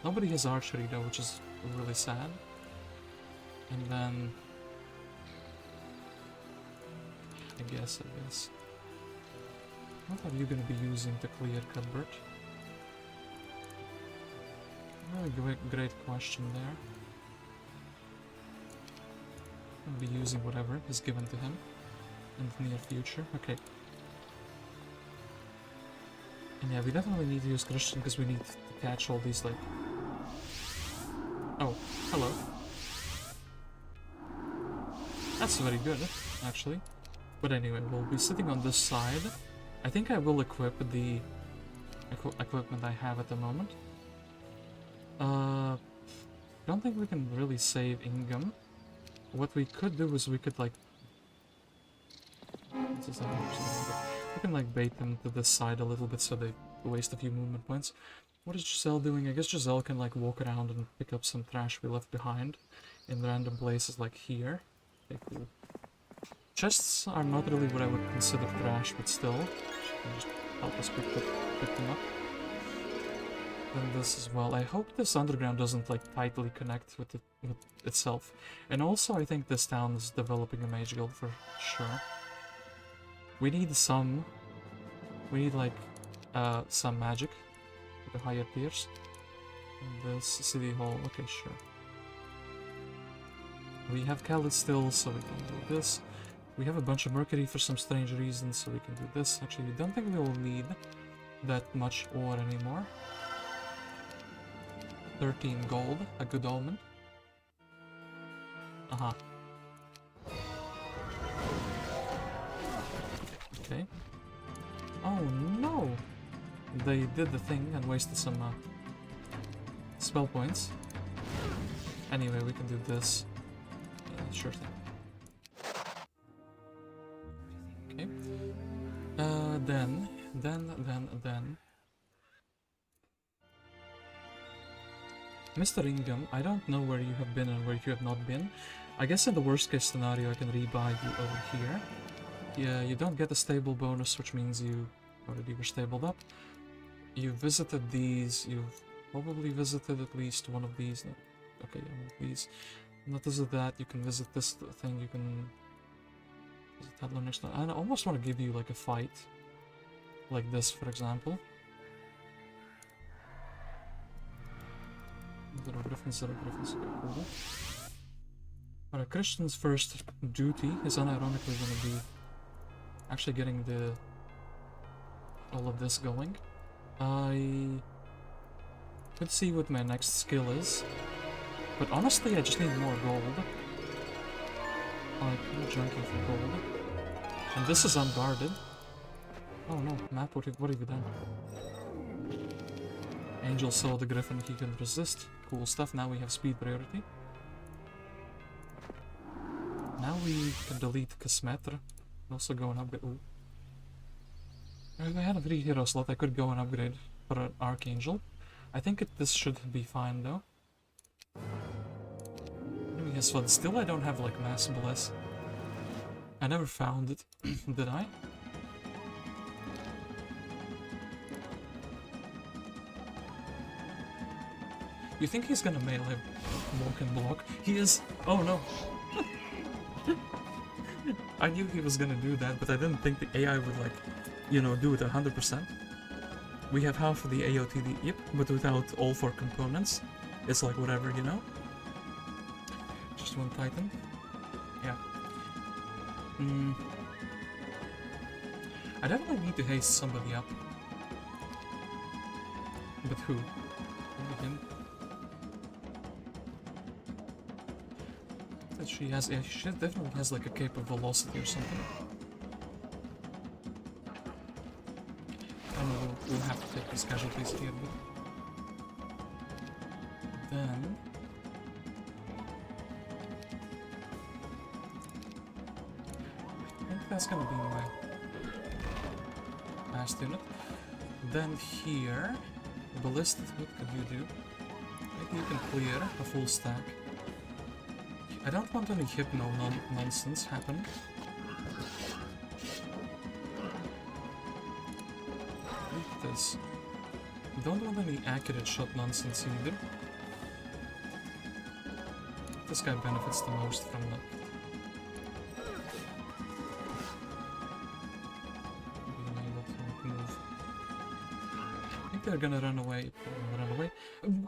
Speaker 2: Nobody has archery though, which is really sad. And then... I guess. What are you going to be using to clear Cuthbert? Really great question there. I'll be using whatever is given to him in the near future. Okay. And yeah, we definitely need to use Christian because we need to catch all these, like... Oh, hello. That's very good, actually. But anyway, we'll be sitting on this side. I think I will equip the equipment I have at the moment. Don't think we can really save Ingham. What we could do is we could like... we can like bait them to this side a little bit so they waste a few movement points. What is Giselle doing? I guess Giselle can like walk around and pick up some trash we left behind in random places like here. Okay, cool. Chests are not really what I would consider trash, but still, she can just help us pick them up. Then this as well. I hope this underground doesn't like tightly connect with itself. And also, I think this town is developing a mage guild for sure. We need some. We need like some magic for the higher tiers. And this city hall. Okay, sure. We have Calid still, so we can do this. We have a bunch of mercury for some strange reasons, so we can do this. Actually, we don't think we will need that much ore anymore. 13 gold, a good omen. Aha. Okay. Oh no! They did the thing and wasted some spell points. Anyway, we can do this. Sure thing. Okay. Then. Mr. Ingham, I don't know where you have been and where you have not been. I guess in the worst case scenario I can rebuy you over here. Yeah, you don't get a stable bonus, which means you already were stabled up. You visited these, you've probably visited at least one of these. No. Okay, yeah, one of these. Not visit that, you can visit this thing, you can visit that one next time. I almost want to give you like a fight. Like this, for example. Zero griffins, okay, cool. Alright, Christian's first duty is unironically gonna be actually getting all of this going. I could see what my next skill is, but honestly I just need more gold. Like, I'm junking for gold. And this is unguarded. Oh no, map, what have you done? Angel saw the griffin, he can resist. Cool stuff, now we have speed priority. Now we can delete Casmetra. Also go and upgrade. Ooh. If I had a free hero slot, I could go and upgrade for an Archangel. I think this should be fine though. Yes, but still I don't have like Mass Bless. I never found it, did I? You think he's gonna melee walk and block? He is! Oh no! I knew he was gonna do that, but I didn't think the AI would like, you know, do it 100%. We have half of the AOTD, yep, but without all 4 components. It's like whatever, you know? Just one Titan. Yeah. I definitely need to haste somebody up. But who? Maybe him. That she has, yeah, she definitely has like a cape of velocity or something. I don't know, we'll have to take these casualties here, but then I think that's gonna be my last unit. Then here, ballistic, what could you do? Maybe you can clear a full stack. I don't want any hypno nonsense happen. Like this. Don't want any accurate shot nonsense either. This guy benefits the most from that. Being able to move. I think they're gonna run away.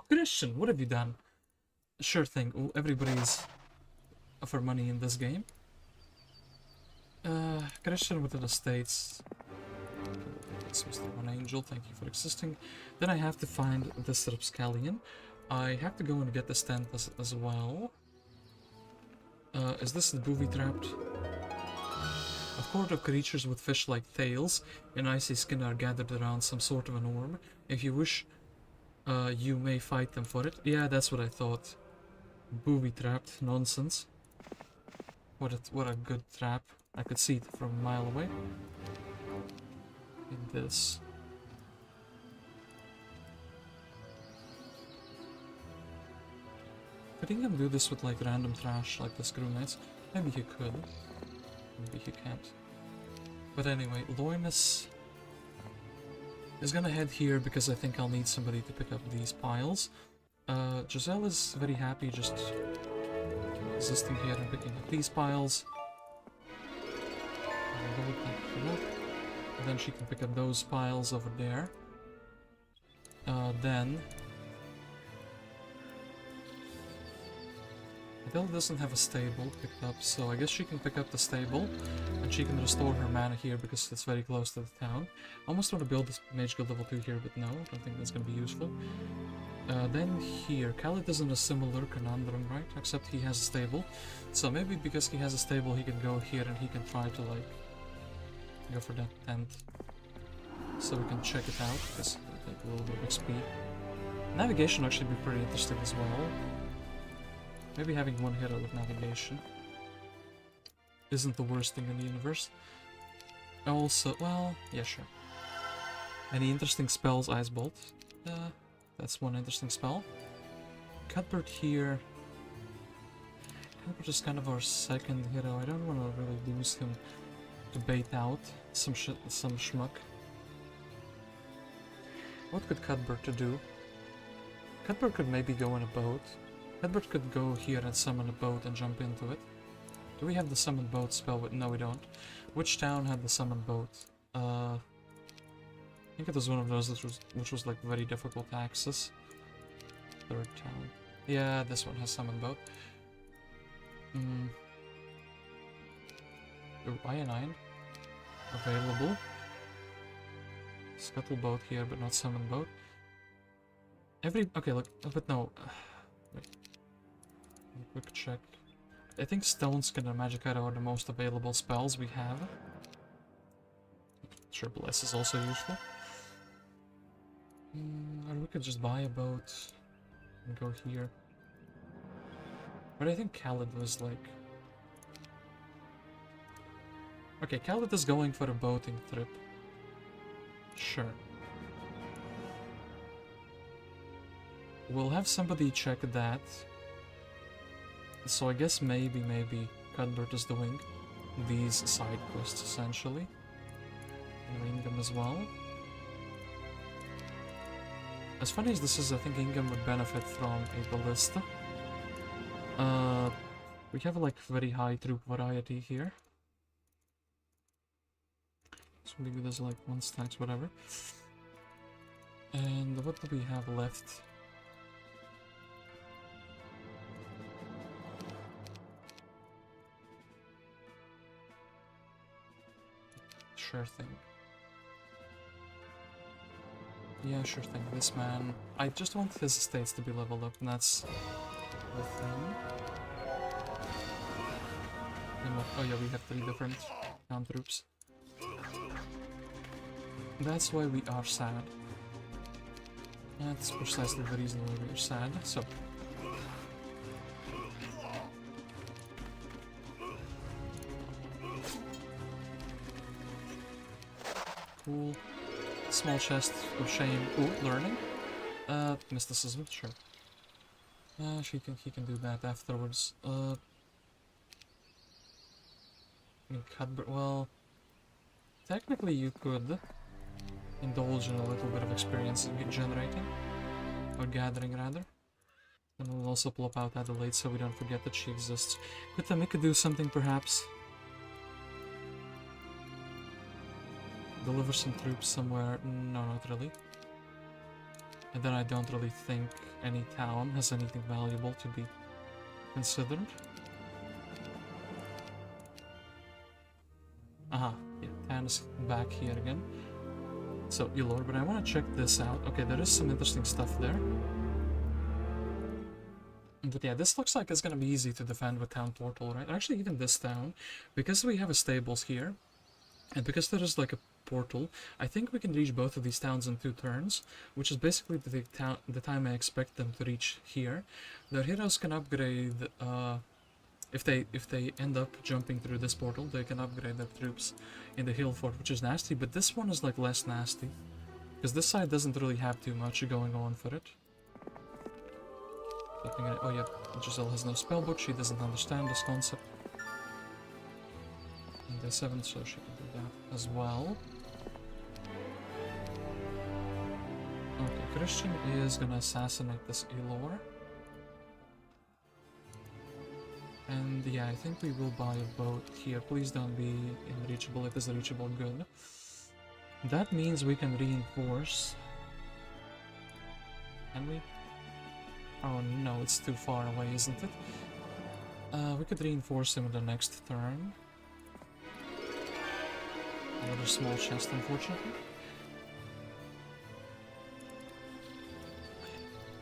Speaker 2: Christian, what have you done? Sure thing, everybody's for money in this game. Christian with the estates. This was the one angel, thank you for existing. Then I have to find the Serpscallion. I have to go and get the stand as well. Is this the booby trapped? A horde of creatures with fish-like tails and icy skin are gathered around some sort of an orb. If you wish, you may fight them for it. Yeah, that's what I thought. Booby trapped, nonsense. What a good trap. I could see it from a mile away. In this. Could he do this with like random trash like the Screw Knights? Maybe he could. Maybe he can't. But anyway, Loynis is gonna head here because I think I'll need somebody to pick up these piles. Giselle is very happy just existing here and picking up these piles. And then she can pick up those piles over there. Then Adele doesn't have a stable picked up, so I guess she can pick up the stable and she can restore her mana here because it's very close to the town. I almost want to build this Mage Guild level 2 here, but no, I don't think that's going to be useful. Then here, Calid is in a similar conundrum, right? Except he has a stable. So maybe because he has a stable, he can go here and he can try to like go for that tent. So we can check it out, because it'll take a little bit of XP. Navigation actually be pretty interesting as well. Maybe having one hero with navigation isn't the worst thing in the universe. Also, well, yeah, sure. Any interesting spells? Ice Bolt. That's one interesting spell. Cuthbert here. Cuthbert is kind of our second hero. I don't want to really lose him to bait out some schmuck. What could Cuthbert do? Cuthbert could maybe go in a boat. Cuthbert could go here and summon a boat and jump into it. Do we have the summon boat spell? No, we don't. Which town had the summon boat? I think it was one of those which was like very difficult to access. Third town. Yeah, this one has summon boat. Iron available. Scuttle boat here, but not summon boat. Okay, look, but no. Wait. Quick check. I think Stone Skin and Magic Arrow are the most available spells we have. Sure, Bless is also useful. Or we could just buy a boat and go here. But I think Calid was like... Okay, Calid is going for a boating trip. Sure. We'll have somebody check that. So I guess maybe Cuthbert is doing these side quests essentially. And Ingham as well. As funny as this is, I think Ingham would benefit from a ballista. We have like very high troop variety here. So maybe there's like 1 stacks, whatever. And what do we have left? Sure thing. Yeah, sure thing. This man... I just want his estates to be leveled up, and that's the thing. And what? Oh yeah, we have 3 different town troops. That's why we are sad. That's precisely the reason why we are sad, so... Cool. Small chest of shame. Ooh, learning. Mysticism, sure. He can do that afterwards. Cuthbert, well... Technically you could indulge in a little bit of experience generating. Or gathering, rather. And we'll also plop out Adelaide so we don't forget that she exists. Could do something, perhaps? Deliver some troops somewhere? No, not really. And then I don't really think any town has anything valuable to be considered. Aha, yeah, Tan is back here again. So, Illor, but I want to check this out. Okay, there is some interesting stuff there. But yeah, this looks like it's going to be easy to defend with Town Portal, right? Actually, even this town, because we have a stables here, and because there is like a portal, I think we can reach both of these towns in 2 turns, which is basically the time I expect them to reach here. Their heroes can upgrade, if they end up jumping through this portal, they can upgrade their troops in the hill fort, which is nasty, but this one is like less nasty, because this side doesn't really have too much going on for it. Oh yeah, Giselle has no spellbook, she doesn't understand this concept. And day 7, so she can do that as well. Okay, Christian is gonna assassinate this Illor. And yeah, I think we will buy a boat here. Please don't be unreachable. It is reachable, good. That means we can reinforce. Can we? Oh no, it's too far away, isn't it? We could reinforce him in the next turn. Another small chest, unfortunately.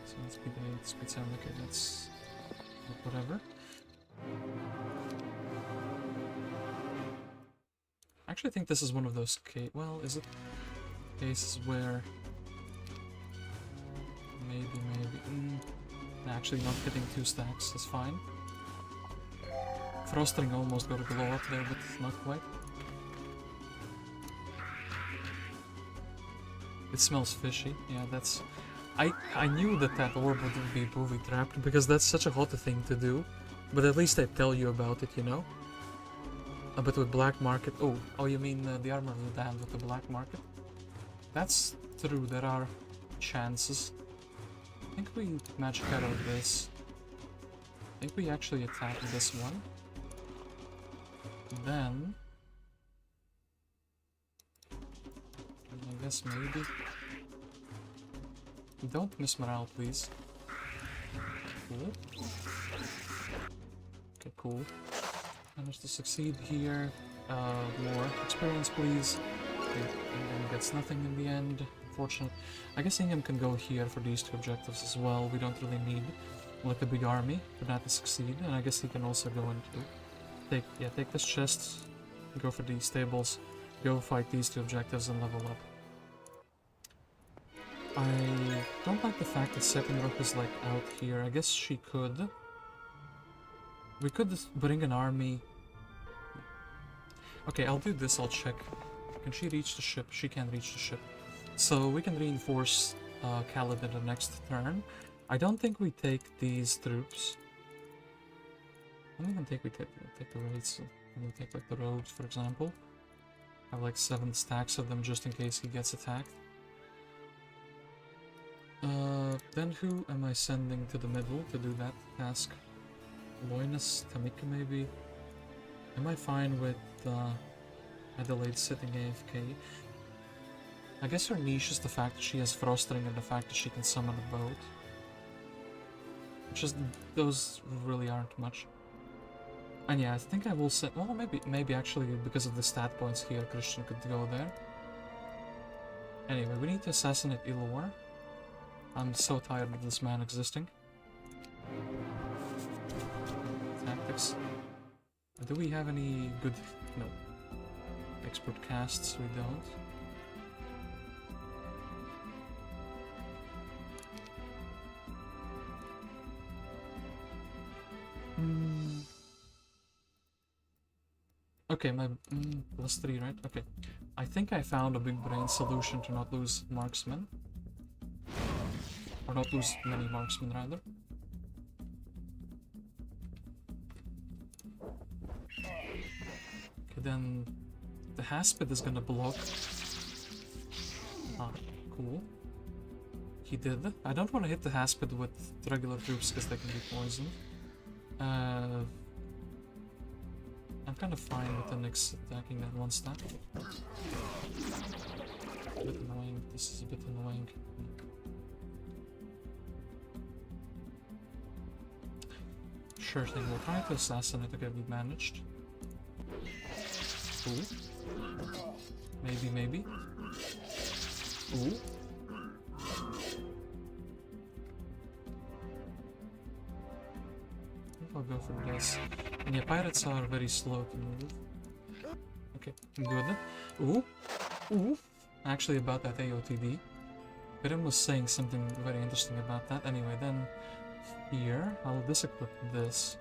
Speaker 2: So speed 8, speed 7, okay, that's whatever. I actually think this is one of those well, is it cases where maybe nah, actually not hitting 2 stacks is fine. Frostring almost got a glow up there, but not quite. It smells fishy. Yeah, that's... I knew that that orb would be booby trapped, because that's such a hot thing to do. But at least I tell you about it, you know? But with black market... Oh, you mean the armor of the damned with the black market? That's true, there are chances. I think we magic arrow this. I think we actually attack this one. Then... I guess maybe... Don't miss morale, please. Cool. Okay, cool. Managed to succeed here. More experience, please. Okay, Ingham gets nothing in the end. Unfortunate. I guess Ingham can go here for these 2 objectives as well. We don't really need like a big army for that to succeed. And I guess he can also go into take this chest, go for these stables, go fight these 2 objectives and level up. I don't like the fact that Sepinrock is like out here. I guess she could. We could bring an army. Okay, I'll do this, I'll check. Can she reach the ship? She can reach the ship. So we can reinforce Calid in the next turn. I don't think we take these troops. I don't even think we take the raids. We take like the roads, for example. I have like 7 stacks of them just in case he gets attacked. Then who am I sending to the middle to do that task? Loynis, Tamika maybe? Am I fine with Adelaide sitting AFK? I guess her niche is the fact that she has Frostring and the fact that she can summon a boat. Just those really aren't much. And yeah, I think I will set... Well, maybe actually because of the stat points here, Christian could go there. Anyway, we need to assassinate Illor. I'm so tired of this man existing. Tactics. Do we have any good... No. Expert casts? We don't. Okay, my... +3, right? Okay. I think I found a big brain solution to not lose marksmen. Or not lose many marksmen, rather. Okay, then... The Haspid is gonna block. Ah, cool. He did. I don't want to hit the Haspid with regular troops because they can be poisoned. I'm kind of fine with the Nyx attacking that 1 stack. A bit annoying. This is a bit annoying. Sure thing, we'll try to assassinate. Okay, we managed. Ooh. Maybe. Ooh. I'll go for this. And yeah, pirates are very slow to move. Okay, good. Ooh. Ooh. Actually, about that AOTD. Birim was saying something very interesting about that. Anyway, then here, I'll disequip this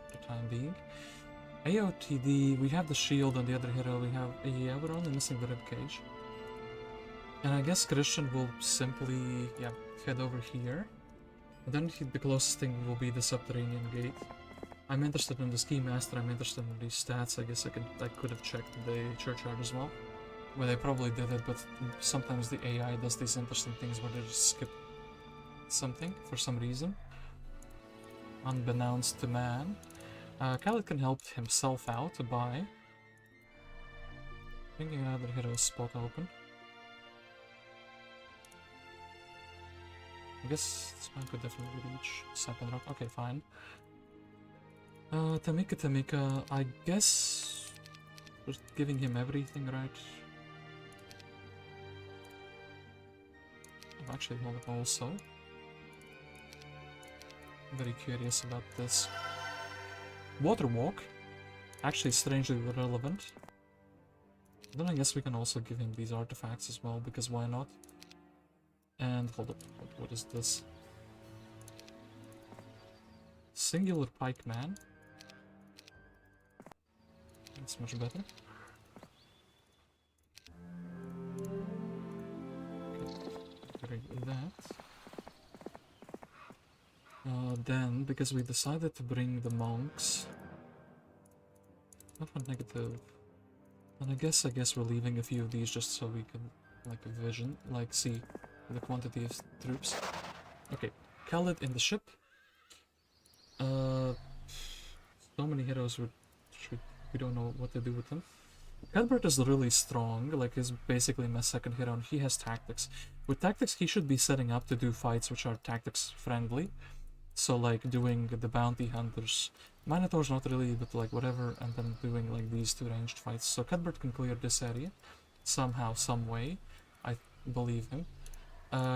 Speaker 2: for the time being. AOTD, we have the shield on the other hero, we have... Yeah, we're only missing the ribcage. And I guess Christian will simply, yeah, head over here. And then the closest thing will be the subterranean gate. I'm interested in the Ski Master, I'm interested in these stats. I guess I could have checked the Churchyard as well. Well, they probably did it, but sometimes the AI does these interesting things where they just skip something for some reason. Unbeknownst to man. Calid can help himself out by bringing another hero's spot open. I guess this man could definitely reach Sepinrock. Okay, fine. Tamika, I guess just giving him everything, right? I'm actually also very curious about this. Water Walk, actually strangely relevant. Then I guess we can also give him these artifacts as well, because why not? And hold up, what is this? singular pikeman. That's much better. Okay, that. Then, because we decided to bring the monks... Not a negative. And I guess we're leaving a few of these just so we can, like, see the quantity of troops. Okay, Calid in the ship. So many heroes we don't know what to do with them. Cuthbert is really strong, like he's basically my second hero, and he has tactics. With tactics, he should be setting up to do fights which are tactics friendly. So like doing the bounty hunters. Minotaurs not really, but like whatever, and then doing like these two ranged fights. So Cuthbert can clear this area somehow, some way. I believe him.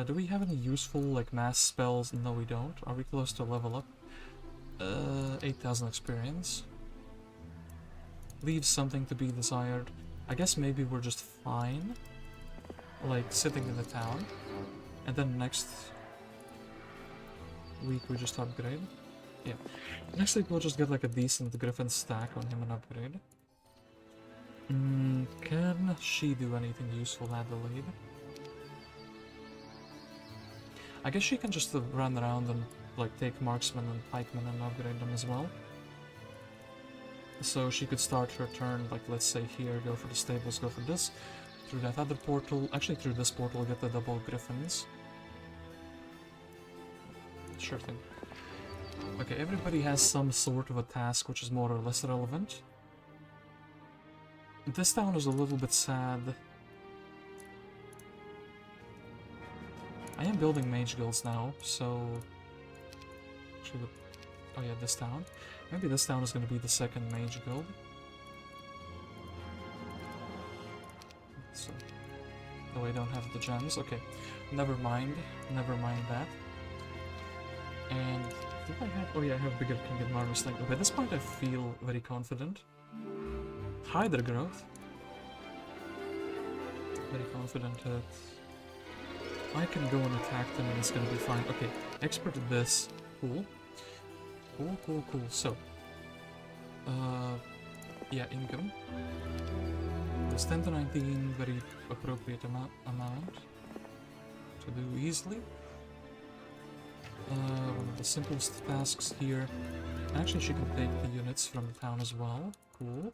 Speaker 2: Do we have any useful like mass spells? No, we don't. Are we close to level up? 8,000 experience. Leaves something to be desired. I guess maybe we're just fine, like sitting in the town, and then next week we just upgrade. Yeah, next week we'll just get like a decent Griffin stack on him and upgrade. Can she do anything useful, Adelaide? I guess she can just run around and like take marksmen and pikemen and upgrade them as well. So she could start her turn, like let's say here, go for the stables, go for this, through that other portal, actually through this portal get the double griffins. Sure thing. Okay, everybody has some sort of a task which is more or less relevant. This town is a little bit sad. I am building mage guilds now, so... Actually, oh yeah, this town. Maybe this town is going to be the second mage guild. So, oh, I don't have the gems. Okay, never mind that. And did I have? Oh yeah, I have bigger king and marvelous thing. Okay, at this point I feel very confident. Hydra growth. Very confident that I can go and attack them and it's going to be fine. Okay, expert at this. Cool. Cool. So, yeah, income. It's 10 to 19, very appropriate amount to do easily. One of the simplest tasks here. Actually, she can take the units from the town as well. Cool.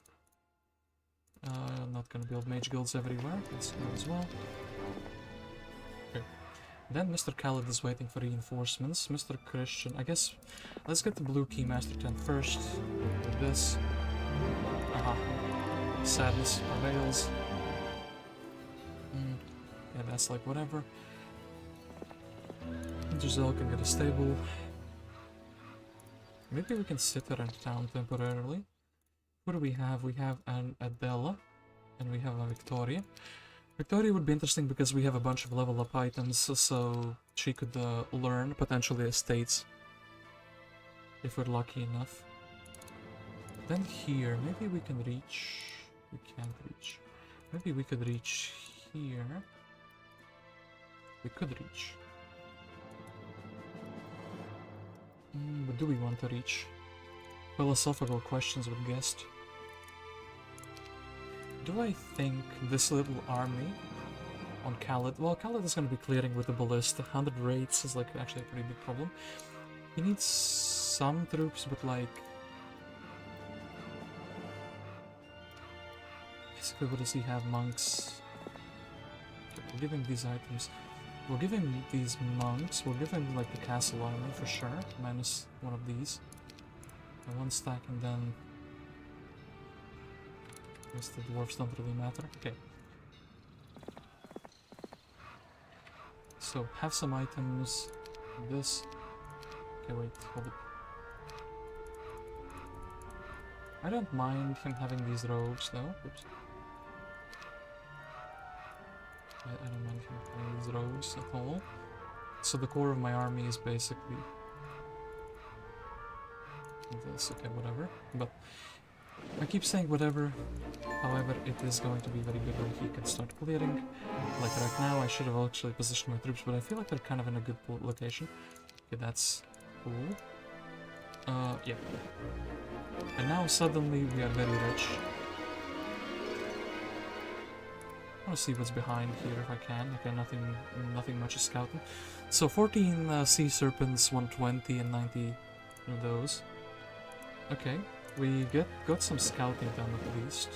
Speaker 2: I'm not gonna build mage guilds everywhere. Let's go as well. Then Mr. Calid is waiting for reinforcements. Mr. Christian, I guess, let's get the blue keymaster tent first. Do this. Aha. Sadness prevails. Yeah, that's like whatever. Giselle can get a stable. Maybe we can sit her in town temporarily. What do we have? We have an Adela, and we have a Victoria. Victoria would be interesting because we have a bunch of level up items, so she could learn potentially estates if we're lucky enough. Then here, maybe we can reach... We can't reach. Maybe we could reach here. We could reach. But do we want to reach? Philosophical questions with guest. Do I think this little army on Calid... Well, Calid is going to be clearing with the ballista. 100 raids is like actually a pretty big problem. He needs some troops, but like... Basically, what does he have? Monks. Okay, we'll give him these items. We'll give him these monks. We'll give him like the castle army for sure. Minus one of these. And one stack and then... I guess the dwarves don't really matter. Okay. So, have some items. This. Okay, wait, hold it. I don't mind him having these rogues though. Oops. I don't mind him having these rogues at all. So the core of my army is basically this. Okay, whatever. But I keep saying whatever. However, it is going to be very good when he can start clearing. Like right now, I should have actually positioned my troops, but I feel like they're kind of in a good location. Okay, that's cool. Yeah. And now suddenly we are very rich. I want to see what's behind here if I can. Okay, nothing much is scouting. So 14 sea serpents, 120 and 90 of those. Okay, we got some scouting done at least.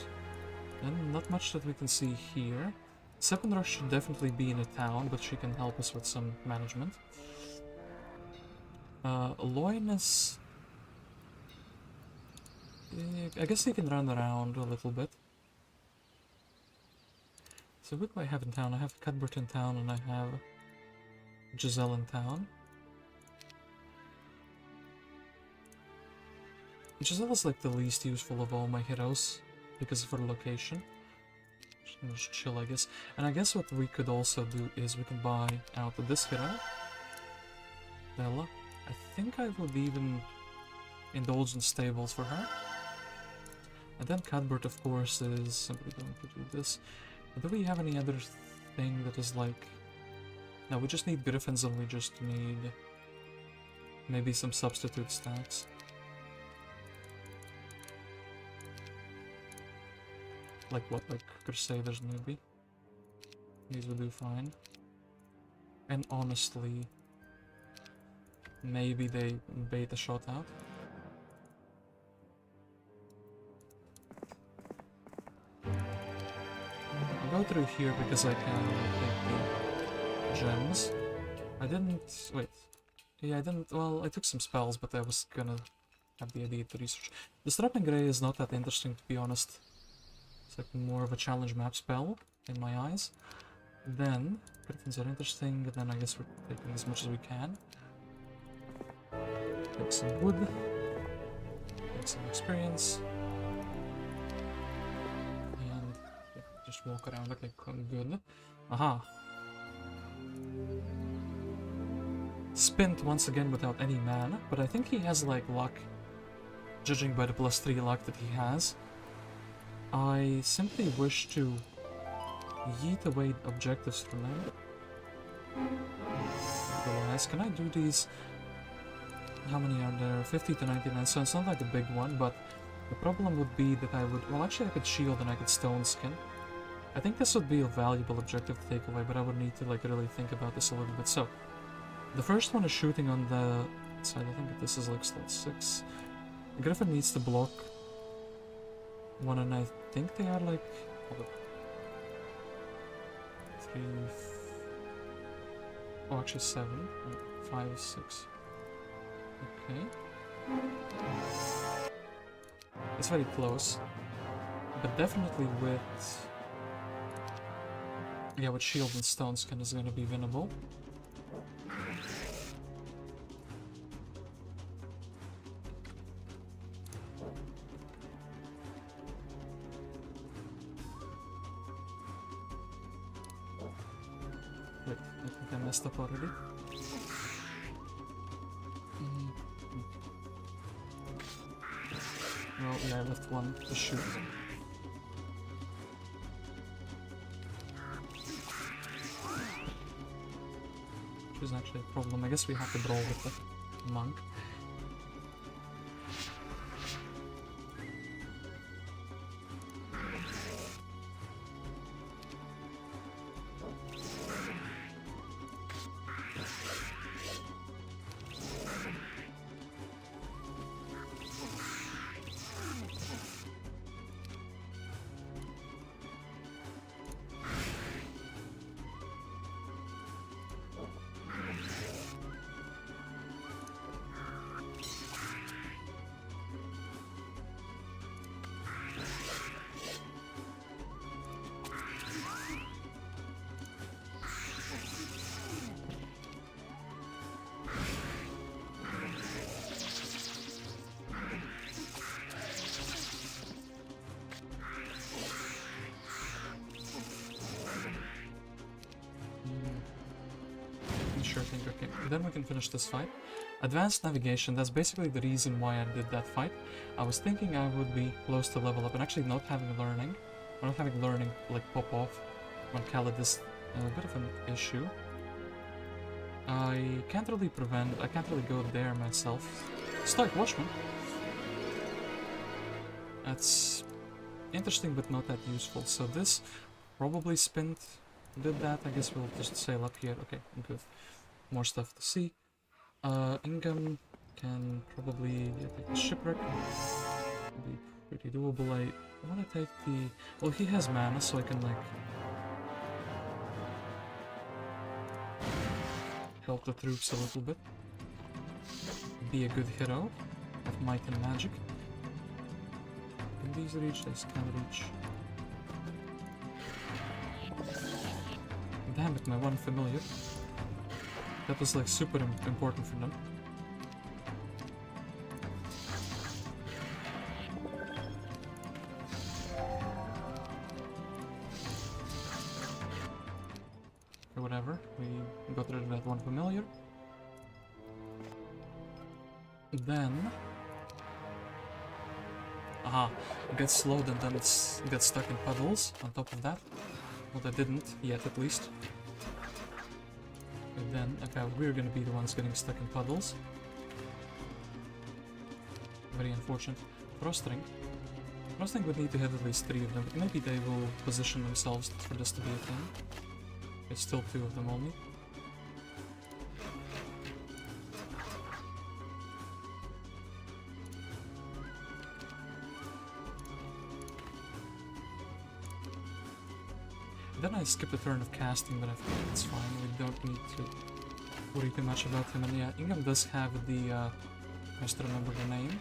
Speaker 2: And not much that we can see here. Sepinrush should definitely be in a town, but she can help us with some management. Loynis... I guess he can run around a little bit. So who do I have in town? I have Cuthbert in town and I have Giselle in town. Giselle is like the least useful of all my heroes because of her location. Just chill, I guess. And I guess what we could also do is we can buy out this hero, Bella. I think I would even indulge in stables for her. And then Cuthbert, of course, is simply going to do this. Do we have any other thing that is like... No, we just need griffins and we just need maybe some substitute stacks. Like what? Like Crusaders maybe? These would do fine. And honestly, maybe they bait a shot out. I'll go through here because I can take the gems. I didn't... wait. Yeah, I didn't... well, I took some spells, but I was gonna have the idea to research. Disrupting Grey is not that interesting, to be honest. It's like more of a challenge map spell, in my eyes. Then, Griffins are interesting, and then I guess we're taking as much as we can. Take some wood. Take some experience. And yeah, just walk around, okay, good. Aha! Spint once again without any mana, but I think he has like luck, judging by the +3 luck that he has. I simply wish to yeet away objectives from him. Otherwise, can I do these? How many are there? 50 to 99, so it's not like a big one, but the problem would be that I would... well, actually I could shield and I could stone skin. I think this would be a valuable objective to take away, but I would need to like really think about this a little bit. So, the first one is shooting on the side. I think this is like slot 6. The Griffin needs to block one, and I think they are like... hold up. 3... oh, actually 7. 5, 6. Okay. It's very close. But definitely with... yeah, with shield and stone skin is gonna be winnable. Wait, I think I messed up already. Well, yeah, I left one to shoot. Which is actually a problem. I guess we have to brawl with the monk. Sure thing, okay. Then we can finish this fight. Advanced navigation, that's basically the reason why I did that fight. I was thinking I would be close to level up and actually not having learning. Or not having learning like pop off when Calid is a bit of an issue. I can't really go there myself. Stoic Watchman. That's interesting, but not that useful. So this probably Spint did that. I guess we'll just sail up here. Okay, good. More stuff to see. Ingham can probably take the shipwreck. Be pretty doable. I want to take the... Well, he has mana, so I can, like... help the troops a little bit. Be a good hero of might and magic. Can these reach? These can reach. Damn it, my one familiar. That was like super important for them. Or whatever, we got rid of that one familiar. Then... Aha, it gets slowed and then it gets stuck in puddles on top of that. Well, they didn't, yet at least. And then, okay, we're gonna be the ones getting stuck in puddles. Very unfortunate. Frostring. Frostring would need to hit at least 3 of them, but maybe they will position themselves for this to be a thing. It's still 2 of them only. Then I skipped a turn of casting, but I think it's fine. We don't need to worry too much about him. And yeah, Ingham does have the, I just remember the name.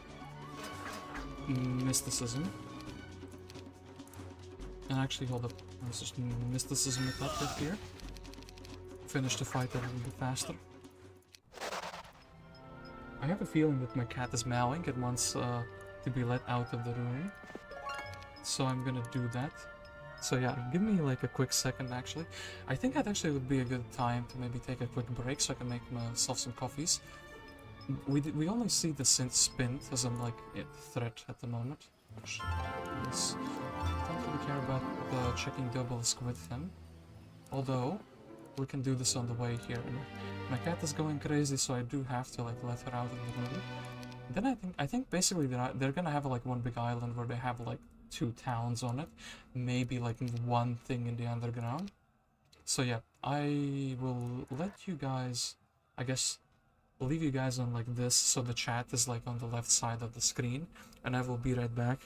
Speaker 2: Mysticism. And actually, hold up. Let's just mysticism it up right here. Finish the fight a little bit faster. I have a feeling that my cat is meowing. It wants to be let out of the room. So I'm gonna do that. So yeah, give me like a quick second actually. I think that actually would be a good time to maybe take a quick break so I can make myself some coffees. We only see the Spint as a like threat at the moment. Which is, I don't really care about checking doubles with him. Although, we can do this on the way here. My cat is going crazy, so I do have to like let her out of the room. Then I think basically they're gonna have like one big island where they have like 2 towns on it, maybe like one thing in the underground. So yeah, I will let you guys, I guess, leave you guys on like this, so the chat is like on the left side of the screen, and I will be right back.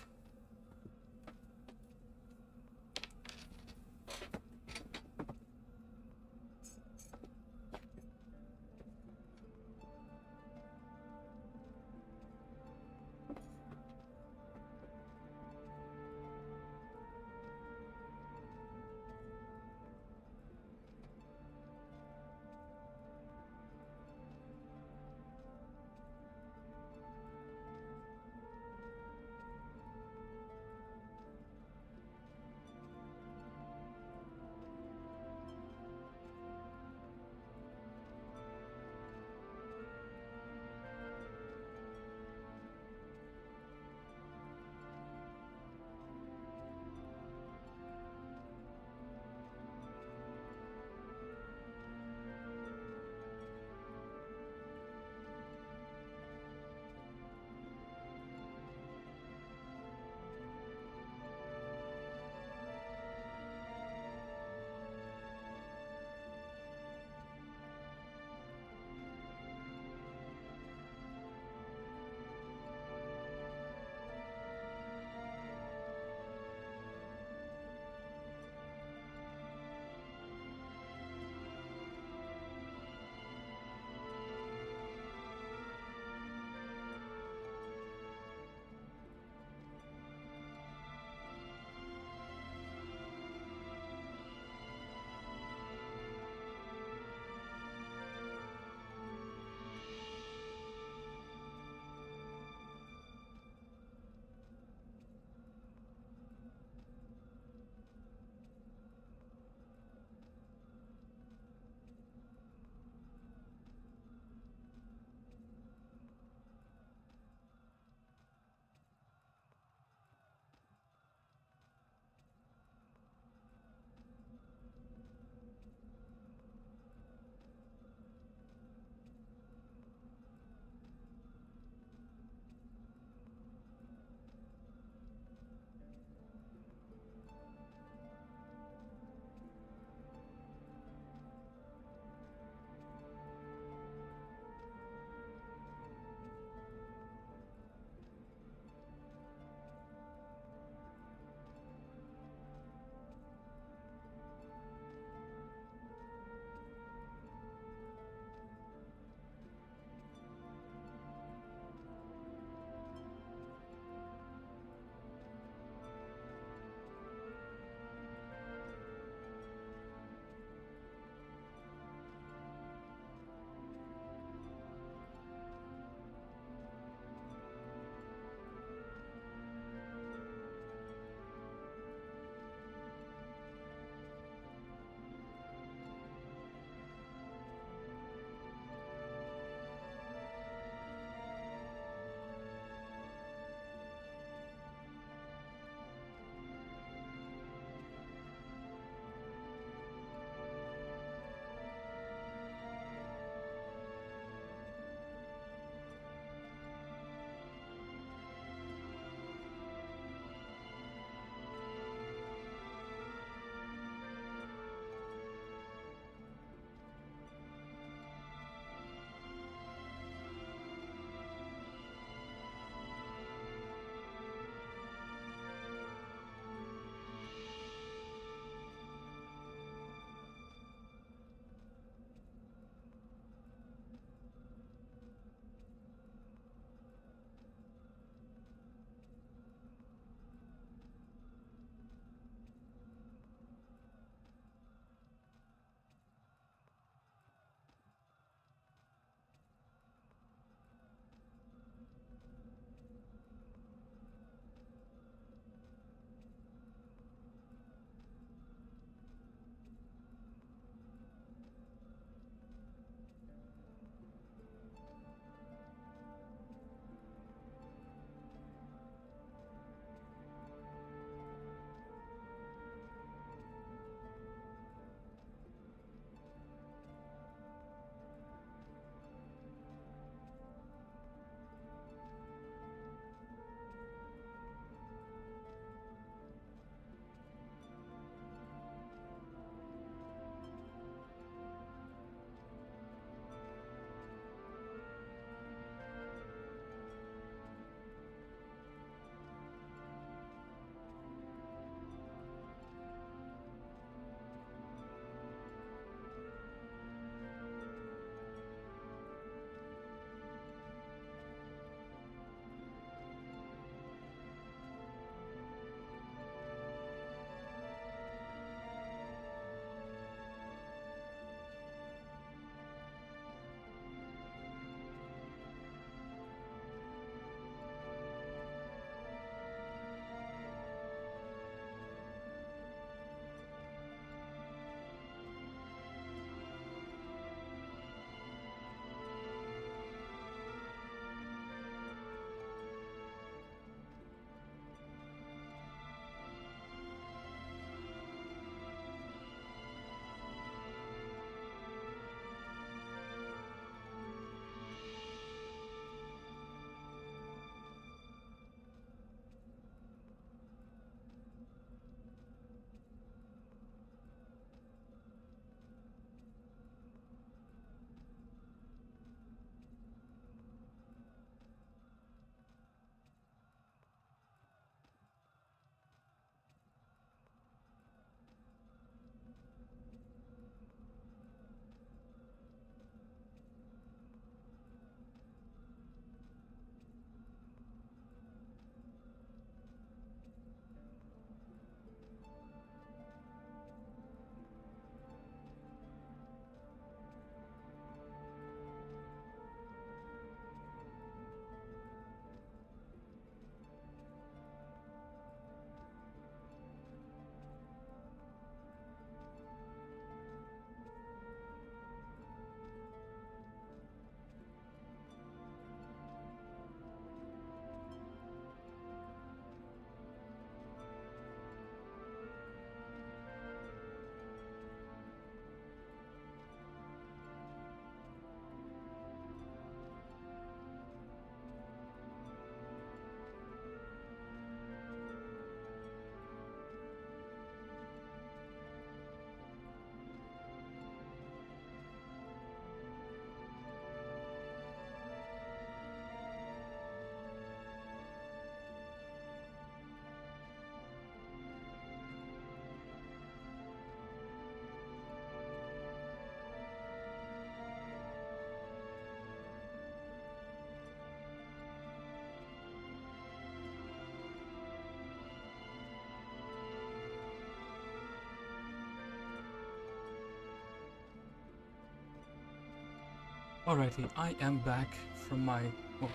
Speaker 2: Alrighty, I am back from my, well,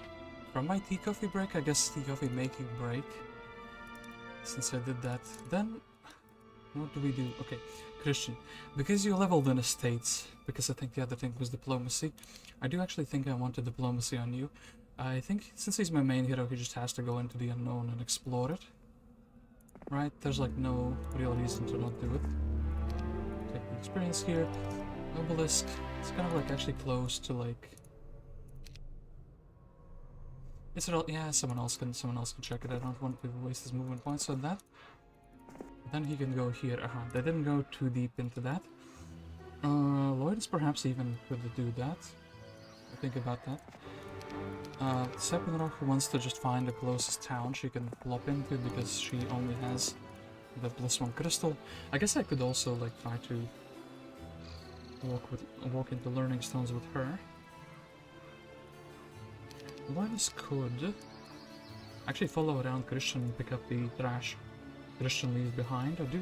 Speaker 2: from my tea coffee break, I guess tea coffee making break. Since I did that, then, what do we do? Okay, Christian, because you leveled in estates, because I think the other thing was diplomacy, I do actually think I wanted diplomacy on you. I think since he's my main hero, he just has to go into the unknown and explore it. Right? There's like no real reason to not do it. Take the experience here. Obelisk. It's kind of like actually close to like. Is it all? Yeah, someone else can check it. I don't want to waste his movement points on that. Then he can go here. They didn't go too deep into that. Loynis perhaps even could do that. Think about that. Sepinroch wants to just find the closest town she can plop into because she only has the +1 crystal. I guess I could also like try to walk into learning stones with her. Loynis could actually follow around Christian and pick up the trash Christian leaves behind. I do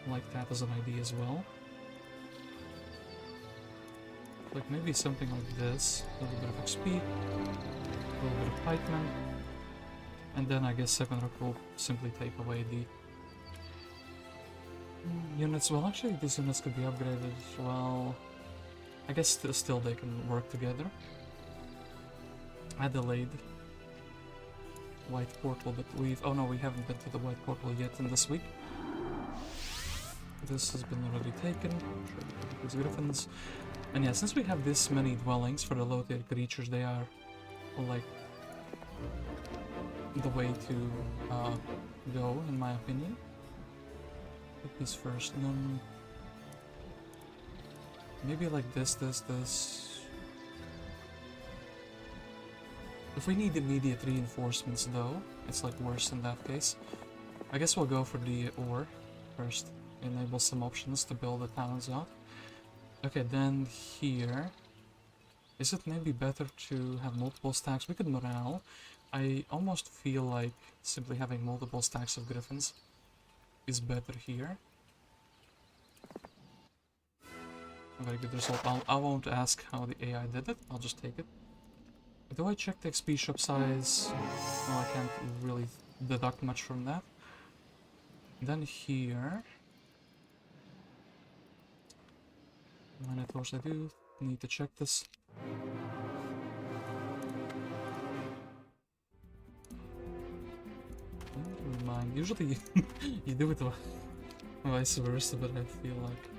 Speaker 2: like that as an idea as well. Like maybe something like this, a little bit of XP, a little bit of pikeman, and then I guess Sepinroch will simply take away the units. Well, actually these units could be upgraded as well. I guess still they can work together. Adelaide. White portal, but oh no, we haven't been to the white portal yet in this week. This has been already taken. These griffins. And yeah, since we have this many dwellings for the low-tier creatures, they are like the way to go, in my opinion. Take these first. Maybe like this. If we need immediate reinforcements though, it's like worse in that case. I guess we'll go for the ore first. Enable some options to build the towns out. Okay, then here. Is it maybe better to have multiple stacks? We could morale. I almost feel like simply having multiple stacks of griffins is better here. Very good result. I won't ask how the AI did it, I'll just take it. Do I check the XP shop size? No, I can't really deduct much from that. Then here... Minotaurs, I do need to check this. Never mind. Usually you do it vice versa, but I feel like...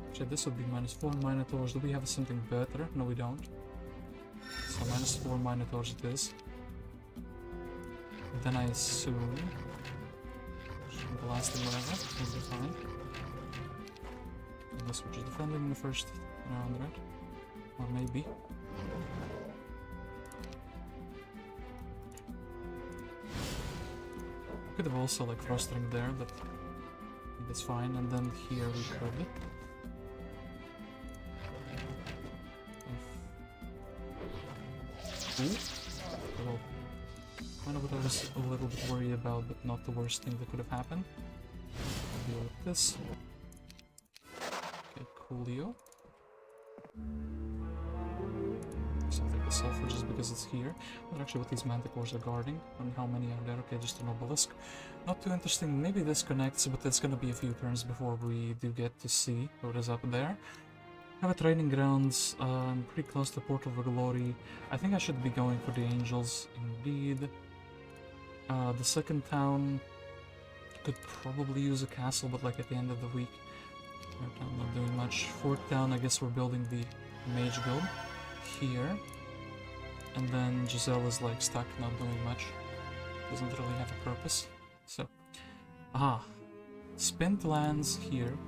Speaker 2: Actually, this would be -4 Minotaurs. Do we have something better? No, we don't. So -4 Minotaurs it is. Then I assume... The last thing, whatever, will be fine. Unless we're just defending in the first round, right? Or maybe. Could have also like Frostring there, but that's fine. And then here we could. Well, kind of what I was a little bit worried about, but not the worst thing that could have happened. I'll deal with this. Okay, coolio. Something the sulfur just because it's here. But actually what these manticores are guarding, and how many are there. Okay, just an obelisk. Not too interesting. Maybe this connects, but it's gonna be a few turns before we do get to see what is up there. Have a training grounds, pretty close to Portal of Glory. I think I should be going for the Angels, indeed. The second town could probably use a castle, but like at the end of the week. I'm not doing much. Fourth town, I guess we're building the Mage Guild here. And then Giselle is like stuck, not doing much. Doesn't really have a purpose. So, Spint lands here.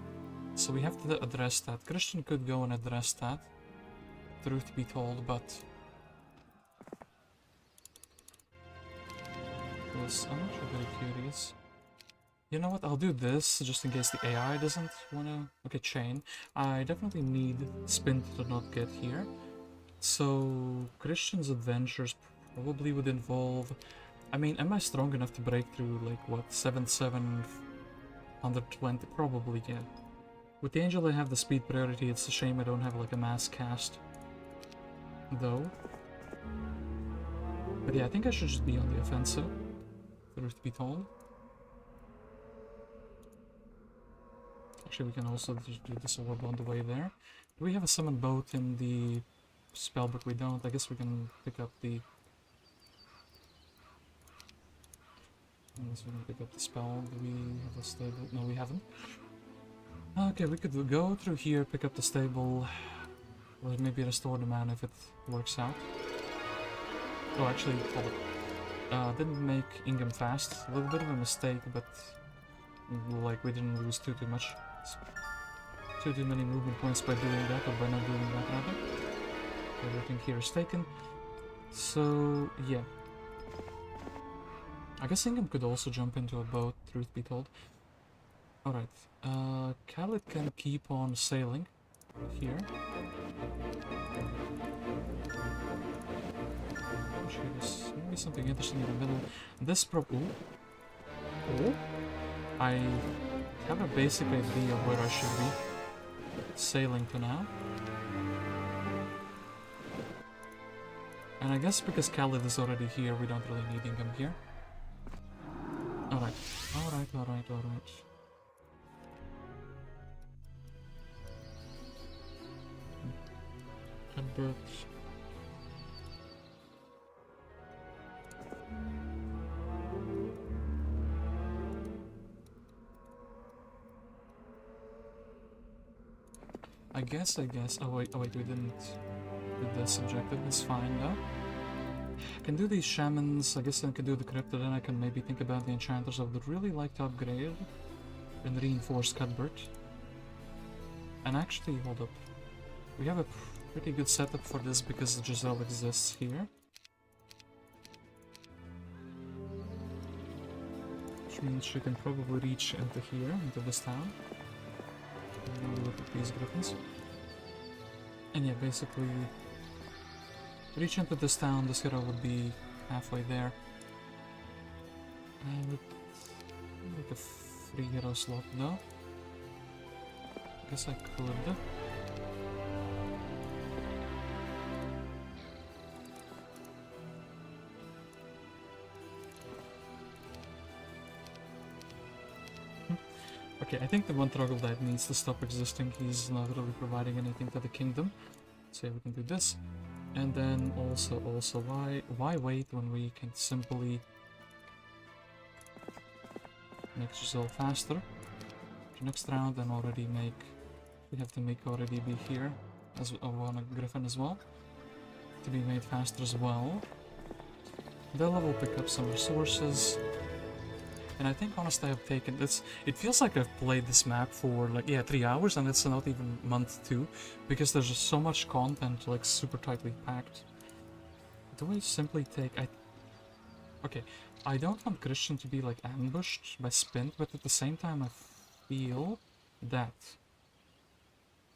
Speaker 2: So we have to address that. Christian could go and address that. Truth be told, but... Yes, I'm actually very curious. You know what, I'll do this, just in case the AI doesn't wanna... Okay, chain. I definitely need Spint to not get here. So, Christian's adventures probably would involve... I mean, am I strong enough to break through, like, what, 7-7... 120? Probably, yeah. With the Angel I have the speed priority, it's a shame I don't have like a mass cast though. But yeah, I think I should just be on the offensive, truth be told. Actually, we can also just do this orb on the way there. Do we have a summon boat in the spellbook? We don't. I guess we can pick up the... I guess we can pick up the spell. Do we have a stable? No, we haven't. Okay, we could go through here, pick up the stable, or maybe restore the mana if it works out. Oh, actually, hold up. Didn't make Ingham fast. A little bit of a mistake, but like we didn't lose too much. Too many movement points by doing that, or by not doing that rather. Everything here is taken. So yeah. I guess Ingham could also jump into a boat, truth be told. Alright. Calid can keep on sailing here. There's maybe something interesting in the middle. This Ooh. I have a basic idea of where I should be sailing to now. And I guess because Calid is already here, we don't really need him here. Alright. Alright. Cuthbert. I guess. Oh wait, we didn't do this objective. It's fine though. I can do these shamans. I guess I can do the crypto. Then I can maybe think about the enchanters. I would really like to upgrade and reinforce Cuthbert. And actually, hold up. We have a pretty good setup for this because Giselle exists here. Which means she can probably reach into here, into this town. Look at these griffins. And yeah, basically reach into this town. This hero would be halfway there. And like a free hero slot though. Guess I could. Okay, I think the one troglodyte needs to stop existing. He's not really providing anything to the kingdom. So yeah, we can do this. And then also why wait when we can simply make Giselle faster? Next round and already make... We have to make already be here as on a griffin as well. To be made faster as well. Then we'll pick up some resources. And I think honestly I've taken this. It feels like I've played this map for like 3 hours, and it's not even month 2 because there's just so much content like super tightly packed. Do I simply take okay, I don't want Christian to be like ambushed by Spint, but at the same time I feel that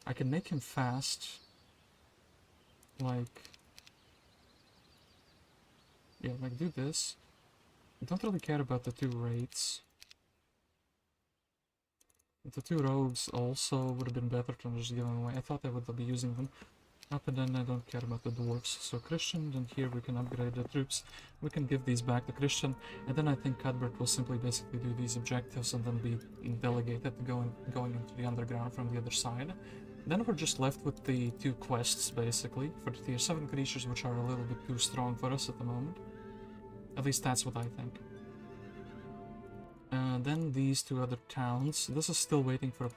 Speaker 2: I can make him fast. Like like do this. I don't really care about the 2 raids. The 2 rogues also would have been better than just giving away. I thought I would be using them. Up and then I don't care about the dwarves. So Christian, then here we can upgrade the troops. We can give these back to Christian. And then I think Cuthbert will simply basically do these objectives and then be delegated going into the underground from the other side. Then we're just left with the 2 quests basically for the tier 7 creatures, which are a little bit too strong for us at the moment. At least that's what I think. Then these 2 other towns. This is still waiting for a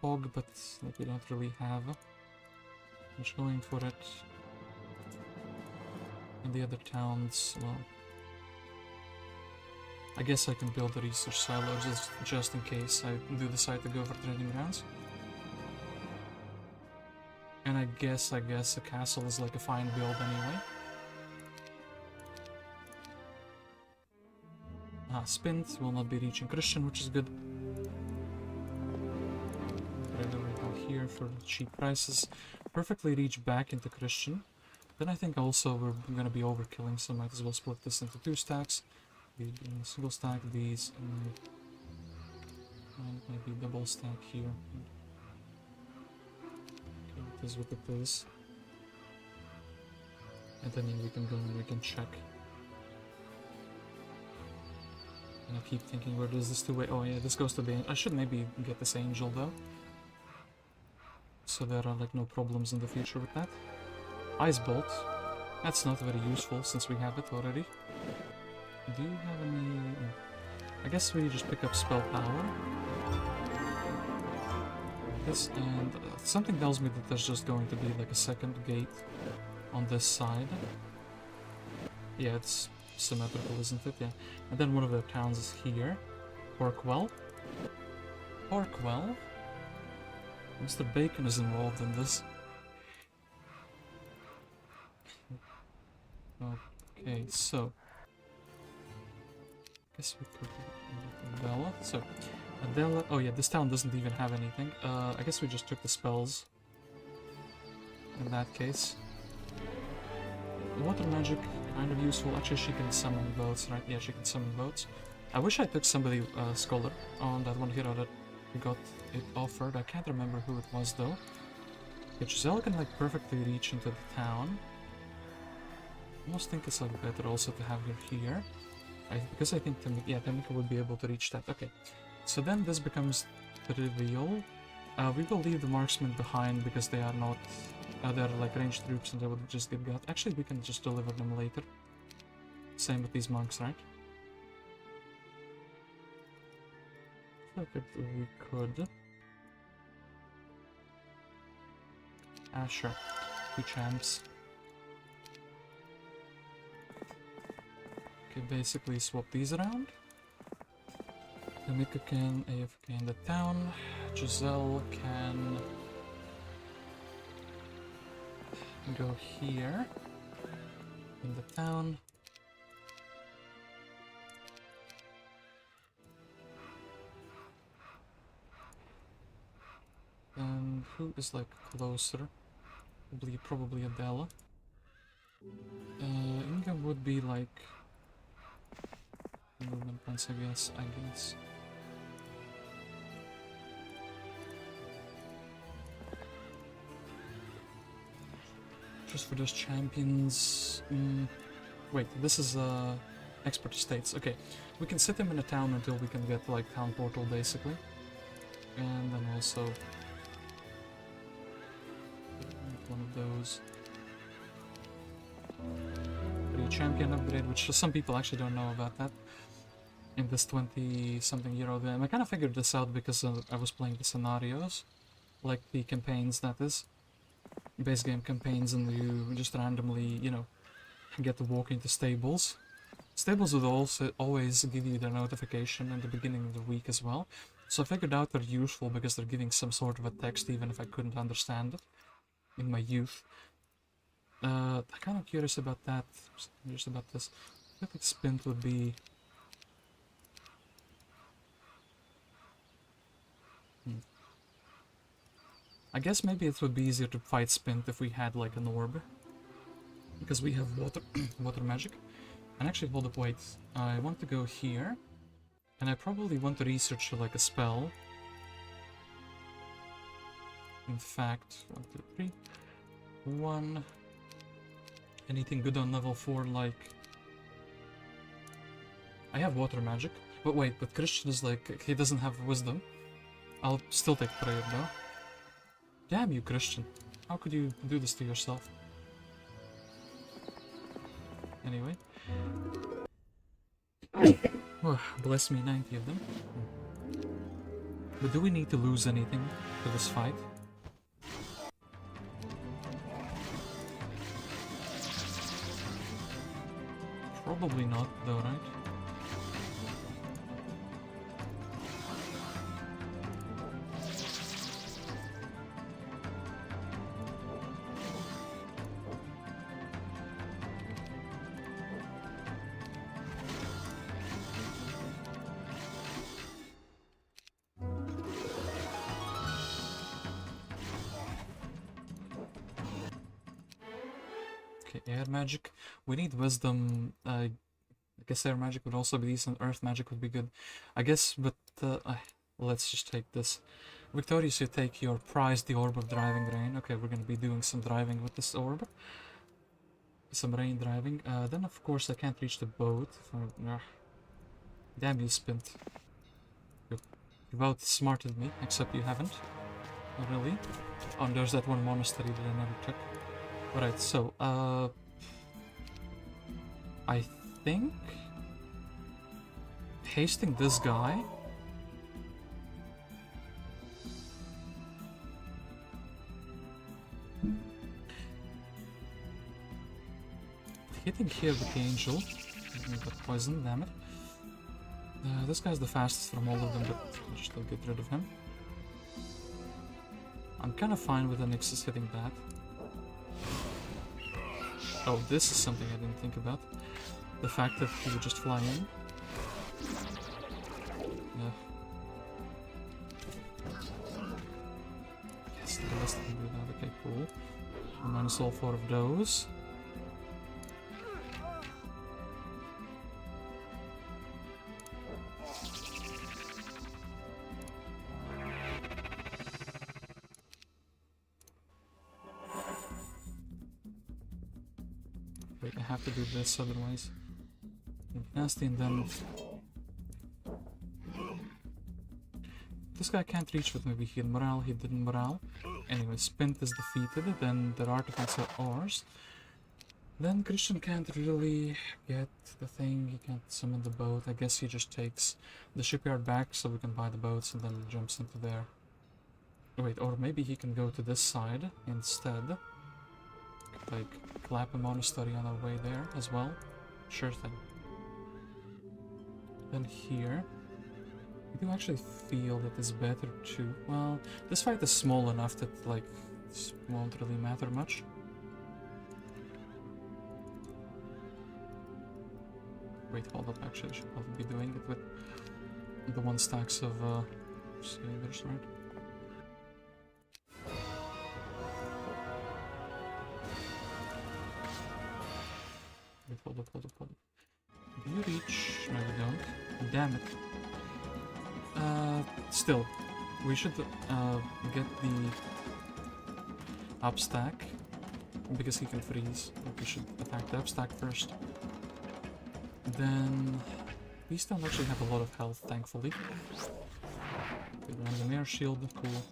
Speaker 2: POG, but like, we don't really have. I'm just going for it. And the other towns, well... I guess I can build a research silo just in case I do decide to go for training grounds. And I guess a castle is like a fine build anyway. Spint will not be reaching Christian, which is good. Right over here for cheap prices. Perfectly reach back into Christian. Then I think also we're gonna be overkilling, so might as well split this into 2 stacks. These being a single stack, these and maybe double stack here. Okay, it is what it is. And then we can go and we can check. And I keep thinking, where does this two-way? Oh yeah, this goes to the... I should maybe get this angel though. So there are like no problems in the future with that. Ice bolt. That's not very useful since we have it already. Do you have any... I guess we just pick up spell power. This and something tells me that there's just going to be like a second gate on this side. Yeah, it's symmetrical, isn't it? Yeah. And then one of the towns is here. Porkwell. Porkwell? Mr. Bacon is involved in this. Okay, so... I guess we could... Adela. So, Adela... Oh yeah, this town doesn't even have anything. I guess we just took the spells. In that case. Water magic, kind of useful. Actually, she can summon boats, right? Yeah, she can summon boats. I wish I took somebody, Scholar, on that one hero that got it offered. I can't remember who it was, though. Yeah, Giselle can, like, perfectly reach into the town. I almost think it's, like, better also to have her here. Because I think, Tamika would be able to reach that. Okay, so then this becomes trivial. We will leave the marksmen behind because they are not... they're like ranged troops and they would just get got. Actually, we can just deliver them later. Same with these monks, right? Look if we could. Ah, sure. 2 champs. Okay, basically swap these around. Tamika can AFK in the town. Giselle can go here in the town. And who is like closer? Probably Adela. Inga would be like movement points, I guess. Just for those champions. Wait, this is expert estates. Okay, we can sit him in a town until we can get like town portal basically, and then also one of those. Free champion upgrade, which some people actually don't know about that. In this 20-something year old game, I kind of figured this out because I was playing the scenarios, like the campaigns, that is. Base game campaigns, and you just randomly, you know, get to walk into stables. Stables would also always give you their notification in the beginning of the week as well. So I figured out they're useful because they're giving some sort of a text even if I couldn't understand it in my youth. I'm kind of curious about that. I'm curious about this. I think Spint would be... I guess maybe it would be easier to fight Spint if we had like an orb. Because we have water water magic. And actually, hold up, wait. I want to go here. And I probably want to research like a spell. In fact, 1, 2, 3. 1. Anything good on level 4 like... I have water magic. But wait, but Christian is like, he doesn't have wisdom. I'll still take prayer though. Damn you, Christian. How could you do this to yourself? Anyway. Oh, bless me, 90 of them. But do we need to lose anything for this fight? Probably not, though, right? Air magic. We need wisdom. I guess air magic would also be decent. Earth magic would be good. I guess, but let's just take this. Victorious, you take your prize, the Orb of Driving Rain. Okay, we're gonna be doing some driving with this orb. some rain driving. Then of course I can't reach the boat. Damn you, Spint. You've outsmarted me, except you haven't. Not really. Oh, and there's that one monastery that I never took. Alright, so, I think hasting this guy hitting here with the angel got poison, damn it. This guy's the fastest from all of them, but I'll just get rid of him. I'm kind of fine with the Nixus hitting that. Oh, this is something I didn't think about. The fact that he would just fly in. Yeah. Yes, the rest can do that. Okay, cool. Minus all 4 of those. Wait, I have to do this otherwise. Nasty, and then this guy can't reach with me. He had morale, he didn't morale. Anyway, Spint is defeated, then their artifacts are ours. Then Christian can't really get the thing, he can't summon the boat. I guess he just takes the shipyard back so we can buy the boats and then jumps into there. Wait, or maybe he can go to this side instead. Like, clap a monastery on our way there as well. Sure thing. Then here, I do actually feel that it's better to... Well, this fight is small enough that, like, this won't really matter much. Wait, hold up, actually, I should probably be doing it with the 1 stacks of, Sailors, right? Wait, hold up. Do you reach? No, you don't. Damn it. Still, we should get the upstack because he can freeze. We should attack the upstack first. Then these don't actually have a lot of health, thankfully. Random air shield, cool.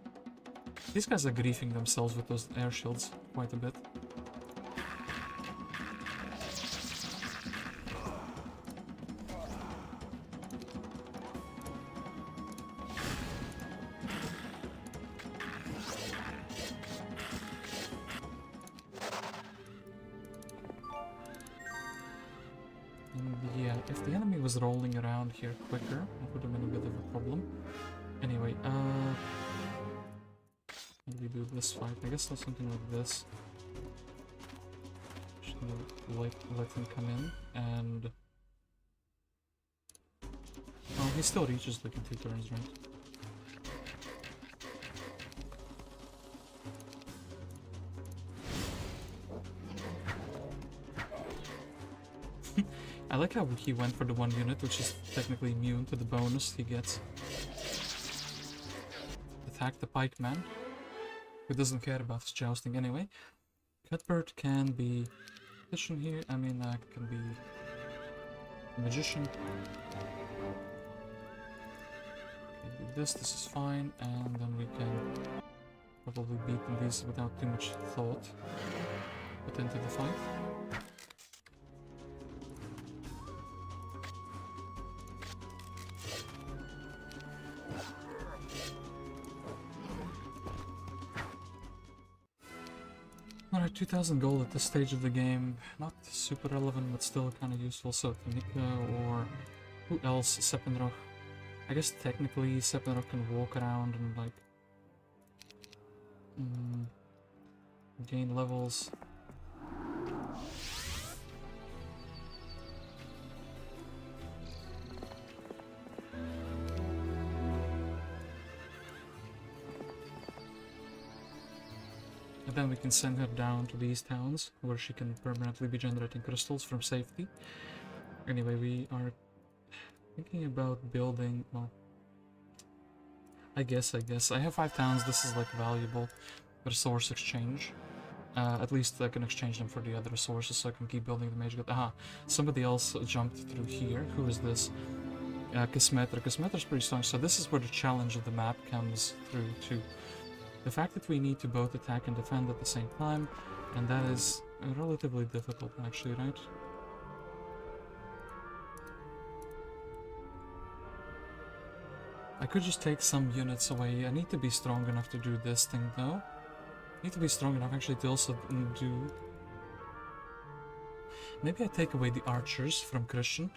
Speaker 2: These guys are griefing themselves with those air shields quite a bit. Rolling around here quicker, it would have been a bit of a problem. Anyway, we do this fight. I guess there's something like this. Should let him come in, and oh, he still reaches like in 2 turns, right? I like how he went for the 1 unit, which is technically immune to the bonus he gets. Attack the pikeman, who doesn't care about his jousting anyway. Cuthbert can be magician here, can be magician. Okay, do this is fine, and then we can probably beat these without too much thought put into the fight. Alright, 2000 gold at this stage of the game. Not super relevant, but still kind of useful. So, Tanika or who else? Seppenroch. I guess technically Seppenroch can walk around and like gain levels. And then we can send her down to these towns, where she can permanently be generating crystals from safety. Anyway, we are thinking about building, well, I guess. I have 5 towns, this is like valuable resource exchange. At least I can exchange them for the other resources so I can keep building the mage guild. Aha, somebody else jumped through here. Who is this? Casmetra. Casmetra's pretty strong, so this is where the challenge of the map comes through too. The fact that we need to both attack and defend at the same time, and that is relatively difficult actually, right? I could just take some units away. I need to be strong enough to do this thing though. I need to be strong enough actually to also do... Maybe I take away the archers from Christian.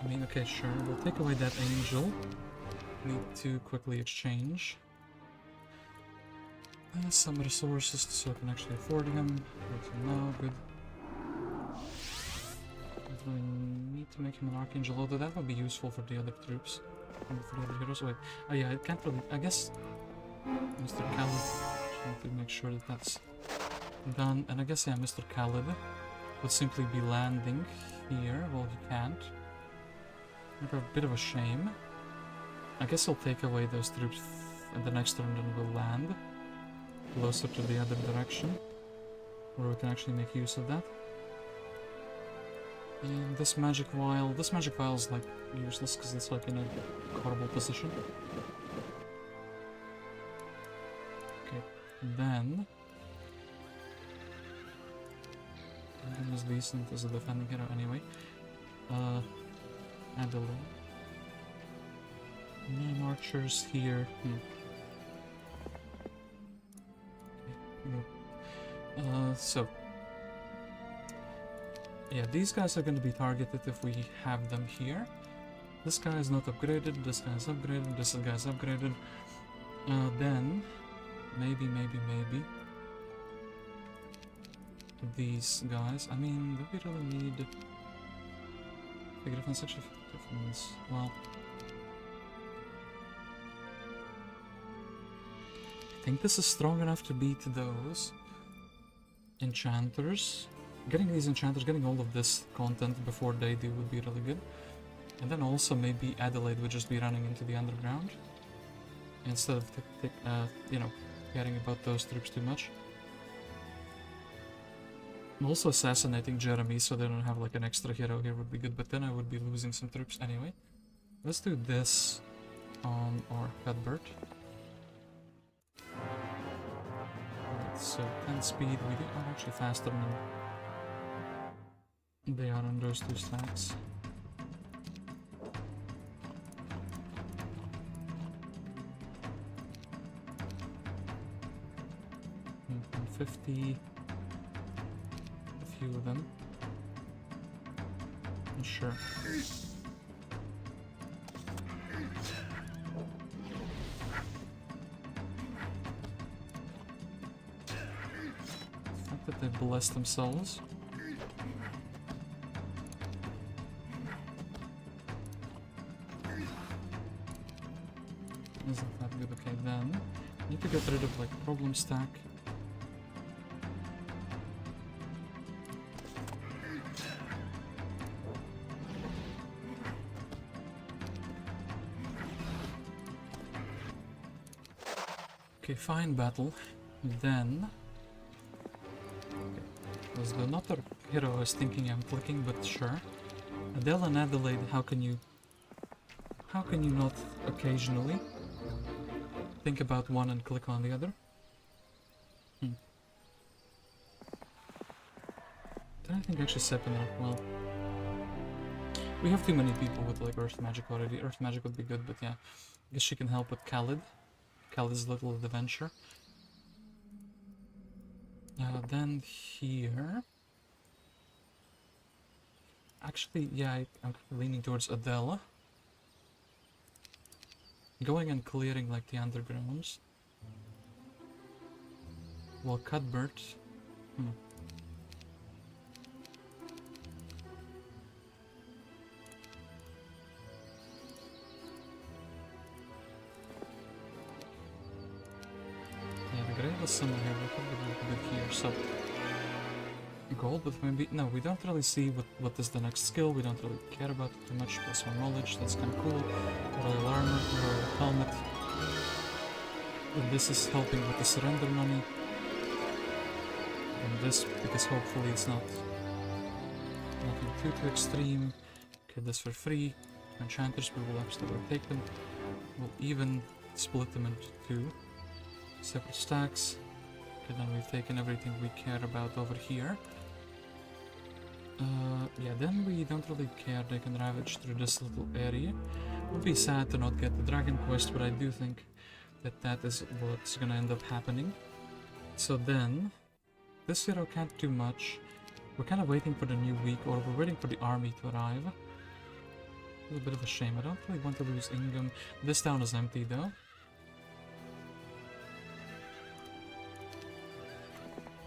Speaker 2: I mean, okay, sure, we'll take away that angel. Need to quickly exchange. Some resources so I can actually afford him. Now, good. Do I need to make him an archangel? Although that would be useful for the other troops. And for the other heroes. Wait, oh yeah, I can't really... I guess... Mr. Calid... Trying to make sure that that's done. And I guess, yeah, Mr. Calid would simply be landing here. Well, he can't. A bit of a shame. I guess I'll take away those troops in the next turn, then we'll land closer to the other direction, where we can actually make use of that. And this magic vial is like useless because it's like in a horrible position. Okay, then is decent as a defending hero anyway. Aislinn. 9 archers here. Okay. So yeah, these guys are going to be targeted if we have them here. This guy is not upgraded, this guy is upgraded, this guy is upgraded. Then maybe these guys. I mean, do we really need big defense? Actually, defense. Well, I think this is strong enough to beat those enchanters. Getting these enchanters, getting all of this content before they do would be really good. And then also maybe Adelaide would just be running into the underground instead of you know, caring about those troops too much. I'm also assassinating Jeremy so they don't have like an extra hero here would be good, but then I would be losing some troops anyway. Let's do this on our Cuthbert. Alright, so 10 speed, we are actually faster than they are on those 2 stacks. And 50. Few of them. Sure. The fact that they bless themselves. Isn't that good? Okay, then need to get rid of like problem stack. Okay, fine battle. Then because the another hero I was thinking I'm clicking, but sure. Adele and Adelaide, how can you not occasionally think about one and click on the other? Then I think actually Sepinor, well, we have too many people with like Earth Magic already. Earth Magic would be good, but yeah, I guess she can help with Calid. Calid's little adventure. Then here... Actually, yeah, I'm leaning towards Adela. Going and clearing like the undergrounds. While Cuthbert... similar here. We'll put it a little bit here. So gold, but maybe no. We don't really see what is the next skill. We don't really care about it too much. +1 knowledge. That's kind of cool. Royal armor, royal helmet. And this is helping with the surrender money. And this, because hopefully it's nothing too extreme. Okay, this for free. Enchanters, we will actually take them. We'll even split them into 2 separate stacks. Okay, then we've taken everything we care about over here. Yeah, then we don't really care. They can ravage through this little area. It would be sad to not get the dragon quest, but I do think that is what's gonna end up happening. So then, this hero can't do much. We're kind of waiting for the new week, or we're waiting for the army to arrive. A little bit of a shame. I don't really want to lose Ingham. This town is empty though.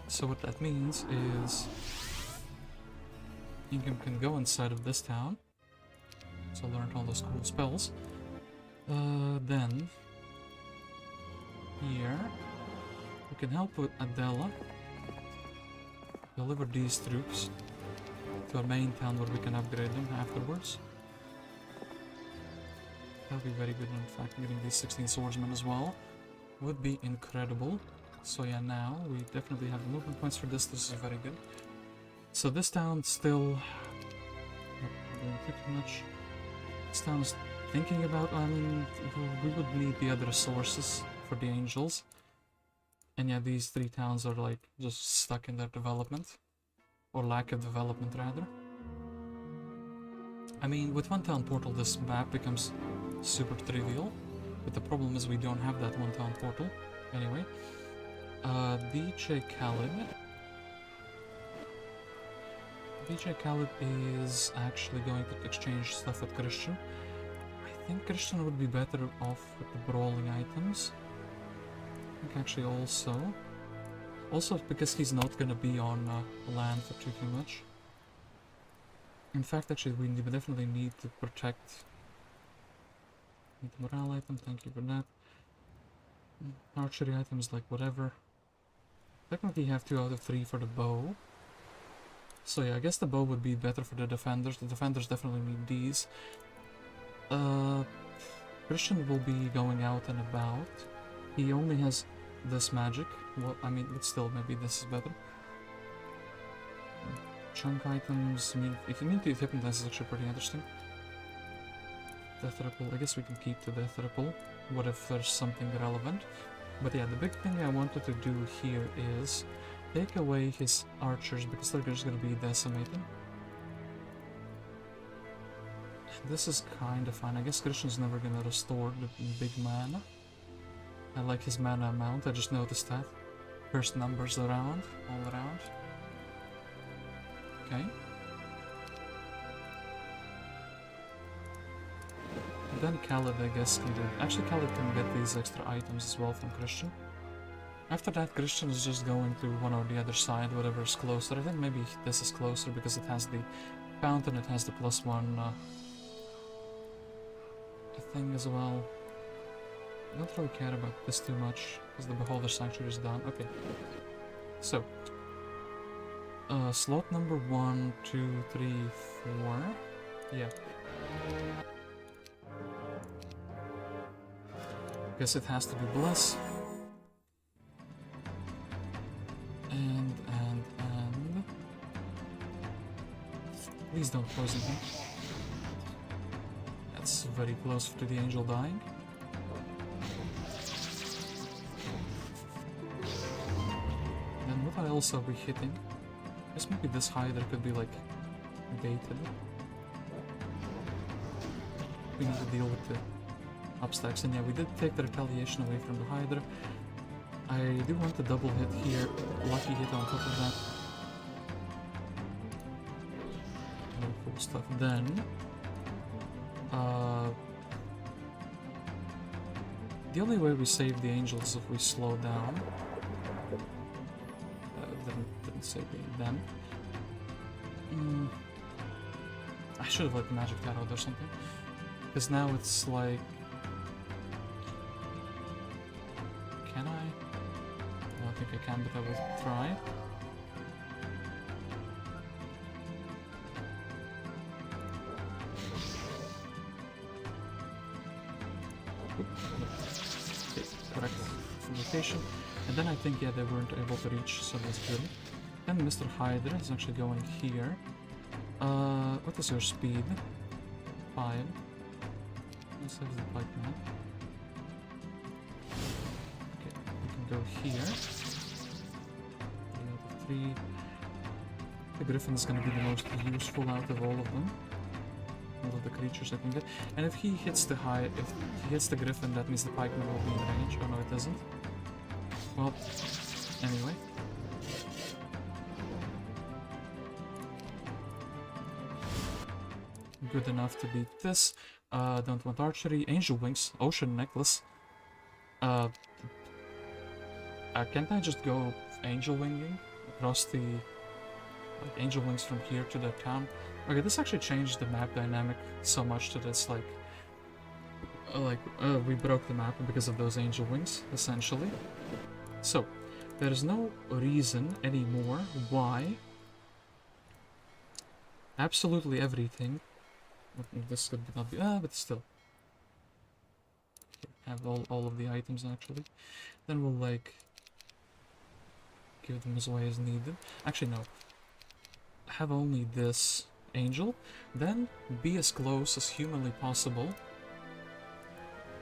Speaker 2: So what that means is Ingham can go inside of this town. So learned all those cool spells. Then here we can help with Adela. Deliver these troops to our main town where we can upgrade them afterwards. That'll be very good. In fact, getting these 16 swordsmen as well would be incredible. So yeah, now we definitely have movement points for this. This is very good. So this town still not doing too much. This town is thinking about, I mean, we would need the other sources for the angels. And yeah, these 3 towns are like just stuck in their development. Or lack of development rather. I mean, with 1 town portal this map becomes super trivial. But the problem is we don't have that 1 town portal. Anyway. DJ Calid. DJ Calid is actually going to exchange stuff with Christian. I think Christian would be better off with the brawling items. I think actually also because he's not gonna be on land for too much. In fact, actually, we definitely need to protect. Need the morale item. Thank you for that. Archery items, like whatever. Technically, you have 2 out of 3 for the bow. So yeah, I guess the bow would be better for the defenders. The defenders definitely need these. Christian will be going out and about. He only has this magic. Well, I mean, but still, maybe this is better. Chunk items. I mean, if you need to HYPNOTIZE, is actually pretty interesting. Death Ripple. I guess we can keep the Death Ripple. What if there's something relevant? But yeah, the big thing I wanted to do here is take away his archers because they're just gonna be decimated. This is kind of fine. I guess Christian's never gonna restore the big mana. I like his mana amount. I just noticed that. First numbers around, all around. Okay. Then Calid, I guess, can do. Actually, Calid can get these extra items as well from Christian. After that, Christian is just going to one or the other side, whatever is closer. I think maybe this is closer because it has the fountain, it has the +1 thing as well. I don't really care about this too much because the Beholder Sanctuary is done. Okay. So, slot number 1, 2, 3, 4. Yeah. Guess it has to be Bless. And... Please don't poison him. That's very close to the angel dying. Then what else are we hitting? I guess maybe this Hydra could be like baited. We need to deal with the upstacks, and yeah, we did take the retaliation away from the Hydra. I do want the double hit here, lucky hit on top of that. Very cool stuff. Then, the only way we save the angels is if we slow down. Didn't save them. I should have let the magic that out or something. Because now it's like... Can I? No, think I can, but I will try. Okay, correct location. And then I think, yeah, they weren't able to reach, so that's good. Then Mr. Hydra is actually going here. What is your speed? 5. Let's have the pipe now. Okay, we can go here. 3. The Griffin is going to be the most useful out of all of them. All of the creatures I can get. And if he hits the Griffin, that means the pikeman will be in range. Oh no, it doesn't. Well, anyway. Good enough to beat this. Don't want archery. Angel Wings. Ocean Necklace. Can't I just go Angel Winging across the... like, Angel Wings from here to the town? Okay, this actually changed the map dynamic so much that it's like... we broke the map because of those Angel Wings, essentially. So, there is no reason anymore why absolutely everything... This could not be... but still. Have all of the items, actually. Then we'll, like... give them as away as needed. Actually, no. Have only this angel. Then be as close as humanly possible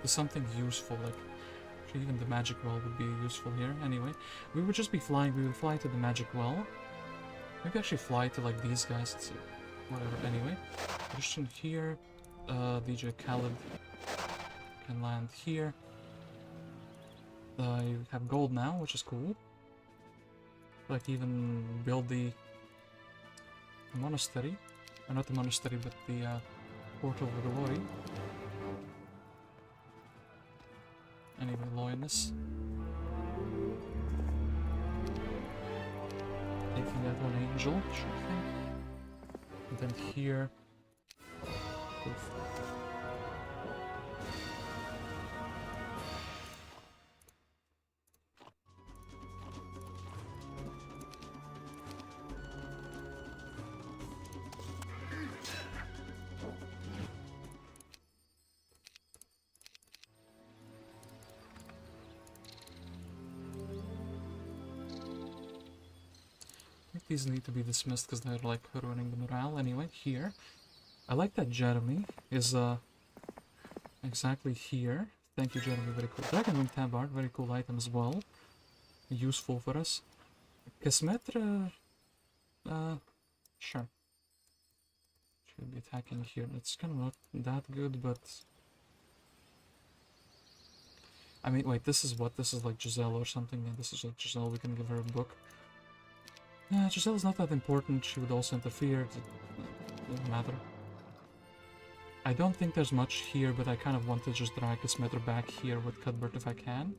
Speaker 2: to something useful, like... Actually, even the magic well would be useful here. Anyway, we would just be flying. We would fly to the magic well. Maybe actually fly to, like, these guys. Let's see. Whatever, anyway. Christian here. DJ Calid can land here. You have gold now, which is cool. Like, even build the monastery. Not the monastery, but the Port of Glory. Anyway, Loynis. Taking that one angel, sure thing. And then here... Oof. These need to be dismissed because they're like ruining the morale. Anyway, here. I like that Jeremy is exactly here. Thank you, Jeremy, very cool. Dragon Wing Tabard, very cool item as well. Useful for us. Casmetra, sure. Should be attacking here. It's kind of not that good, but... I mean, wait, this is what? This is like Giselle or something. Yeah, this is like Giselle. We can give her a book. Giselle's not that important. She would also interfere. It doesn't matter. I don't think there's much here, but I kind of want to just drag Casmetra back here with Cuthbert if I can.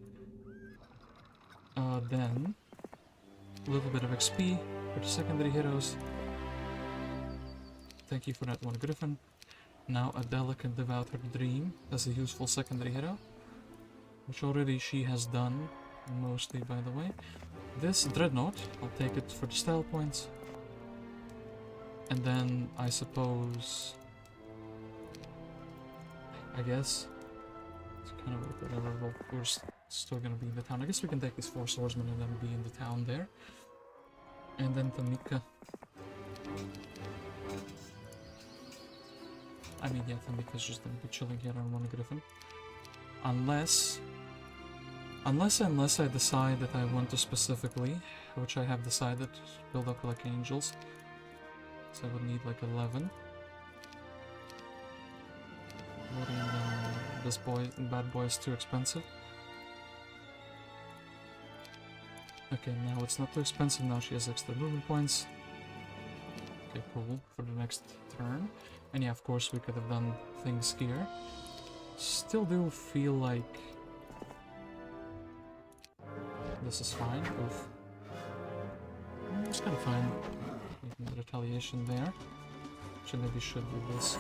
Speaker 2: Then... a little bit of XP for the secondary heroes. Thank you for that one, Griffin. Now Adela can live out her dream as a useful secondary hero. Which already she has done, mostly, by the way. This Dreadnought, I'll take it for the style points. And then, I suppose... I guess... It's kind of like whatever, well, we're still gonna be in the town. I guess we can take these 4 swordsmen and then be in the town there. And then Tamika. I mean, yeah, Tamika's just gonna be chilling here on one Griffin. Unless I decide that I want to specifically, which I have decided, build up like angels. So I would need like 11. This bad boy is too expensive. Okay, now it's not too expensive, now she has extra movement points. Okay, cool, for the next turn. And yeah, of course we could have done things here. Still do feel like... this is fine. Oof. It's kind of fine. Making the retaliation there. Actually, maybe should do this.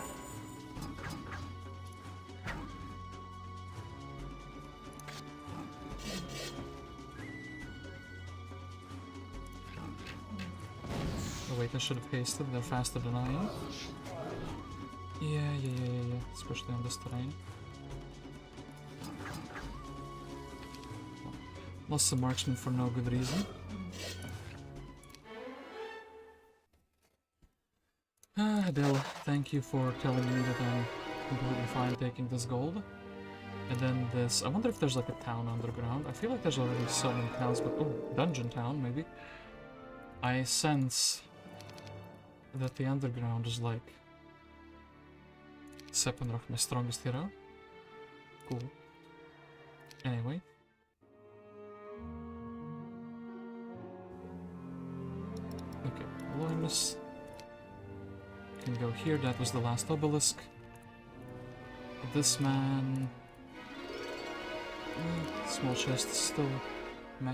Speaker 2: wait, I should have hasted. They're faster than I am. Yeah. Especially on this terrain. Lost some marksman for no good reason. Adele, thank you for telling me that I'm completely fine taking this gold. And then this... I wonder if there's like a town underground. I feel like there's already so many towns, but... Oh, dungeon town, maybe. I sense that the underground is like... Seppenrock, my strongest hero. Cool. Anyway. Okay, Loynis. Can go here, that was the last obelisk. This man... small chest, still meh.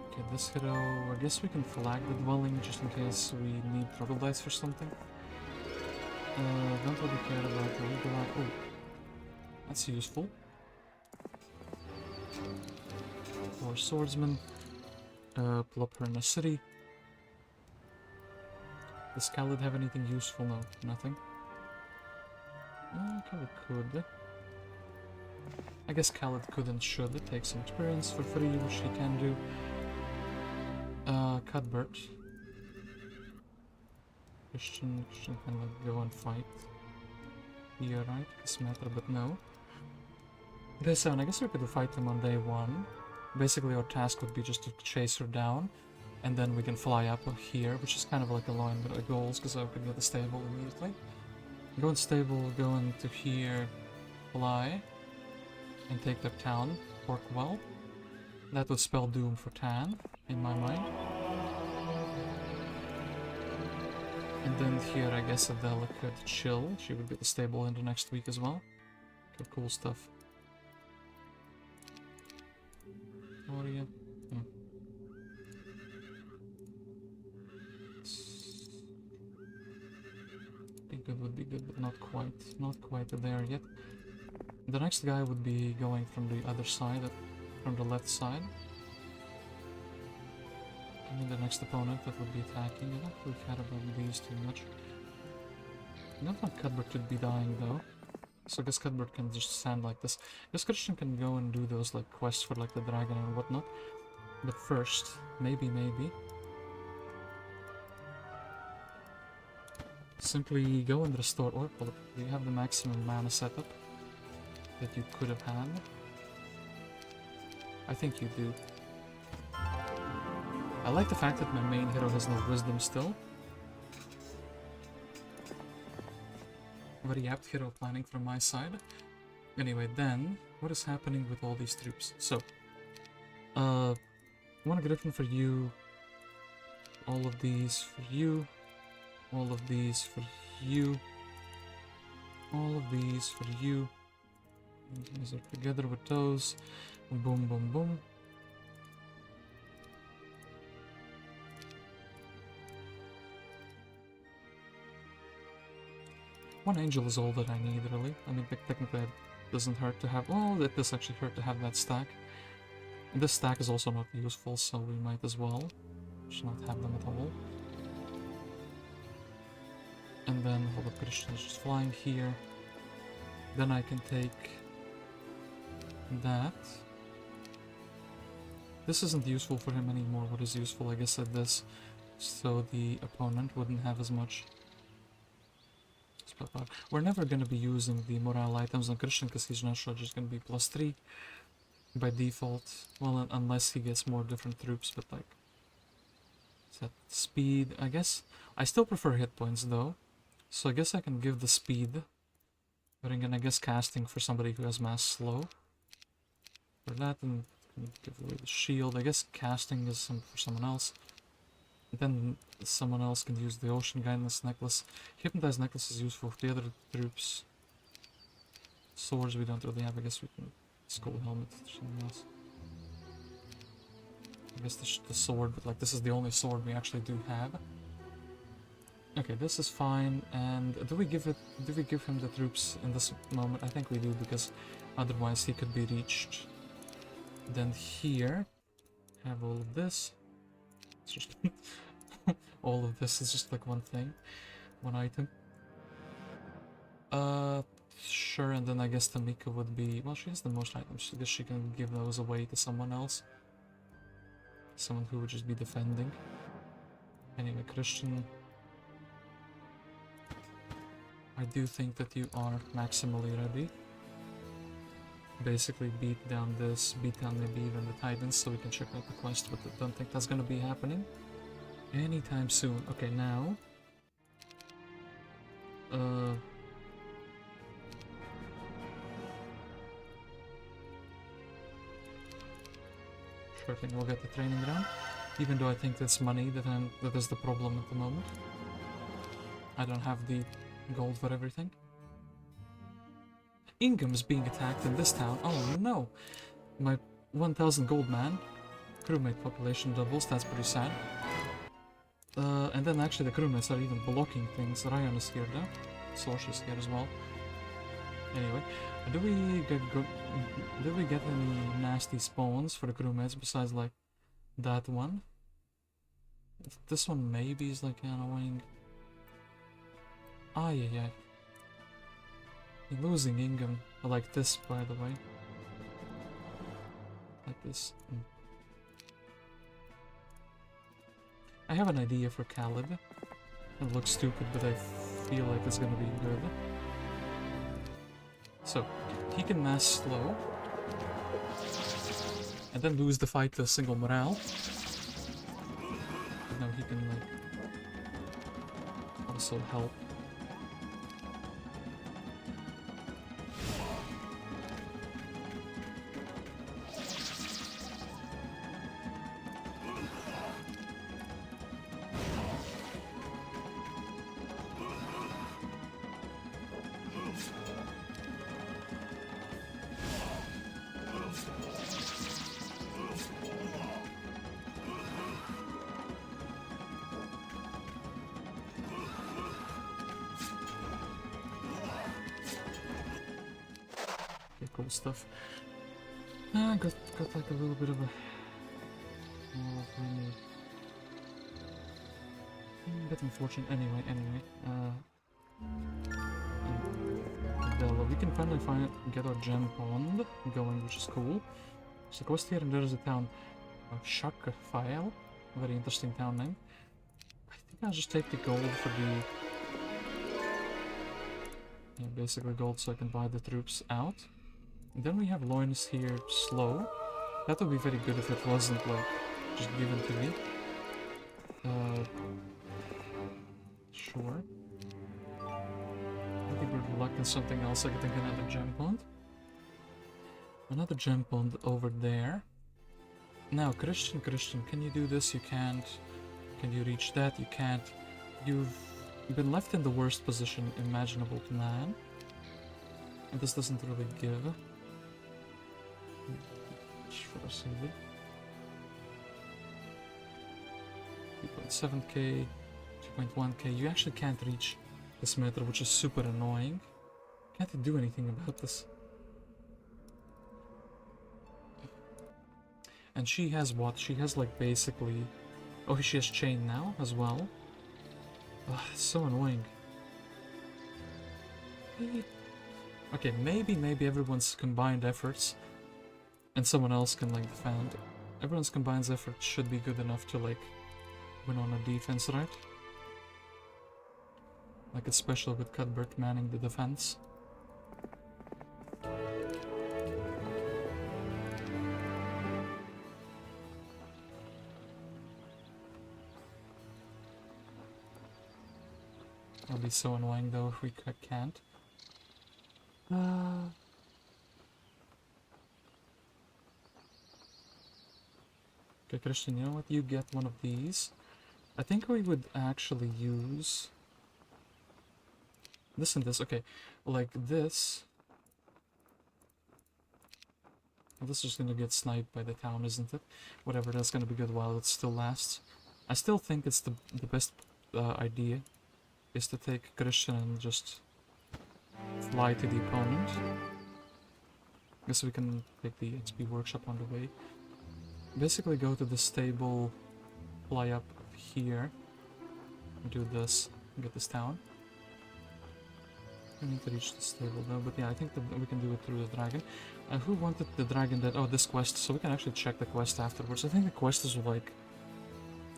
Speaker 2: Okay, this hero... I guess we can flag the dwelling just in case we need troglodytes for something. Don't really care about the legal... Oh, that's useful. Or swordsman. Plop her in a city. Does Calid have anything useful? No, nothing. Calid could. I guess Calid could and should take some experience for free, which he can do. Cuthbert. Christian can like go and fight. Yeah, right? Casmetra, but no. Day 7, I guess we could fight him on day 1. Basically our task would be just to chase her down. And then we can fly up here, which is kind of like aligned with our goals, because I could get the stable immediately. Go in stable, go into here, fly, and take their town, work well. That would spell doom for Tan, in my mind. And then here, I guess Adela could chill. She would get the stable in the next week as well. Okay, cool stuff. What are you? Would be good, but not quite there yet. The next guy would be going from the other side, from the left side. I mean the next opponent that would be attacking. I don't really care about these too much. I don't want Cuthbert to be dying though. So I guess Cuthbert can just stand like this. I guess Christian can go and do those like quests for like the dragon and whatnot. But first, maybe. Simply go and restore Oracle. Do you have the maximum mana setup that you could have had? I think you do. I like the fact that my main hero has no wisdom still. Very apt hero planning from my side. Anyway, then, what is happening with all these troops? So, one griffin for you, all of these for you, all of these for you, all of these for you. These are together with those. Boom, boom, boom. One angel is all that I need, really. I mean, technically it doesn't hurt to have... Well, it does actually hurt to have that stack. And this stack is also not useful, so we might as well just not have them at all. And then Holy Christian is just flying here. Then I can take that. This isn't useful for him anymore. What is useful, I guess, at this, so the opponent wouldn't have as much. We're never going to be using the morale items on Christian because he's not sure just going to be +3 by default. Well, unless he gets more different troops, but like set speed. I guess I still prefer hit points though, so I guess I can give the speed. But again, I guess casting for somebody who has mass slow. For that, and give away the shield. I guess casting is for someone else. Then someone else can use the Ocean Guidance Necklace. Hypnotize Necklace is useful for the other troops. Swords we don't really have. I guess we can Skull Helmet or something else. I guess the sword, but like this is the only sword we actually do have. Okay, this is fine. And do we give him the troops in this moment? I think we do, because otherwise he could be reached. Then here have all of this. It's just all of this is just like one thing, one item. Sure, and then I guess Tamika would be... Well, she has the most items. I guess she can give those away to someone else. Someone who would just be defending. Anyway, Christian... I do think that you are maximally ready. Basically beat down this, beat down maybe even the Titans so we can check out the quest, but I don't think that's gonna be happening anytime soon. Okay, now... Sure thing, we'll get the training ground. Even though I think it's money that is the problem at the moment. I don't have the gold for everything. Ingham is being attacked in this town. Oh no! My 1000 gold man. Crewmate population doubles, that's pretty sad. And then actually the crewmates are even blocking things. Ryan is here though. Sorsh is here as well. Anyway, do we get any nasty spawns for the crewmates besides like that one? This one maybe is like annoying. Ah, yeah. You're losing Ingham. I like this, by the way. Like this. I have an idea for Calid. It looks stupid, but I feel like it's gonna be good. So, he can mass slow. And then lose the fight to single morale. But now he can, like, also help. Cool stuff. Got like a little bit of a bit unfortunate. Anyway. We can finally get our gem pond going, which is cool. So quest here, and there is a town, Shaka File, very interesting town name. I think I'll just take the gold for the basically gold, so I can buy the troops out. And then we have Loynis here, slow. That would be very good if it wasn't, like, just given to me. Sure. I think we're reluctant something else. I could think another gem pond. Another gem pond over there. Now, Christian, can you do this? You can't. Can you reach that? You can't. You've been left in the worst position imaginable to man. And this doesn't really give. For a single 2.7k, 2.1k. You actually can't reach Casmetra, which is super annoying. Can't do anything about this. And she has what? She has like basically... Oh, she has chain now as well. Ugh, it's so annoying. Okay, maybe everyone's combined efforts and someone else can, like, defend. Everyone's combined effort should be good enough to, like, win on a defense, right? Like, especially with Cuthbert manning the defense. That'll be so annoying, though, if we can't. Okay, Christian, you know what? You get one of these. I think we would actually use this and this. Okay, like this. Well, this is just gonna get sniped by the town, isn't it? Whatever, that's gonna be good while it still lasts. I still think it's the best idea is to take Christian and just fly to the opponent. Guess we can take the XP workshop on the way. Basically go to the stable, fly up here, do this, get this town. We need to reach this table though, but yeah, I think that we can do it through the dragon. Who wanted the dragon that... Oh, this quest, so we can actually check the quest afterwards. I think the quest is like...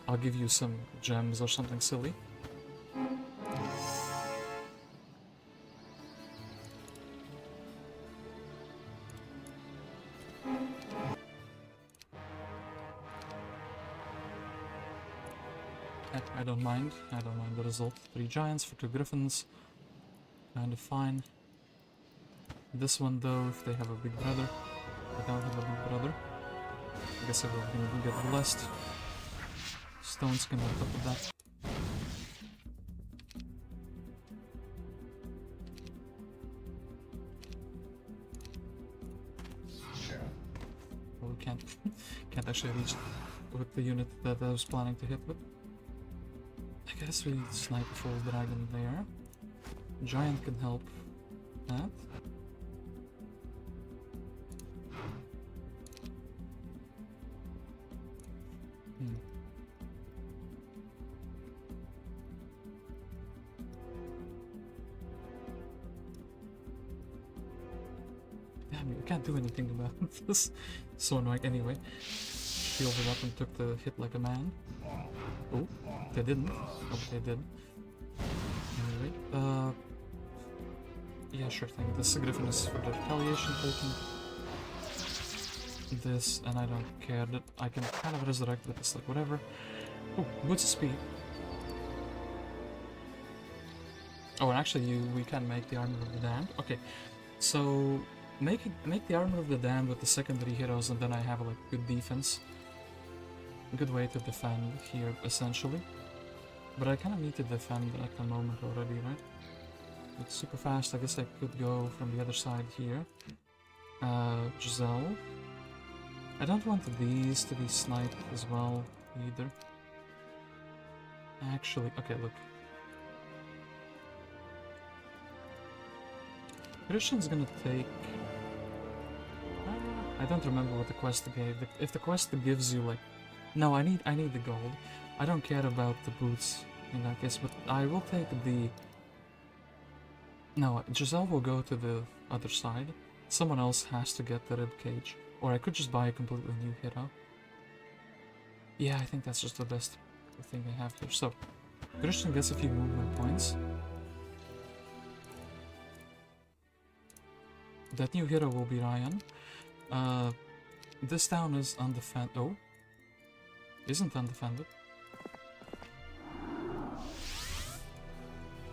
Speaker 2: I'll give you some gems or something silly. I don't mind. I don't mind the result. 3 giants for 2 griffins. Kind of fine. This one though, if they have a big brother. They don't have a big brother. I guess I will get blessed. Stones can on top of that. Well, we can't actually reach with the unit that I was planning to hit with. I guess we snipe a full dragon there. Giant can help that. Damn, you can't do anything about this. So annoying. Anyway, shielded up and took the hit like a man. Oh, they didn't. Oh, they did. Anyway, yeah, sure thing. This griffin is for the retaliation token. This, and I don't care that I can kind of resurrect with this, like whatever. Oh, boots of speed. Oh, and actually, we can make the armor of the damned. Okay, so make the armor of the damned with the secondary heroes, and then I have like good defense. A good way to defend here, essentially. But I kind of need to defend at the moment already, right? It's super fast. I guess I could go from the other side here. Giselle. I don't want these to be sniped as well, either. Actually, okay, look. Christian's gonna take... I don't remember what the quest gave. If the quest gives you, like... No, I need the gold. I don't care about the boots in that case, but I will take the... No, Giselle will go to the other side. Someone else has to get the ribcage. Or I could just buy a completely new hero. Yeah, I think that's just the best thing I have here. So, Christian gets a few movement points. That new hero will be Ryan. This town is undefended. Oh. Isn't undefended.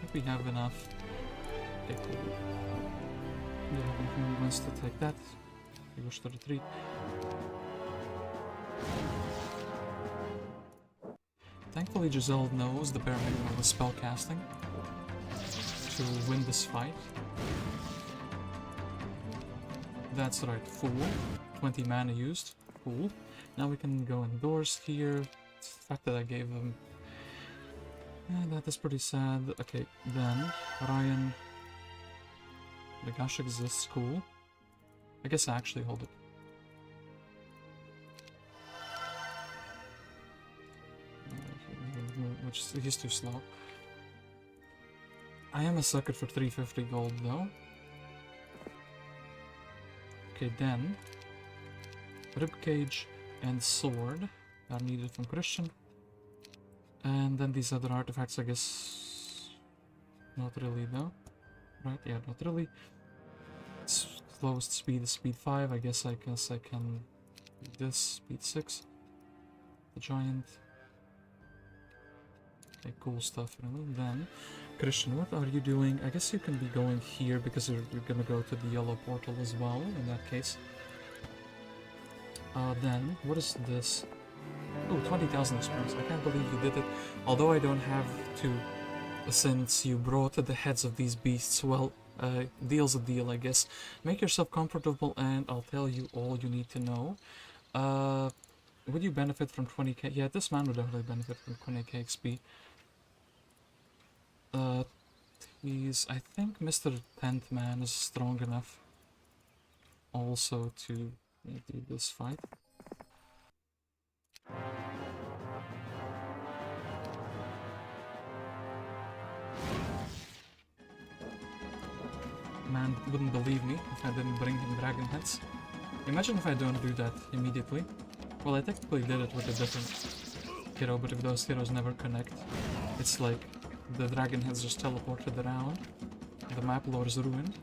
Speaker 2: I think we have enough. Okay, cool. We have enough movements to take that. We wish to retreat. Thankfully, Giselle knows the bare minimum of spell casting to win this fight. That's right, full. 20 mana used. Cool. Now we can go indoors here. It's the fact that I gave them... that is pretty sad. Okay, then Ryan... The Gash exists, cool. I guess I actually hold it. Which he's too slow. I am a sucker for 350 gold though. Okay, then ribcage and sword are needed from Christian. And then these other artifacts, I guess not really though. Right, yeah, not really. Slowest speed is speed 5. I guess I can do this, speed 6. The giant. Okay, cool stuff. And then, Christian, what are you doing? I guess you can be going here because you're gonna go to the yellow portal as well, in that case. Then, what is this? Oh, 20,000 experience. I can't believe you did it. Although I don't have to, since you brought the heads of these beasts, well, deal's a deal, I guess. Make yourself comfortable and I'll tell you all you need to know. Would you benefit from 20k? Yeah, this man would definitely benefit from 20k XP. I think Mr. 10th man is strong enough also to do this fight. man wouldn't believe me if I didn't bring him dragon heads. Imagine if I don't do that immediately. Well, I technically did it with a different hero, but if those heroes never connect, it's like the dragon heads just teleported around. The map lore is ruined.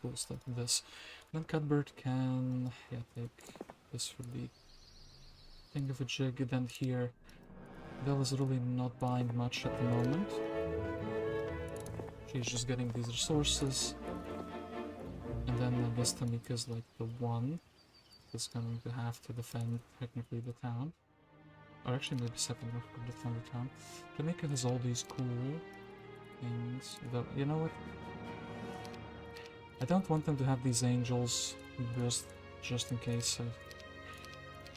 Speaker 2: Cool stuff with this. Then Cuthbert can take this for the thing of a jig. Then here, Del is really not buying much at the moment. She's just getting these resources. And then I guess Tamika's like the one that's going to have to defend technically the town. Or actually maybe September could defend the town. Tamika has all these cool things. You know what? I don't want them to have these angels just in case I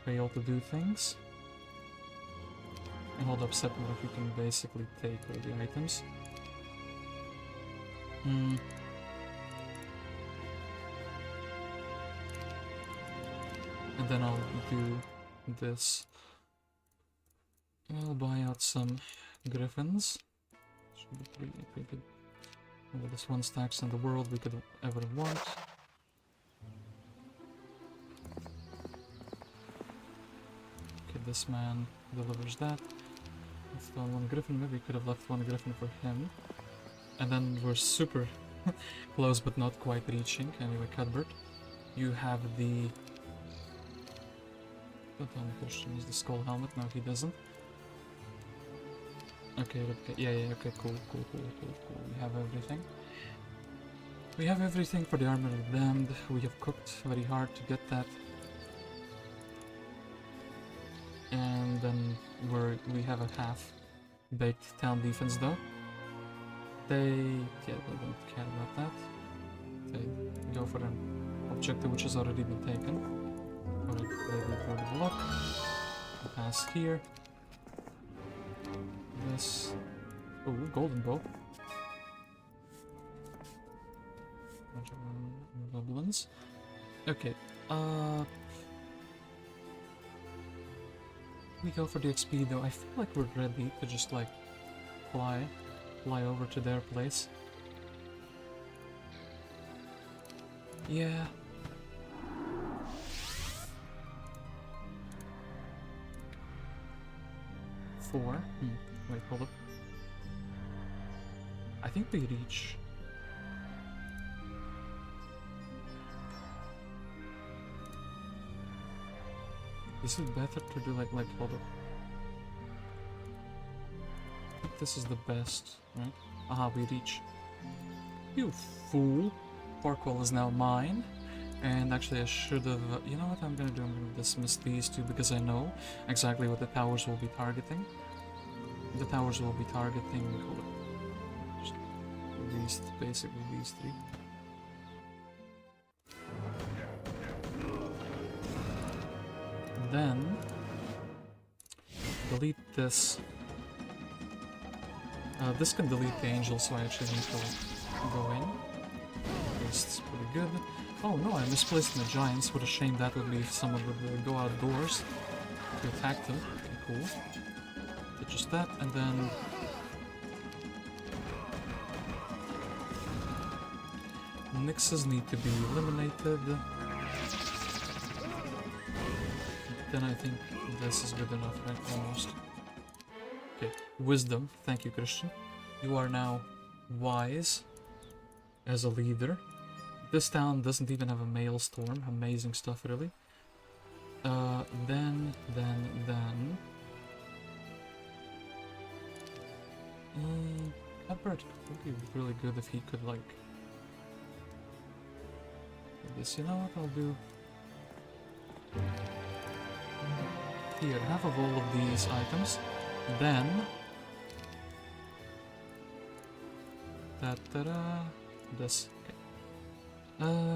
Speaker 2: fail to do things. And hold up September, you can basically take all the items. And then I'll do this. I'll buy out some griffins. Should be pretty good. With this one stacks in the world we could ever want. Okay, this man delivers that. Left on one griffin, maybe we could have left one griffin for him. And then we're super close but not quite reaching. Anyway, Cuthbert, you have the... Don't tell me Christian is the skull helmet, no he doesn't. Okay, yeah, okay, cool. We have everything. We have everything for the Armor of the Damned. We have cooked very hard to get that. And then we have a half-baked town defense though. They don't care about that. They go for an objective which has already been taken. Alright, they go to block. Pass here. This. Oh, golden bow. Bunch of goblins. Okay, we go for the XP though. I feel like we're ready to just like fly over to their place. Yeah. Four. Wait, hold up. I think we reach. Is it better to do like hold up? I think this is the best, right? Aha, we reach. You fool! Parkwall is now mine. And actually I should have... you know what I'm gonna do? I'm gonna dismiss these two because I know exactly what the towers will be targeting. The towers will be targeting... hold up. Just these, basically these three. Then... delete this. This can delete the angel, so I actually need to go in. It's pretty good. Oh no, I misplaced the giants. What a shame that would be if someone would go outdoors to attack them. Okay, cool. But just that, and then... Nixes need to be eliminated. Then I think this is good enough, right? Almost. Okay, wisdom. Thank you, Christian. You are now wise as a leader. This town doesn't even have a maelstrom. Amazing stuff, really. Then... Cuthbert would be really good if he could, like... this, you know what I'll do? Here, half of all of these items. Then... this. Okay.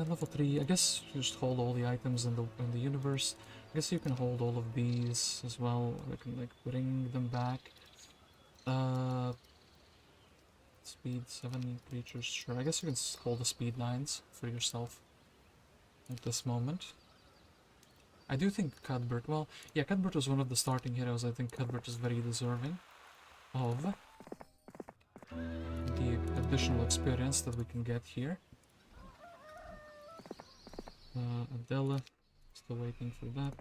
Speaker 2: Level 3, I guess just hold all the items in the universe. guess you can hold all of these as well. We can like bring them back. Speed 7 creatures, sure. I guess you can hold the speed 9s for yourself at this moment. I do think Cuthbert, well, yeah, Cuthbert was one of the starting heroes. I think Cuthbert is very deserving of the additional experience that we can get here. Adela, still waiting for that.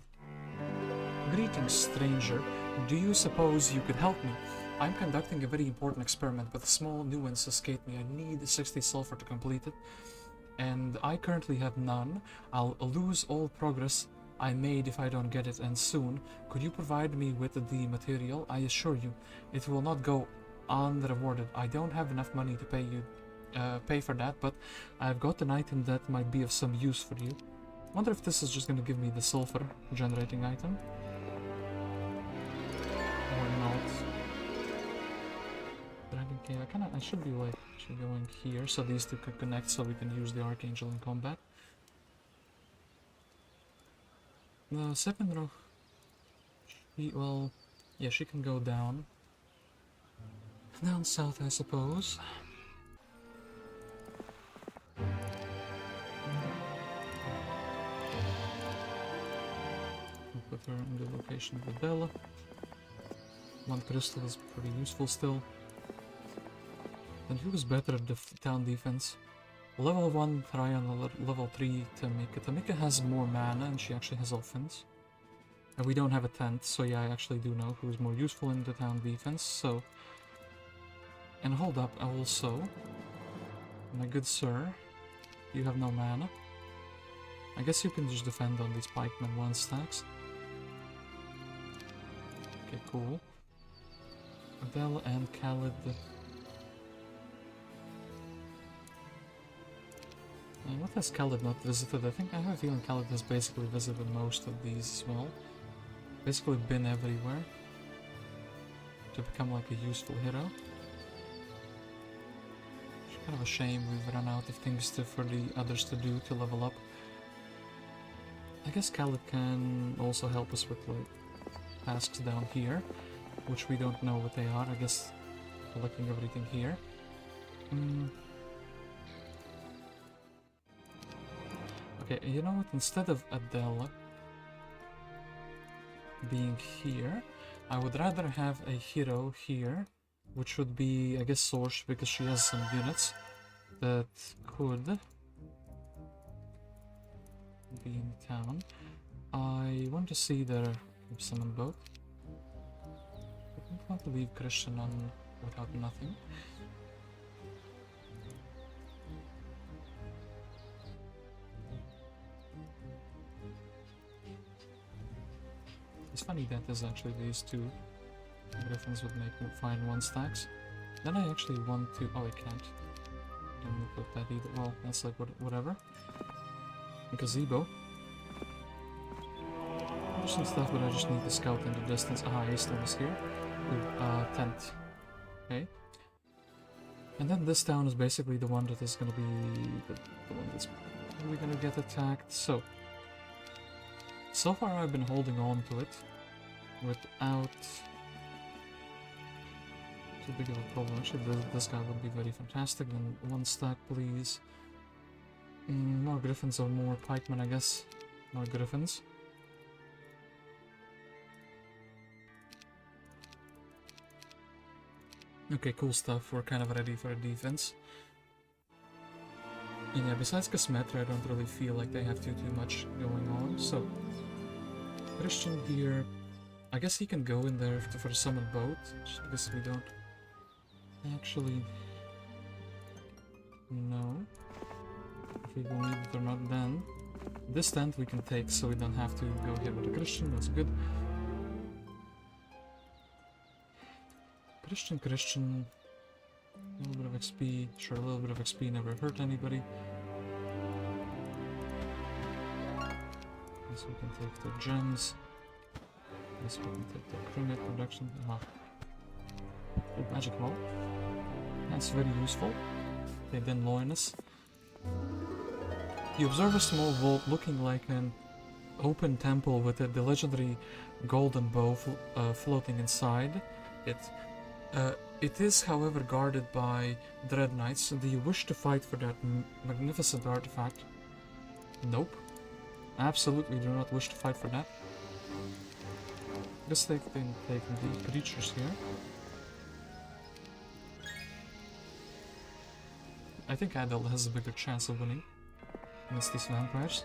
Speaker 2: Greetings, stranger. Do you suppose you could help me? I'm conducting a very important experiment, but a small nuance escaped me. I need 60 sulfur to complete it, and I currently have none. I'll lose all progress I made if I don't get it, and soon. Could you provide me with the material? I assure you, it will not go unrewarded. I don't have enough money to pay for that, but I've got an item that might be of some use for you. Wonder if this is just going to give me the sulfur generating item or not. Dragon Cave. I should be like going here so these two can connect, so we can use the Archangel in combat. The second row, well, yeah, she can go down south, I suppose. We'll put her in the location of Adela. One crystal is pretty useful still. And who is better at the town defense? Level 1 Ryan, level 3 Tamika. Tamika has more mana and she actually has offense. And we don't have a tent, so yeah, I actually do know who is more useful in the town defense, so... And hold up, also... My good sir, you have no mana. I guess you can just defend on these pikemen 1 stacks. Okay, cool. Adele and Calid... what has Calid not visited? I have a feeling Calid has basically visited most of these as well. Basically been everywhere to become like a useful hero. It's kind of a shame we've run out of things for the others to do to level up. I guess Calid can also help us with like tasks down here, which we don't know what they are. I guess collecting everything here. Okay, you know what? Instead of Adela being here, I would rather have a hero here, which would be, I guess, Sorsh, because she has some units that could be in town. I want to see their summon boat. I don't want to leave Christian on without nothing. It's funny that there's actually these two griffins would make me fine 1 stacks. Then I actually want to... oh, I can't. Don't put that either. Well, that's like whatever. A gazebo. There's some stuff, but I just need to scout in the distance. Ah, Aislinn is here. Ooh, tent. Okay. And then this town is basically the one that is gonna be the one that's probably gonna get attacked. So far I've been holding on to it without too big of a problem. Actually, this guy would be very fantastic. Then 1 stack, please. More griffins or more pikemen, I guess. More griffins. Okay, cool stuff. We're kind of ready for a defense. And yeah, besides Casmetra, I don't really feel like they have too much going on, so... Christian here, I guess he can go in there for the summon boat, just because we don't actually know if we will need it or not then. This tent we can take, so we don't have to go here with a Christian, that's good. Christian, a little bit of XP, sure, a little bit of XP never hurt anybody. This we can take the gems. This we can take the cremate production. Magic ball. That's very useful. Okay, then Loynis. You observe a small vault looking like an open temple with the legendary golden bow floating inside it. It is, however, guarded by Dread Knights. Do you wish to fight for that magnificent artifact? Nope. Absolutely do not wish to fight for that. Let's take the creatures here. I think Adel has a bigger chance of winning against these vampires.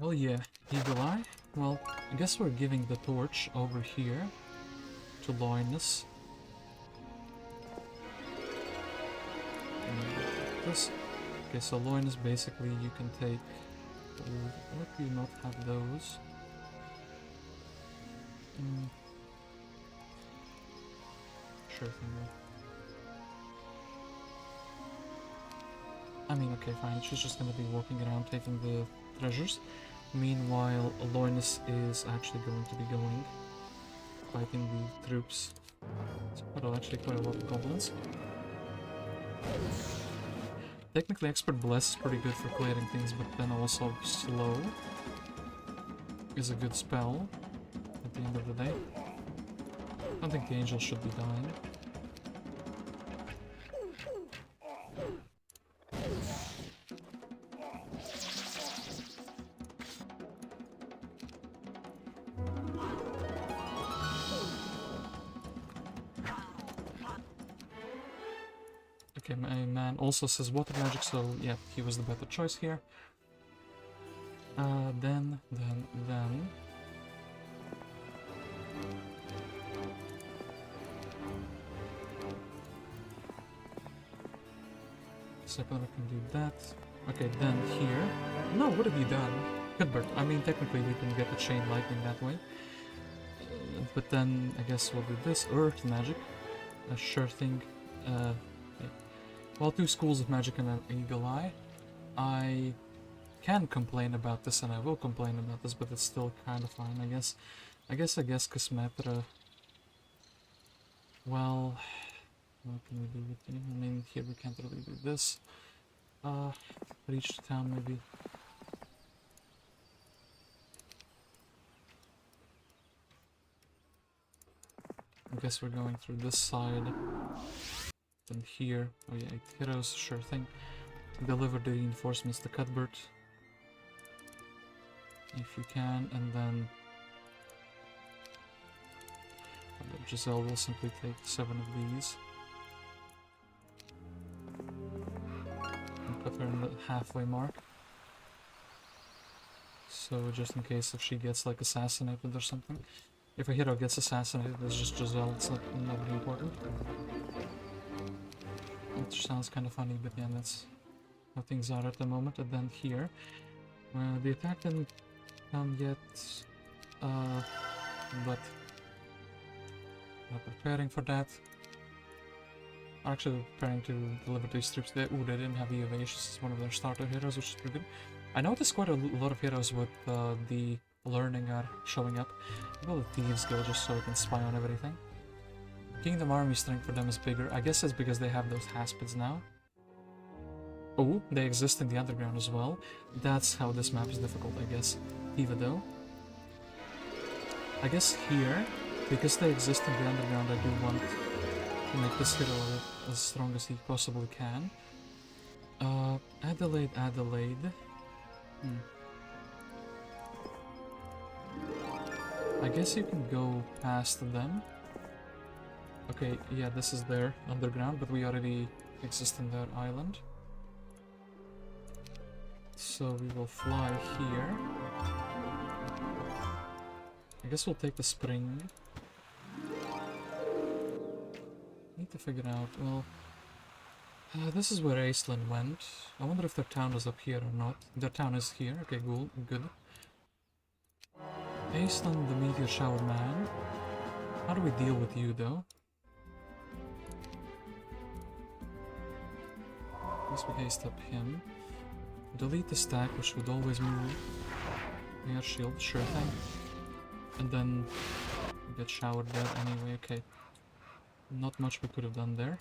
Speaker 2: Well, yeah, Eagle Eye. Well, I guess we're giving the torch over here to Loynis. This. Okay, so Loynis, basically you can take. Why do you not have those? Sure thing. I mean, okay, fine. She's just gonna be walking around taking the treasures. Meanwhile, Loynis is actually going to be going fighting the troops. Well, actually quite a lot of goblins. Technically, Expert Bless is pretty good for clearing things, but then also Slow is a good spell at the end of the day. I don't think the angel should be dying. Okay, my man also says water magic, so yeah, he was the better choice here. Then... Separa can do that. Okay, then here... No, what have you done? Cuthbert. I mean, technically we can get the chain lightning that way. But then, I guess we'll do this. Earth magic. A sure thing. Yeah. Well, 2 schools of magic and an eagle eye. I can complain about this, and I will complain about this, but it's still kind of fine, I guess. I guess Casmetra. Well, what can we do with him? I mean, here we can't really do this. Reach the town, maybe. I guess we're going through this side. Then here, oh yeah, 8 heroes, sure thing. Deliver the reinforcements to Cuthbert. If you can, and then... Giselle will simply take 7 of these. And put her in the halfway mark. So just in case if she gets like assassinated or something. If a hero gets assassinated, it's just Giselle, it's not very important. Which sounds kind of funny, but yeah, that's how things are at the moment. And then here, the attack didn't come yet, but we're preparing for that. Actually, preparing to deliver these troops. They didn't have the evasions as one of their starter heroes, which is pretty good. I noticed quite a lot of heroes with the learning are showing up. Well, the Thieves Guild just so I can spy on everything. Kingdom army strength for them is bigger. I guess it's because they have those haspids now. Oh, they exist in the underground as well. That's how this map is difficult, I guess. Tiva though. I guess here, because they exist in the underground, I do want to make this hero as strong as he possibly can. Adelaide. I guess you can go past them. Okay, yeah, this is their underground, but we already exist in their island. So we will fly here. I guess we'll take the spring. Need to figure out, well... this is where Aislinn went. I wonder if their town is up here or not. Their town is here. Okay, cool, good. Aislinn, the Meteor Shower Man. How do we deal with you, though? Guess we haste up him. Delete the stack, which would always move. Air shield, sure thing. And then get showered there anyway, okay. Not much we could have done there.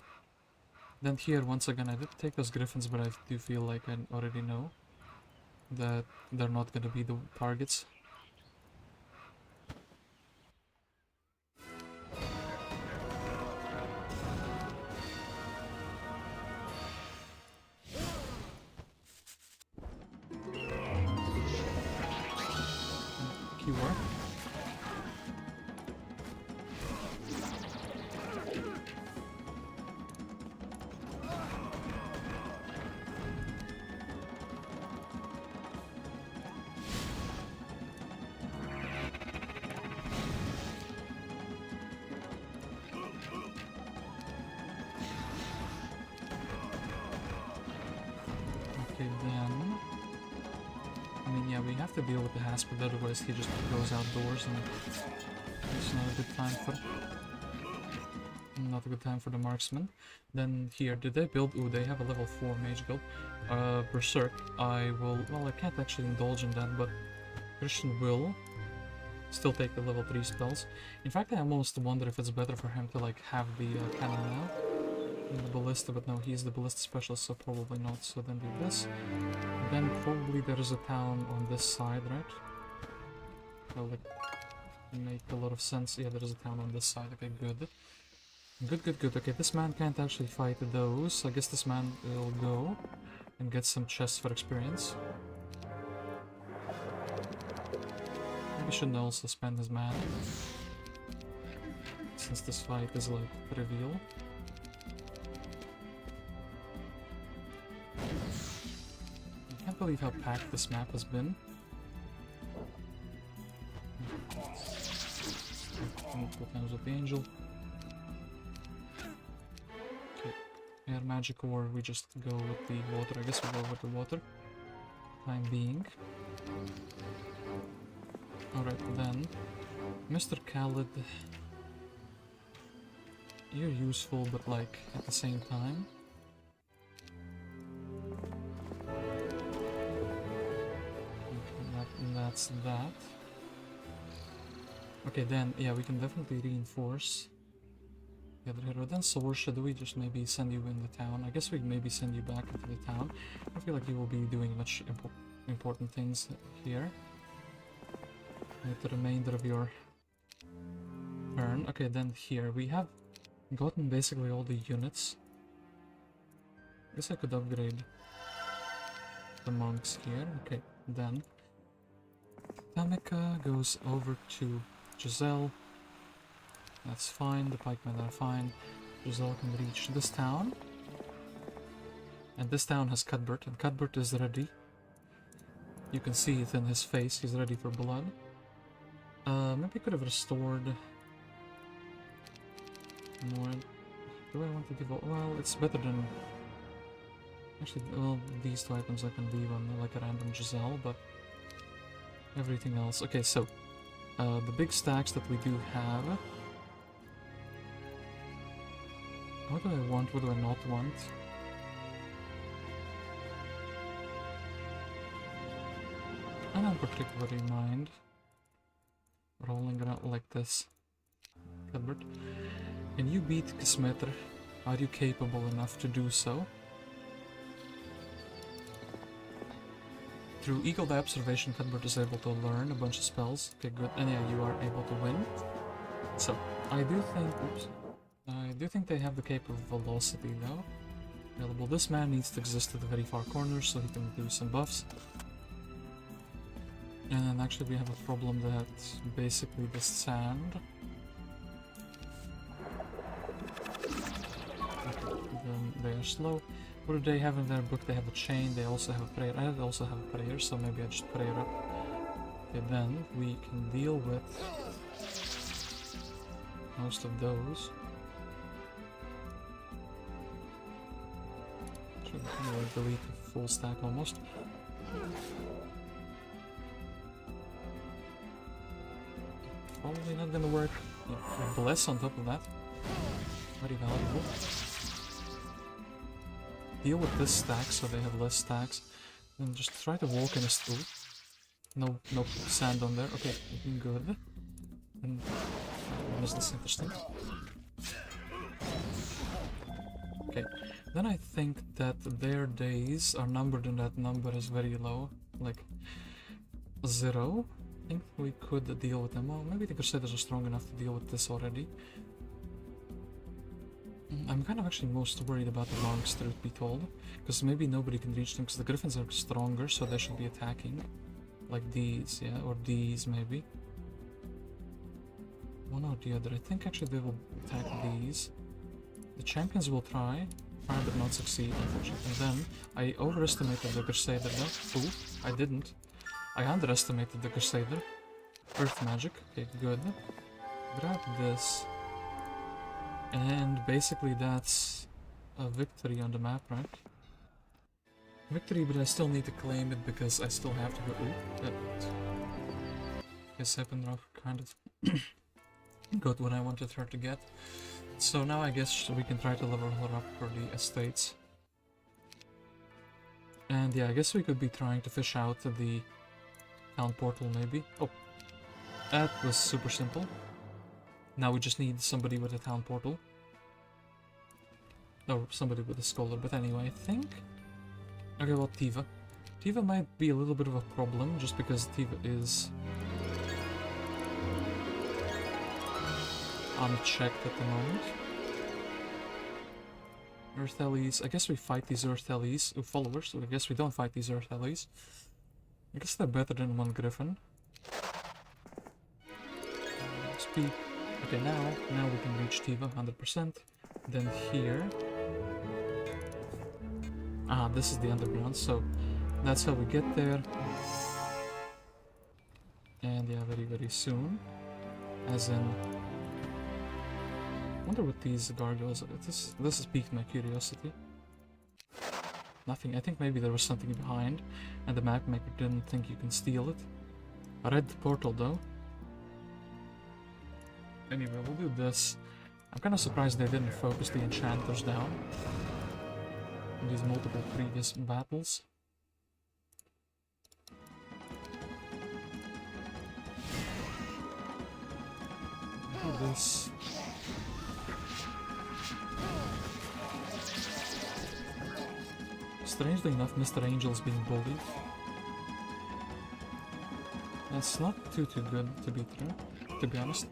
Speaker 2: Then here, once again, I did take those griffins, but I do feel like I already know that they're not gonna be the targets. Keyword. Okay, then... I mean, yeah, we have to deal with the Haspid, otherwise he just goes outdoors and it's not a good time for... Not a good time for the marksman. Then here, did they build... Ooh, they have a level 4 mage guild. Berserk, I will... Well, I can't actually indulge in that, but Christian will still take the level 3 spells. In fact, I almost wonder if it's better for him to, like, have the cannon now. The ballista, but no, he's the ballista specialist, so probably not. So then do this. Then probably there is a town on this side, right? That would make a lot of sense. Yeah, there is a town on this side. Okay, good. Good. Okay, this man can't actually fight those. I guess this man will go and get some chests for experience. Maybe shouldn't also spend his mana, since this fight is like trivial. I can't believe how packed this map has been. Multiple times with the angel. Okay, air magic, or we just go with the water. I guess we'll go with the water. Time being. Alright then. Mr. Calid. You're useful, but like at the same time. That's that. Okay, then, yeah, we can definitely reinforce the other hero. Then Sorsha, do we just maybe send you in the town? I guess we maybe send you back into the town. I feel like you will be doing much important things here. With the remainder of your turn. Okay, then here, we have gotten basically all the units. I guess I could upgrade the monks here. Okay, then Tamika goes over to Giselle. That's fine, the pikemen are fine. Giselle can reach this town. And this town has Cuthbert, and Cuthbert is ready. You can see it in his face, he's ready for blood. Maybe I could have restored more. Do I want to devote? Well, it's better than... Actually, well, these two items I can leave on like a random Giselle, but everything else. Okay, so the big stacks that we do have. What do I want? What do I not want? I don't particularly mind rolling around like this. Cuthbert, can you beat Casmetra? Are you capable enough to do so? Through eagle eye observation, Cuthbert is able to learn a bunch of spells. Okay, good. And yeah, you are able to win. So, I do think... Oops. I do think they have the cape of velocity now available. This man needs to exist at the very far corner so he can do some buffs. And then actually we have a problem that basically the sand... Then they are slow. What do they have in their book? They have a chain, they also have a prayer. I also have a prayer, so maybe I just prayer up. Okay, then we can deal with most of those. Should delete a full stack almost. probably not gonna work. Yeah, bless on top of that. Very valuable. Deal with this stack so they have less stacks. And just try to walk in a stool. No sand on there. Okay, looking good. And what is this interesting? Okay, then I think that their days are numbered and that number is very low. Like 0. I think we could deal with them. Well, maybe the Crusaders are strong enough to deal with this already. I'm kind of actually most worried about the monks, truth be told. Because maybe nobody can reach them, because the Griffins are stronger, so they should be attacking. Like these, yeah, or these maybe. One or the other. I think actually they will attack these. The champions will try but not succeed, unfortunately. And then I overestimated the Crusader though. Ooh, I didn't. I underestimated the Crusader. Earth magic. Okay, good. Grab this. And basically that's a victory on the map, right? Victory, but I still need to claim it because I still have to go. Ooh, that guess HYPNOTIZE kind of got what I wanted her to get. So now I guess we can try to level her up for the estates. And yeah, I guess we could be trying to fish out the town portal maybe. Oh, that was super simple. Now we just need somebody with a town portal. Or somebody with a scholar, but anyway, I think... Okay, well, Tiva. Tiva might be a little bit of a problem, just because Tiva is... unchecked at the moment. Earth Allies. I guess we fight these Earth Allies. Followers. I guess we don't fight these Earth Allies. I guess they're better than one Griffin. Speed. Okay, now we can reach Tiva 100%. Then here. Ah, this is the underground, so that's how we get there. And yeah, very, very soon. As in... I wonder what these gargoyles are. This has piqued my curiosity. Nothing. I think maybe there was something behind, and the map maker didn't think you can steal it. I read the portal though. Anyway, we'll do this. I'm kind of surprised they didn't focus the enchanters down in these multiple previous battles. Do this. Strangely enough, Mr. Angel's being bullied. That's not too good to be true, to be honest.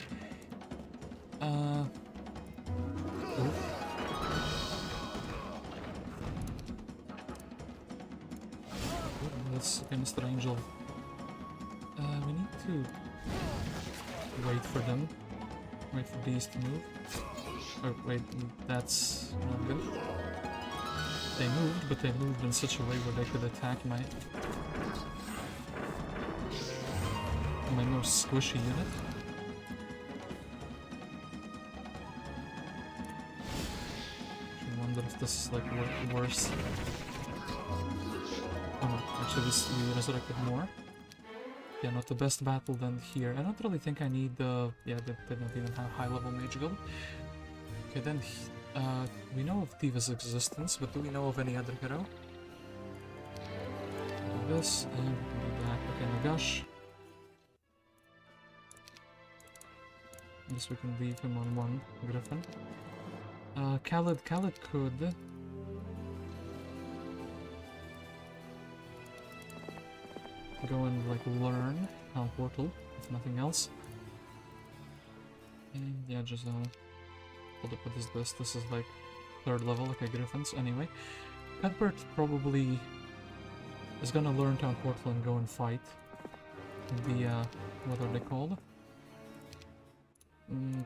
Speaker 2: Let's okay, Mr. Angel. We need to wait for them. Wait for these to move. Oh, wait, that's not good. They moved, but they moved in such a way where they could attack my most squishy unit. I wonder if this is like worse. Oh no, actually we resurrected more. Yeah, not the best battle than here. I don't really think I need the... yeah, they don't even have high level mage guild. Okay, then we know of Tiva's existence, but do we know of any other hero? Do this, and we can do that. Okay, Nagash. I guess we can leave him on one Griffin. Calid could... go and like learn Town Portal, if nothing else. And yeah, just hold up, what is this? This is like 3rd level, okay, Griffins. Anyway, Cuthbert probably is gonna learn Town Portal and go and fight the what are they called?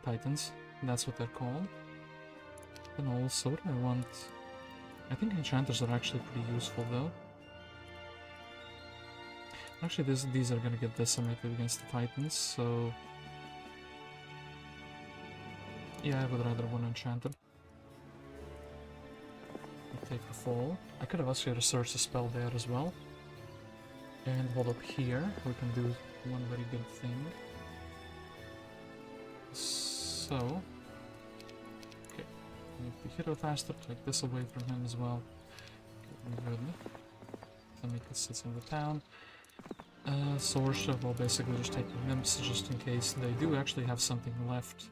Speaker 2: Titans. That's what they're called. And also, what do I want? I think enchanters are actually pretty useful though. Actually, these are gonna get decimated against the Titans, so... yeah, I would rather one enchanter. I'll take the fall. I could have actually researched a spell there as well. And hold up here, we can do one very good thing. So, okay, make the hero faster, take this away from him as well. Okay, good. Tamika sits in the town. Sorsha, well, basically just taking nymphs just in case they do actually have something left.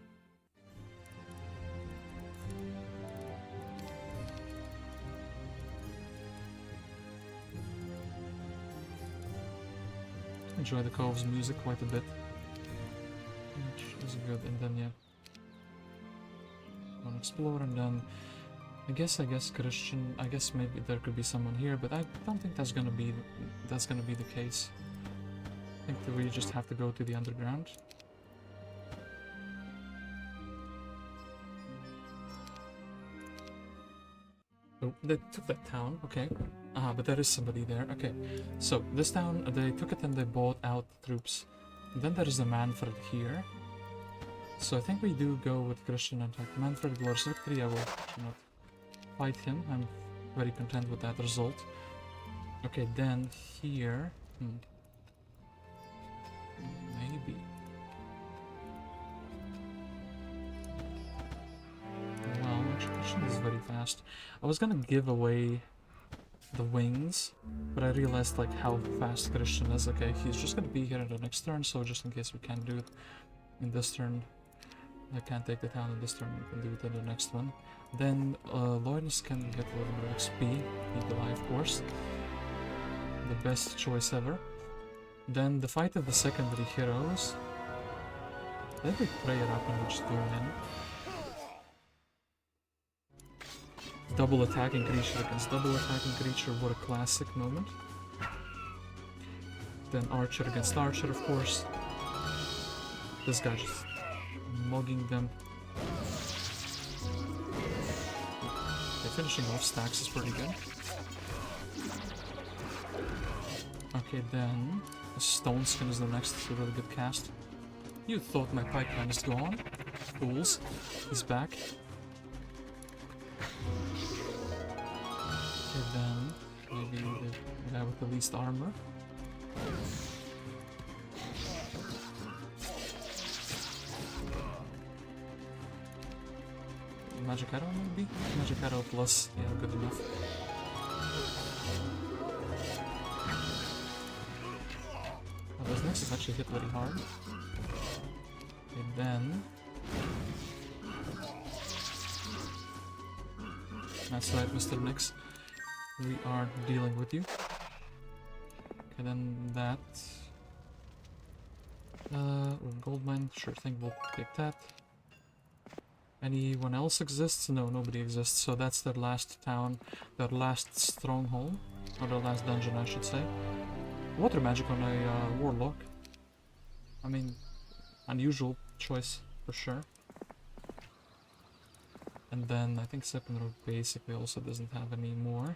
Speaker 2: Enjoy the Cove's music quite a bit, which is good. And then yeah, want to explore, and then I guess Christian. I guess maybe there could be someone here, but I don't think that's gonna be the case. I think that we just have to go to the underground. Oh, they took that town, okay. But there is somebody there, okay. So, this town, they took it and they bought out the troops. And then there is a Manfred here. So I think we do go with Christian and attack Manfred. Glorious victory, I will not fight him. I'm very content with that result. Okay, then here... Maybe... Well, actually, Christian is very fast. I was gonna give away the wings, but I realized like how fast Christian is. Okay, he's just gonna be here in the next turn, so just in case we can't do it in this turn, I can't take the town in this turn, we can do it in the next one. Then Loynis can get a little bit of XP, Eagle-Eye of course. The best choice ever. Then the fight of the secondary heroes. Then we pray it up and we just go in. Double attacking creature against double attacking creature, what a classic moment. Then archer against archer, of course. This guy just mugging them. Okay, finishing off stacks is pretty good. Okay, then the Stone Skin is the next really good cast. You thought my pipeline is gone? Fools. He's back. Okay, then maybe the guy with the least armor. Magic Arrow maybe? Magic Arrow plus, yeah, good enough. Oh, this next is actually hit very hard. Okay, then... That's right, Mr. Nix. We are dealing with you. Okay, then that... gold mine, sure thing, we'll take that. Anyone else exists? No, nobody exists, so that's their last town, their last stronghold, or their last dungeon, I should say. Water magic on a warlock. I mean, unusual choice, for sure. And then I think Sepinro basically also doesn't have any more.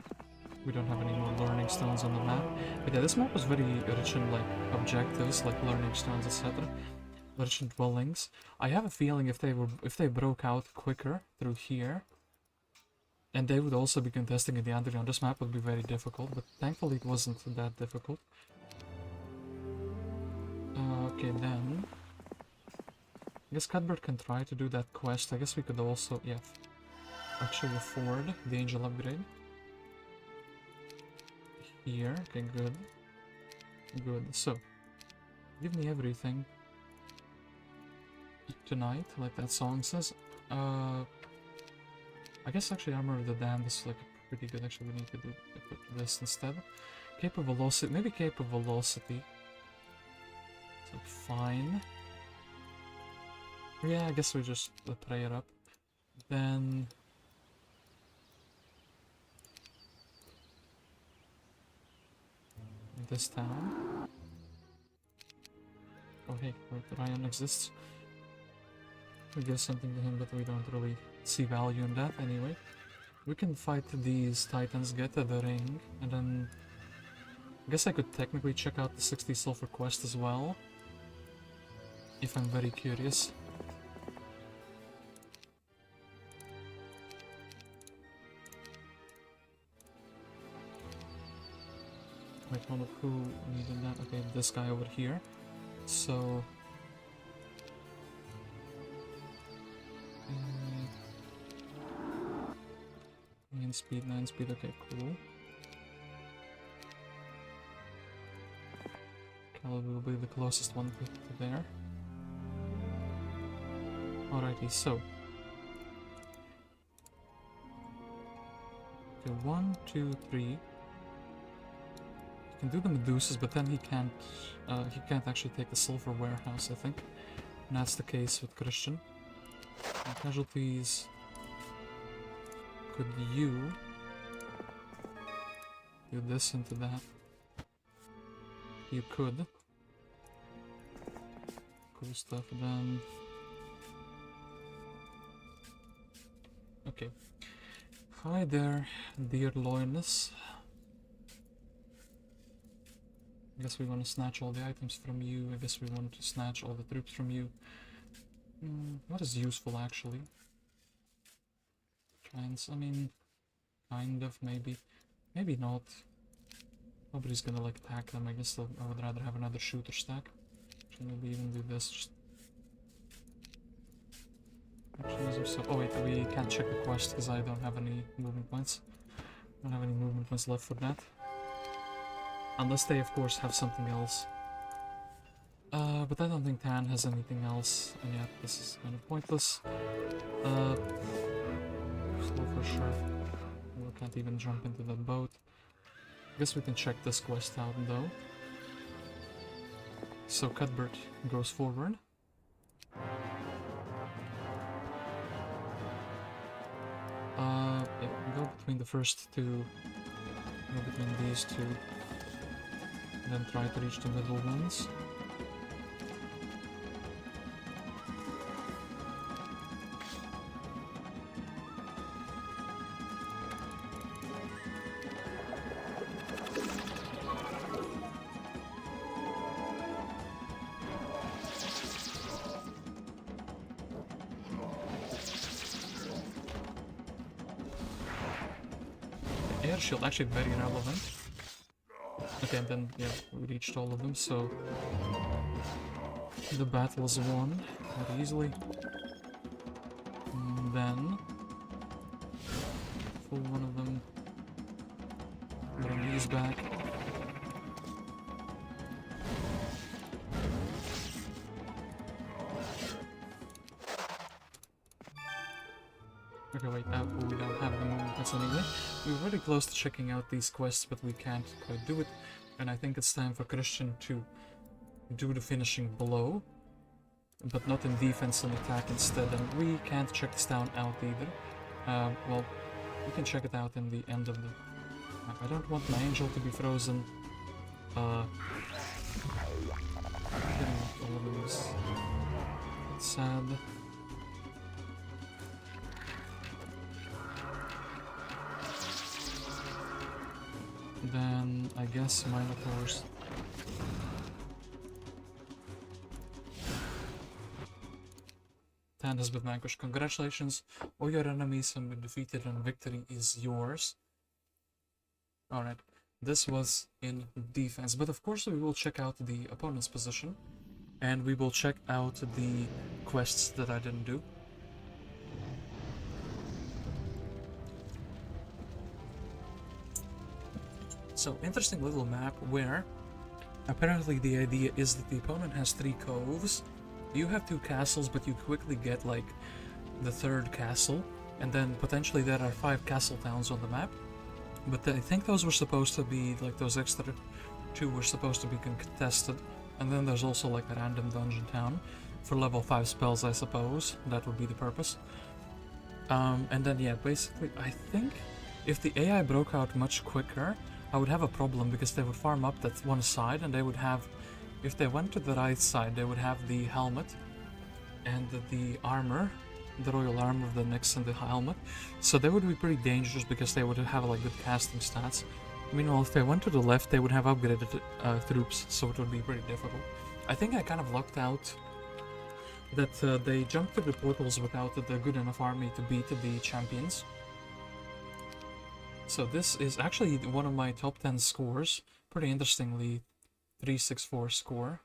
Speaker 2: We don't have any more learning stones on the map. But yeah, this map was very rich in like objectives, like learning stones, etc. Rich in dwellings. I have a feeling if they broke out quicker through here, and they would also be contesting in the underground, this map would be very difficult, but thankfully it wasn't that difficult. Okay, then I guess Cuthbert can try to do that quest. I guess we could also, yeah, actually afford the angel upgrade. Here, okay, good. Good, so, give me everything. Tonight, like that song says. I guess actually Armor of the Damned is like pretty good. Actually, we need to do this instead. Cape of Velocity, maybe Cape of Velocity. So fine. Yeah, I guess we just pray it up. Then this town. Oh hey, Ryan exists. We give something to him, but we don't really see value in that anyway. We can fight these titans, get to the ring, and then I guess I could technically check out the 60 sulfur quest as well, if I'm very curious. Wait, hold up, who needed that? Okay, this guy over here. So speed, 9 speed, okay, cool. Calid will be the closest one to there. Alrighty, so. Okay, 1, 2, 3. He can do the Medusas, but then he can't actually take the Silver Warehouse, I think. And that's the case with Christian. And casualties. Could you do this into that? You could. Cool stuff, then. Okay. Hi there, dear Loynis. I guess we want to snatch all the items from you. I guess we want to snatch all the troops from you. What is useful, actually? I mean, kind of, maybe. Maybe not. Nobody's gonna, like, attack them. I guess I would rather have another shooter stack. Actually, maybe even do this. Just... Actually, so oh wait, we can't check the quest because I don't have any movement points. I don't have any movement points left for that. Unless they, of course, have something else. But I don't think Tan has anything else. And yet, this is kind of pointless. Slow for sure. We can't even jump into that boat. I guess we can check this quest out though. So Cuthbert goes forward. Yeah, go between the first two. Go between these two. And then try to reach the middle ones. Air shield actually very relevant. Okay, and then yeah, we reached all of them, so the battle was won very easily. And then pull one of them, bring these back. Okay, wait, we don't have the movements anyway. We're very close to checking out these quests, but we can't quite do it. And I think it's time for Christian to do the finishing blow, but not in defense and attack instead. And we can't check this town out either. Well, we can check it out in the end of the... I don't want my angel to be frozen. I didn't want all of these. It's sad. Then, I guess, Minotaurs. Tan has been vanquished. Congratulations. All your enemies have been defeated and victory is yours. Alright. This was in defense. But of course we will check out the opponent's position. And we will check out the quests that I didn't do. So, interesting little map where apparently the idea is that the opponent has 3 coves. You have 2 castles, but you quickly get like the 3rd castle, and then potentially there are 5 castle towns on the map. But I think those were supposed to be, like those extra 2 were supposed to be contested. And then there's also like a random dungeon town for level 5 spells, I suppose. That would be the purpose. And then yeah, basically I think if the AI broke out much quicker, I would have a problem because they would farm up that one side and they would have, if they went to the right side, they would have the helmet and the armor, the royal armor of the Nyx and the helmet. So they would be pretty dangerous because they would have like good casting stats. Meanwhile, if they went to the left, they would have upgraded troops, so it would be pretty difficult. I think I kind of lucked out that they jumped through the portals without the good enough army to beat the champions. So this is actually one of my top 10 scores. Pretty interestingly, 364 score.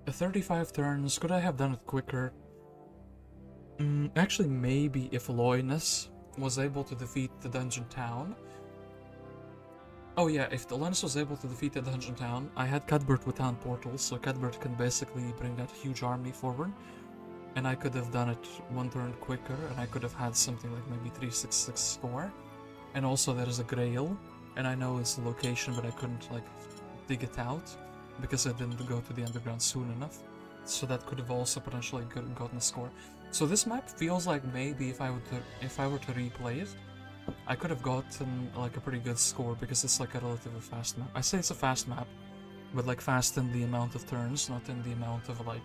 Speaker 2: 35 turns. Could I have done it quicker? Actually, maybe if Loynis was able to defeat the dungeon town. Oh yeah, if the Loynis was able to defeat the dungeon town, I had Cuthbert with town portals, so Cuthbert can basically bring that huge army forward. And I could have done it one turn quicker, and I could have had something like maybe 366 score. And also there is a Grail, and I know it's the location, but I couldn't like dig it out because I didn't go to the underground soon enough. So that could have also potentially gotten a score. So this map feels like maybe if I were to replay it, I could have gotten like a pretty good score because it's like a relatively fast map. I say it's a fast map, but like fast in the amount of turns, not in the amount of like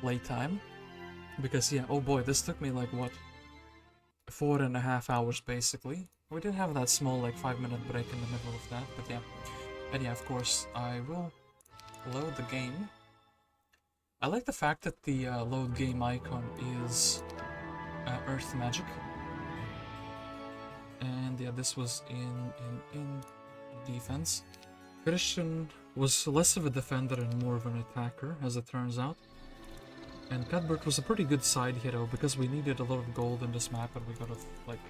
Speaker 2: play time. Because yeah, oh boy, this took me like what, 4.5 hours basically. We did have that small like 5-minute break in the middle of that, but yeah. And yeah, of course, I will load the game. I like the fact that the load game icon is Earth Magic. And yeah, this was in defense. Christian was less of a defender and more of an attacker, as it turns out. And Cuthbert was a pretty good side hero because we needed a lot of gold in this map, and we got a, like...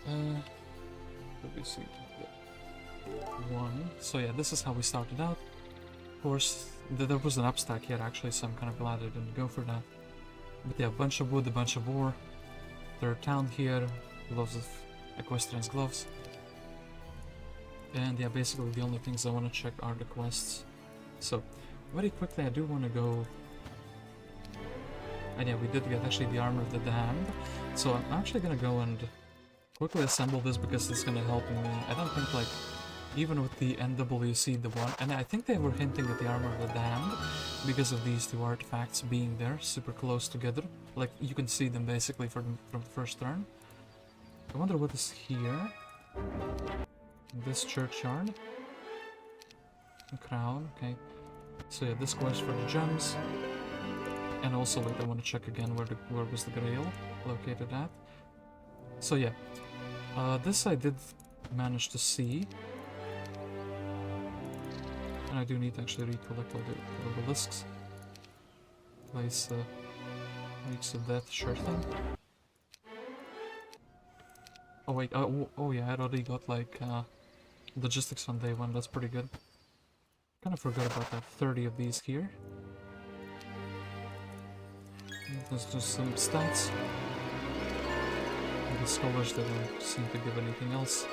Speaker 2: let me see... 1. So yeah, this is how we started out. Of course, there was an upstack here actually, so I'm kind of glad I didn't go for that. But yeah, a bunch of wood, a bunch of ore. Third town here, lots of Equestrian's gloves. And yeah, basically the only things I want to check are the quests. So, very quickly I do want to go... And yeah, we did get actually the Armor of the Damned. So I'm actually going to go and quickly assemble this because it's going to help me. I don't think like... Even with the NWC, the one, and I think they were hinting at the Armor of the Damned because of these two artifacts being there, super close together. Like, you can see them basically from the first turn. I wonder what is here. This churchyard. A crown, okay. So yeah, this quest for the gems. And also, wait, I want to check again where was the Grail located at. So yeah, this I did manage to see. I do need to actually recollect all the obelisks. Place Weeks of Death, sure thing. Oh wait, oh yeah, I already got like logistics on day 1, that's pretty good. Kind of forgot about that, 30 of these here. There's just some stats. And the scholars that don't seem to give anything else.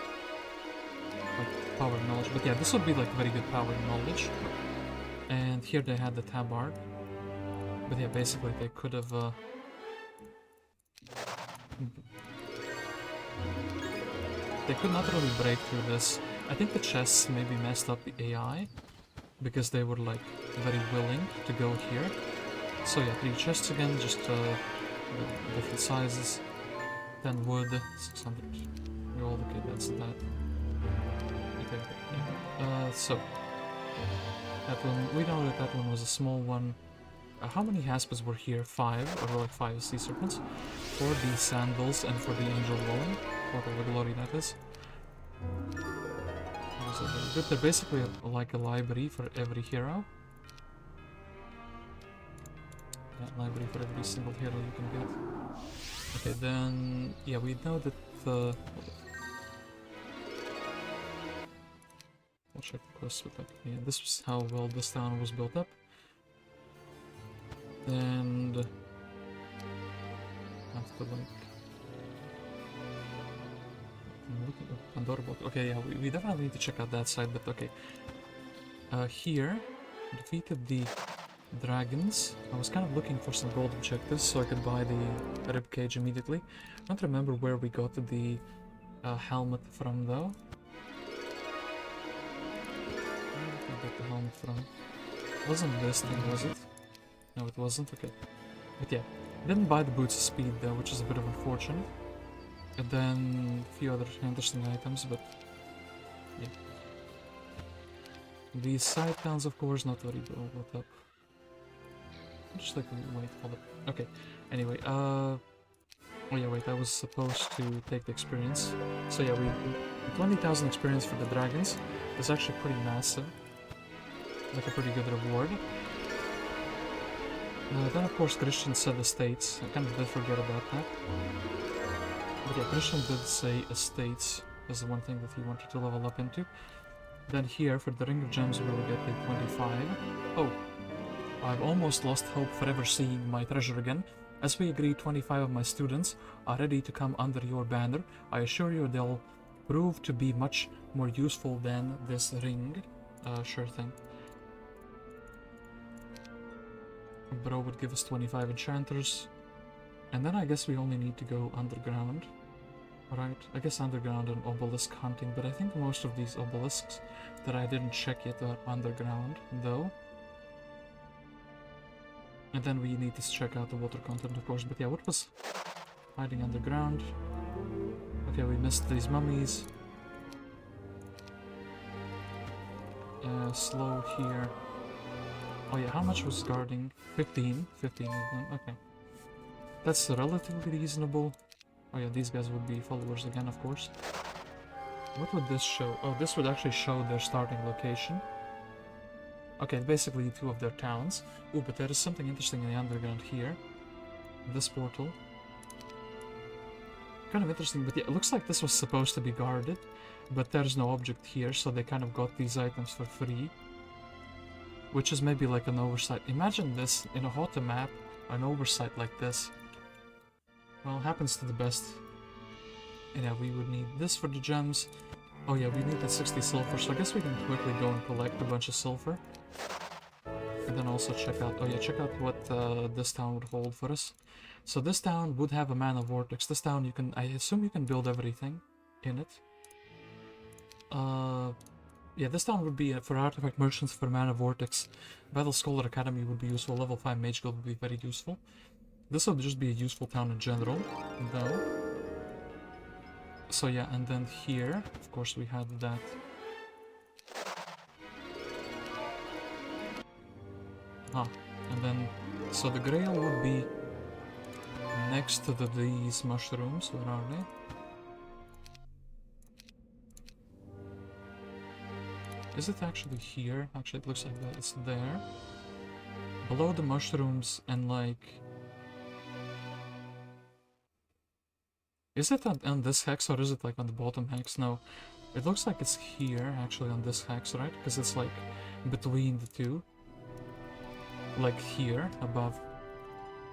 Speaker 2: Like power knowledge, but yeah, this would be like very good power knowledge. And here they had the tabard, but yeah, basically they could have they could not really break through this. I think the chests maybe messed up the AI because they were like very willing to go here. So yeah, 3 chests again, just different sizes. 10 wood, 600 gold. Okay, that's that. So that one, we know that that one was a small one. How many Haspes were here? 5, or like 5 sea serpents. For the sandals and for the angel dwelling. For the glory, that is. They're basically like a library for every hero. Yeah, library for every single hero you can get. Okay, then yeah, we know that I'll check the quests with that. Yeah, this was how well this town was built up. And after like I'm looking at Pandora. Okay, yeah, we definitely need to check out that side, but okay. Here, defeated the dragons. I was kind of looking for some gold objectives so I could buy the ribcage immediately. I don't remember where we got the helmet from though. Get the helmet from. Wasn't this thing, was it? No, it wasn't. Okay. But yeah, didn't buy the boots of speed though, which is a bit of unfortunate. And then a few other interesting items, but yeah. These side towns, of course, not very well built up. Just like wait, hold up. Okay. Anyway, oh yeah, wait. I was supposed to take the experience. So yeah, we 20,000 experience for the dragons. It's actually pretty massive. Like a pretty good reward. Then of course Christian said estates. I kind of did forget about that. But yeah, Christian did say estates as the one thing that he wanted to level up into. Then here, for the Ring of Gems, we will get a 25. Oh, I've almost lost hope for ever seeing my treasure again. As we agreed, 25 of my students are ready to come under your banner. I assure you they'll prove to be much more useful than this ring. Sure thing. Bro would give us 25 enchanters. And then I guess we only need to go underground. Right, I guess underground and obelisk hunting, but I think most of these obelisks that I didn't check yet are underground, though. And then we need to check out the water content, of course, but yeah, what was hiding underground? Okay, we missed these mummies. Slow here. Oh yeah, how much was guarding? 15? 15 of them, okay. That's relatively reasonable. Oh yeah, these guys would be followers again, of course. What would this show? Oh, this would actually show their starting location. Okay, basically two of their towns. Ooh, but there is something interesting in the underground here. This portal. Kind of interesting, but yeah, it looks like this was supposed to be guarded. But there's no object here, so they kind of got these items for free. Which is maybe like an oversight. Imagine this in a HOTA map, an oversight like this. Well, happens to the best. And yeah, we would need this for the gems. Oh yeah, we need the 60 silver, so I guess we can quickly go and collect a bunch of silver. And then also check out, oh yeah, check out what this town would hold for us. So this town would have a mana vortex. This town, you can, I assume you can build everything in it. Yeah, this town would be for artifact merchants for mana vortex. Battle Scholar Academy would be useful. Level 5 mage guild would be very useful. This would just be a useful town in general, though. So yeah, and then here, of course, we had that. And then, so the Grail would be next to these mushrooms. Where are they? Is it actually here? Actually, it looks like that. It's there. Below the mushrooms and like... Is it on this hex or is it like on the bottom hex? No. It looks like it's here, actually, on this hex, right? Because it's like between the two. Like here, above.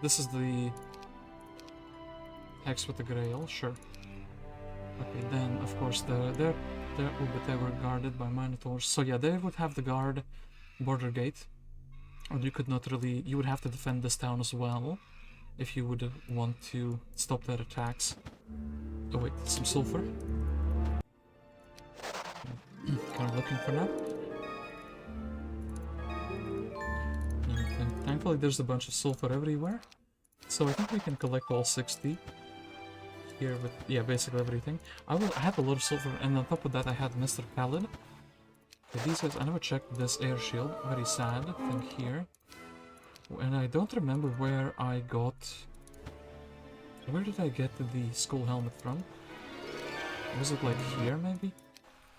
Speaker 2: This is the hex with the Grail, sure. Okay, then, of course, but they were guarded by Minotaurs. So yeah, they would have the guard border gate. And you could not really... You would have to defend this town as well. If you would want to stop their attacks. Oh wait, some sulfur. Kind of looking for that. And thankfully there's a bunch of sulfur everywhere. So I think we can collect all 60. Here with, yeah, basically everything. I have a lot of sulfur, and on top of that I had Mr. Calid. Okay, these guys, I never checked this air shield. Very sad thing here. And I don't remember where I got... Where did I get the skull helmet from? Was it like here, maybe?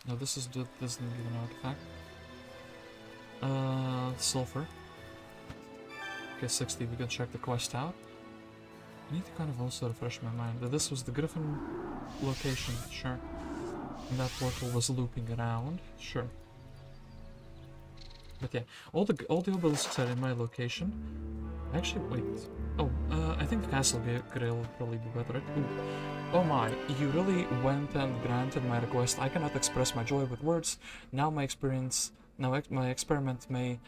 Speaker 2: No, this is just, this isn't even an artifact. Sulfur. Okay, 60, we can check the quest out. I need to kind of also refresh my mind. This was the Griffin location, sure. And that portal was looping around, sure. But yeah, all the obelisks are in my location. Actually, wait. Oh, I think Castle Grail would probably be better, right? Ooh. Oh my, you really went and granted my request. I cannot express my joy with words. Now my experiment may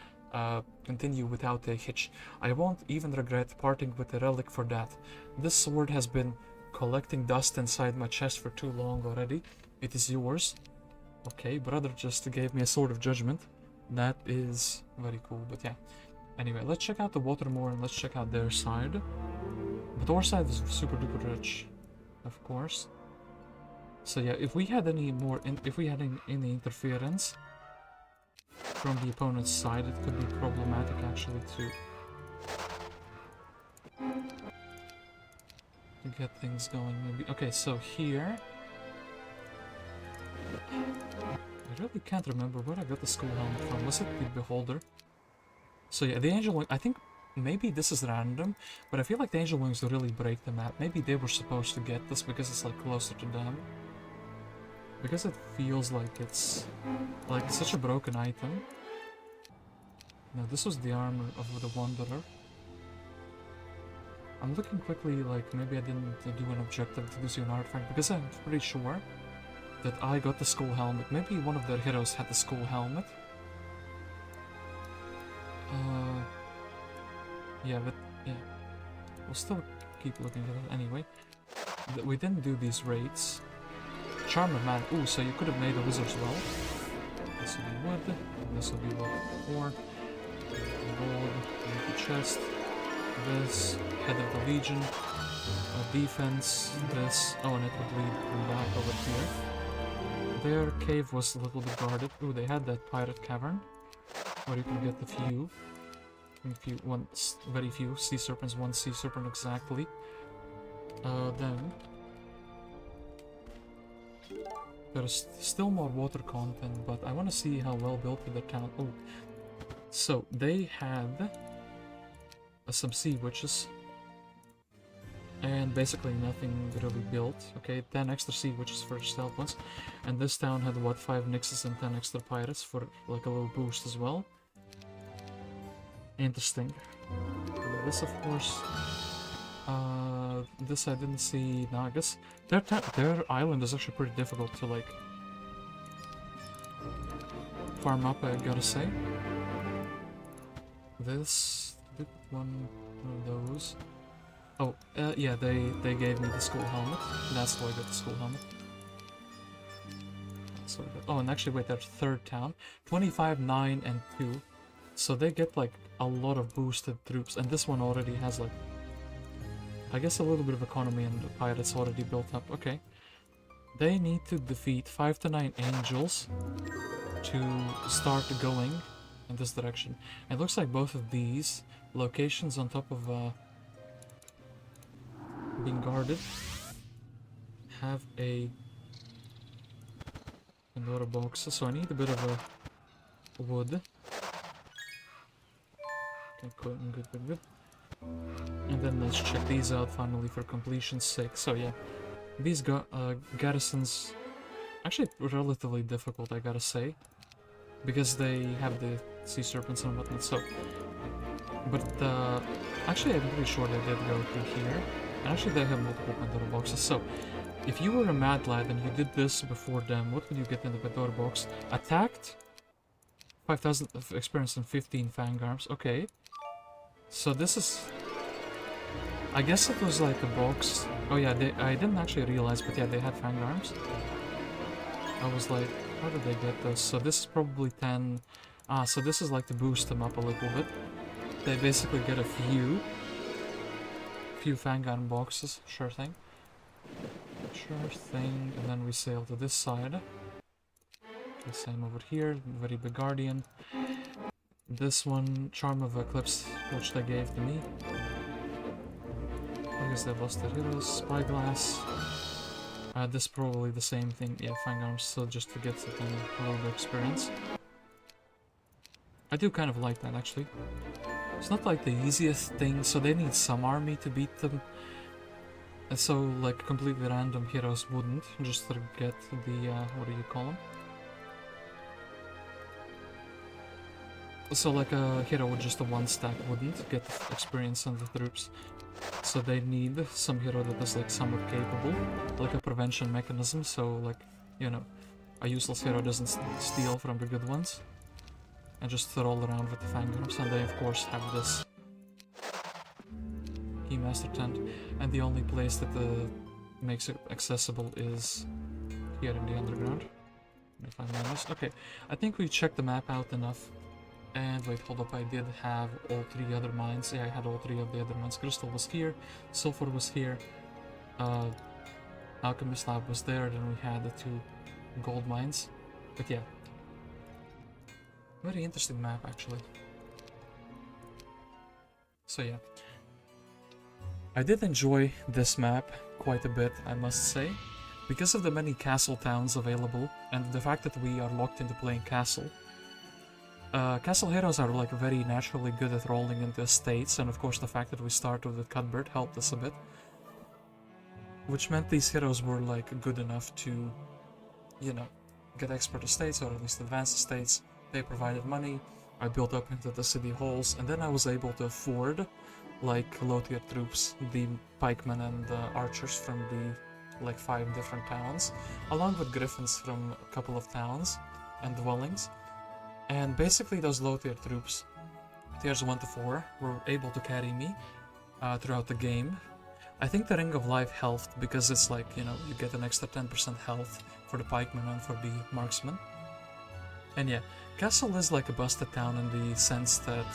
Speaker 2: continue without a hitch. I won't even regret parting with the relic for that. This sword has been collecting dust inside my chest for too long already. It is yours. Okay, brother just gave me a sword of judgment. That is very cool, but yeah. Anyway, let's check out the water more and let's check out their side. But our side is super duper rich, of course. So yeah, if we had any more, if we had any interference from the opponent's side, it could be problematic actually to get things going. Maybe. Okay, so here. I really can't remember where I got the skull helmet from. Was it the Beholder? So yeah, the Angel... I think maybe this is random, but I feel like the Angel Wings really break the map. Maybe they were supposed to get this because it's like closer to them. Because it feels like it's like such a broken item. No, this was the armor of the Wanderer. I'm looking quickly, like maybe I didn't do an objective to do an artifact because I'm pretty sure that I got the skull helmet. Maybe one of their heroes had the skull helmet. Yeah, but yeah, we'll still keep looking at it anyway. We didn't do these raids. Charm of Man. Ooh, so you could have made a wizard as well. This will be wood. This will be wood 4. Gold. Empty chest. This. Head of the Legion. Defense. This. Oh, and it would lead back over here. Their cave was a little bit guarded. Ooh, they had that pirate cavern where you can get the few. Very few sea serpents. One sea serpent exactly. Then. There's still more water content, but I want to see how well built the town. Oh, so they had some sea witches, and basically nothing really built. Okay, 10 extra sea witches for stealth ones, and this town had what, 5 nixes and 10 extra pirates for like a little boost as well. Interesting. This, of course. This I didn't see Nagas. Their island is actually pretty difficult to like farm up, I gotta say. This one of those. Oh, yeah, they gave me the skull helmet. That's why I got the skull helmet. So oh, and actually, wait, there's third town, 25, 9, and 2. So they get like a lot of boosted troops, and this one already has like, I guess, a little bit of economy, and the pirates already built up. Okay. They need to defeat 5 to 9 angels to start going in this direction. It looks like both of these locations on top of being guarded have a lot of boxes, so I need a bit of a wood. Okay, good. And then let's check these out finally for completion's sake. So yeah, these garrisons actually relatively difficult, I gotta say, because they have the sea serpents and whatnot. So, but actually, I'm pretty sure they did go through here, and actually they have multiple Pandora boxes. So, if you were a mad lad and you did this before them, what would you get in the Pandora box? Attacked, 5,000 of experience and 15 fangarms. Okay. So this is, I guess it was like a box. Oh yeah, I didn't actually realize, but yeah, they had fangarms. I was like, how did they get this? So this is probably 10. So this is like to boost them up a little bit. They basically get a few fangarm boxes. Sure thing. And then we sail to this side. Okay, same over here. Very big guardian. This one, Charm of Eclipse, which they gave to me. I guess they lost their heroes. Spyglass. This is probably the same thing. Yeah, fangarms, so just to get a little bit of experience. I do kind of like that, actually. It's not like the easiest thing, so they need some army to beat them. And so, like, completely random heroes wouldn't, just to get the, what do you call them? So like a hero with just a 1-stack wouldn't get experience on the troops. So they need some hero that is like somewhat capable, like a prevention mechanism, so like, you know, a useless hero doesn't steal from the good ones. And just roll around with the fangarms, and they of course have this Keymaster tent. And the only place that makes it accessible is here in the underground. If I manage. Okay, I think we checked the map out enough. And wait, hold up, I did have all 3 other mines. Yeah, I had all 3 of the other mines. Crystal was here, Sulfur was here, Alchemist Lab was there, then we had the 2 gold mines. But yeah, very interesting map actually. So yeah, I did enjoy this map quite a bit, I must say. Because of the many castle towns available, and the fact that we are locked into playing castle. Castle heroes are like very naturally good at rolling into estates, and of course the fact that we started with Cuthbert helped us a bit. Which meant these heroes were like good enough to, you know, get expert estates or at least advanced estates. They provided money, I built up into the city halls, and then I was able to afford like low tier troops, the pikemen and the archers from the like 5 different towns, along with griffins from a couple of towns and dwellings. And basically those low tier troops, tiers 1 to 4, were able to carry me throughout the game. I think the Ring of Life helped because it's like, you know, you get an extra 10% health for the pikemen and for the marksmen. And yeah, Castle is like a busted town in the sense that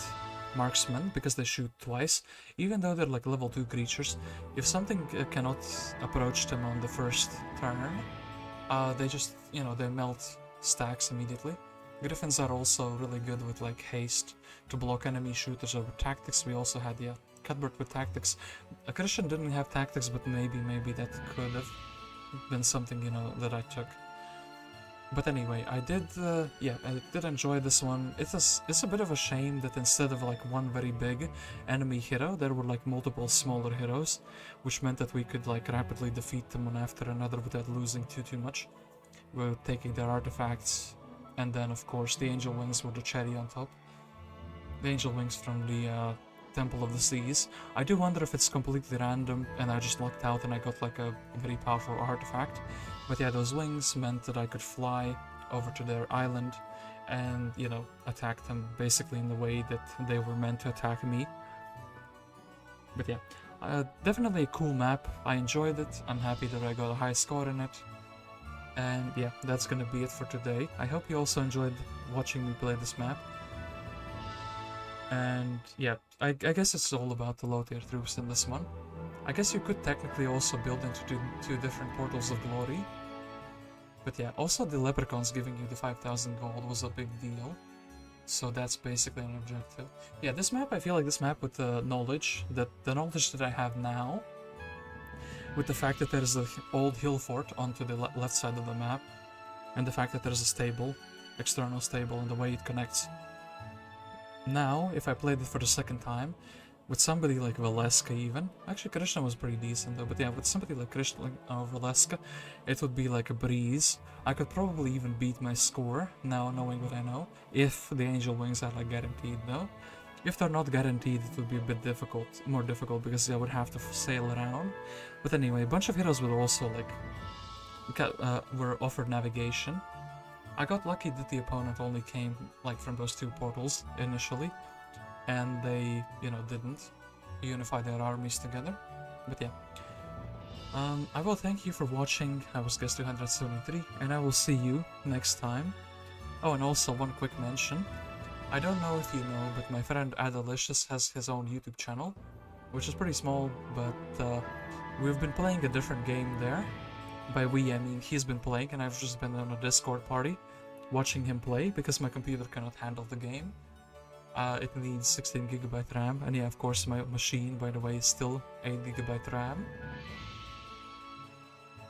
Speaker 2: marksmen, because they shoot twice, even though they're like level 2 creatures, if something cannot approach them on the first turn, they just, you know, they melt stacks immediately. Griffins are also really good with like haste to block enemy shooters over tactics. We also had, yeah, Cuthbert with tactics. Christian didn't have tactics, but maybe that could have been something, you know, that I took. But anyway, I did enjoy this one. It's a bit of a shame that instead of like one very big enemy hero, there were like multiple smaller heroes, which meant that we could like rapidly defeat them one after another without losing too much. We were taking their artifacts, and then of course the Angel Wings were the cherry on top. The Angel Wings from the Temple of the Seas. I do wonder if it's completely random and I just lucked out and I got like a very powerful artifact. But yeah, those wings meant that I could fly over to their island and, you know, attack them basically in the way that they were meant to attack me. But yeah, definitely a cool map. I enjoyed it. I'm happy that I got a high score in it. And yeah, that's gonna be it for today. I hope you also enjoyed watching me play this map. And yeah, I guess it's all about the low tier troops in this one. I guess you could technically also build into two different portals of glory. But yeah, also the leprechauns giving you the 5,000 gold was a big deal. So that's basically an objective. Yeah, this map, I feel like this map with the knowledge that I have now, with the fact that there's an old hill fort onto the left side of the map, and the fact that there's a stable, external stable, and the way it connects. Now, if I played it for the second time, with somebody like Valeska even, actually Krishna was pretty decent though, but yeah, with somebody like Krishna or Valeska, it would be like a breeze. I could probably even beat my score, now knowing what I know, if the Angel Wings are like guaranteed though. If they're not guaranteed, it would be a bit more difficult, because I would have to sail around. But anyway, a bunch of heroes would also like, were offered navigation. I got lucky that the opponent only came like from those 2 portals initially, and they, you know, didn't unify their armies together. But yeah, I will thank you for watching. I was Guest 273, and I will see you next time. Oh, and also one quick mention. I don't know if you know, but my friend Adalicious has his own YouTube channel, which is pretty small, but we've been playing a different game there. By we, I mean he's been playing, and I've just been on a Discord party watching him play, because my computer cannot handle the game. It needs 16GB RAM, and yeah, of course my machine, by the way, is still 8GB RAM.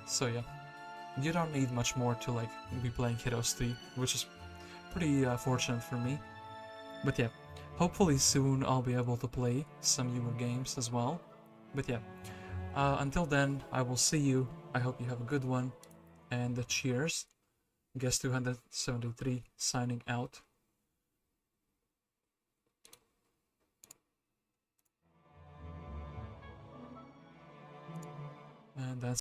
Speaker 2: So yeah, you don't need much more to like be playing Heroes 3, which is pretty fortunate for me. But yeah, hopefully soon I'll be able to play some newer games as well. But yeah, until then, I will see you. I hope you have a good one, and cheers. Guest 273 signing out. And that's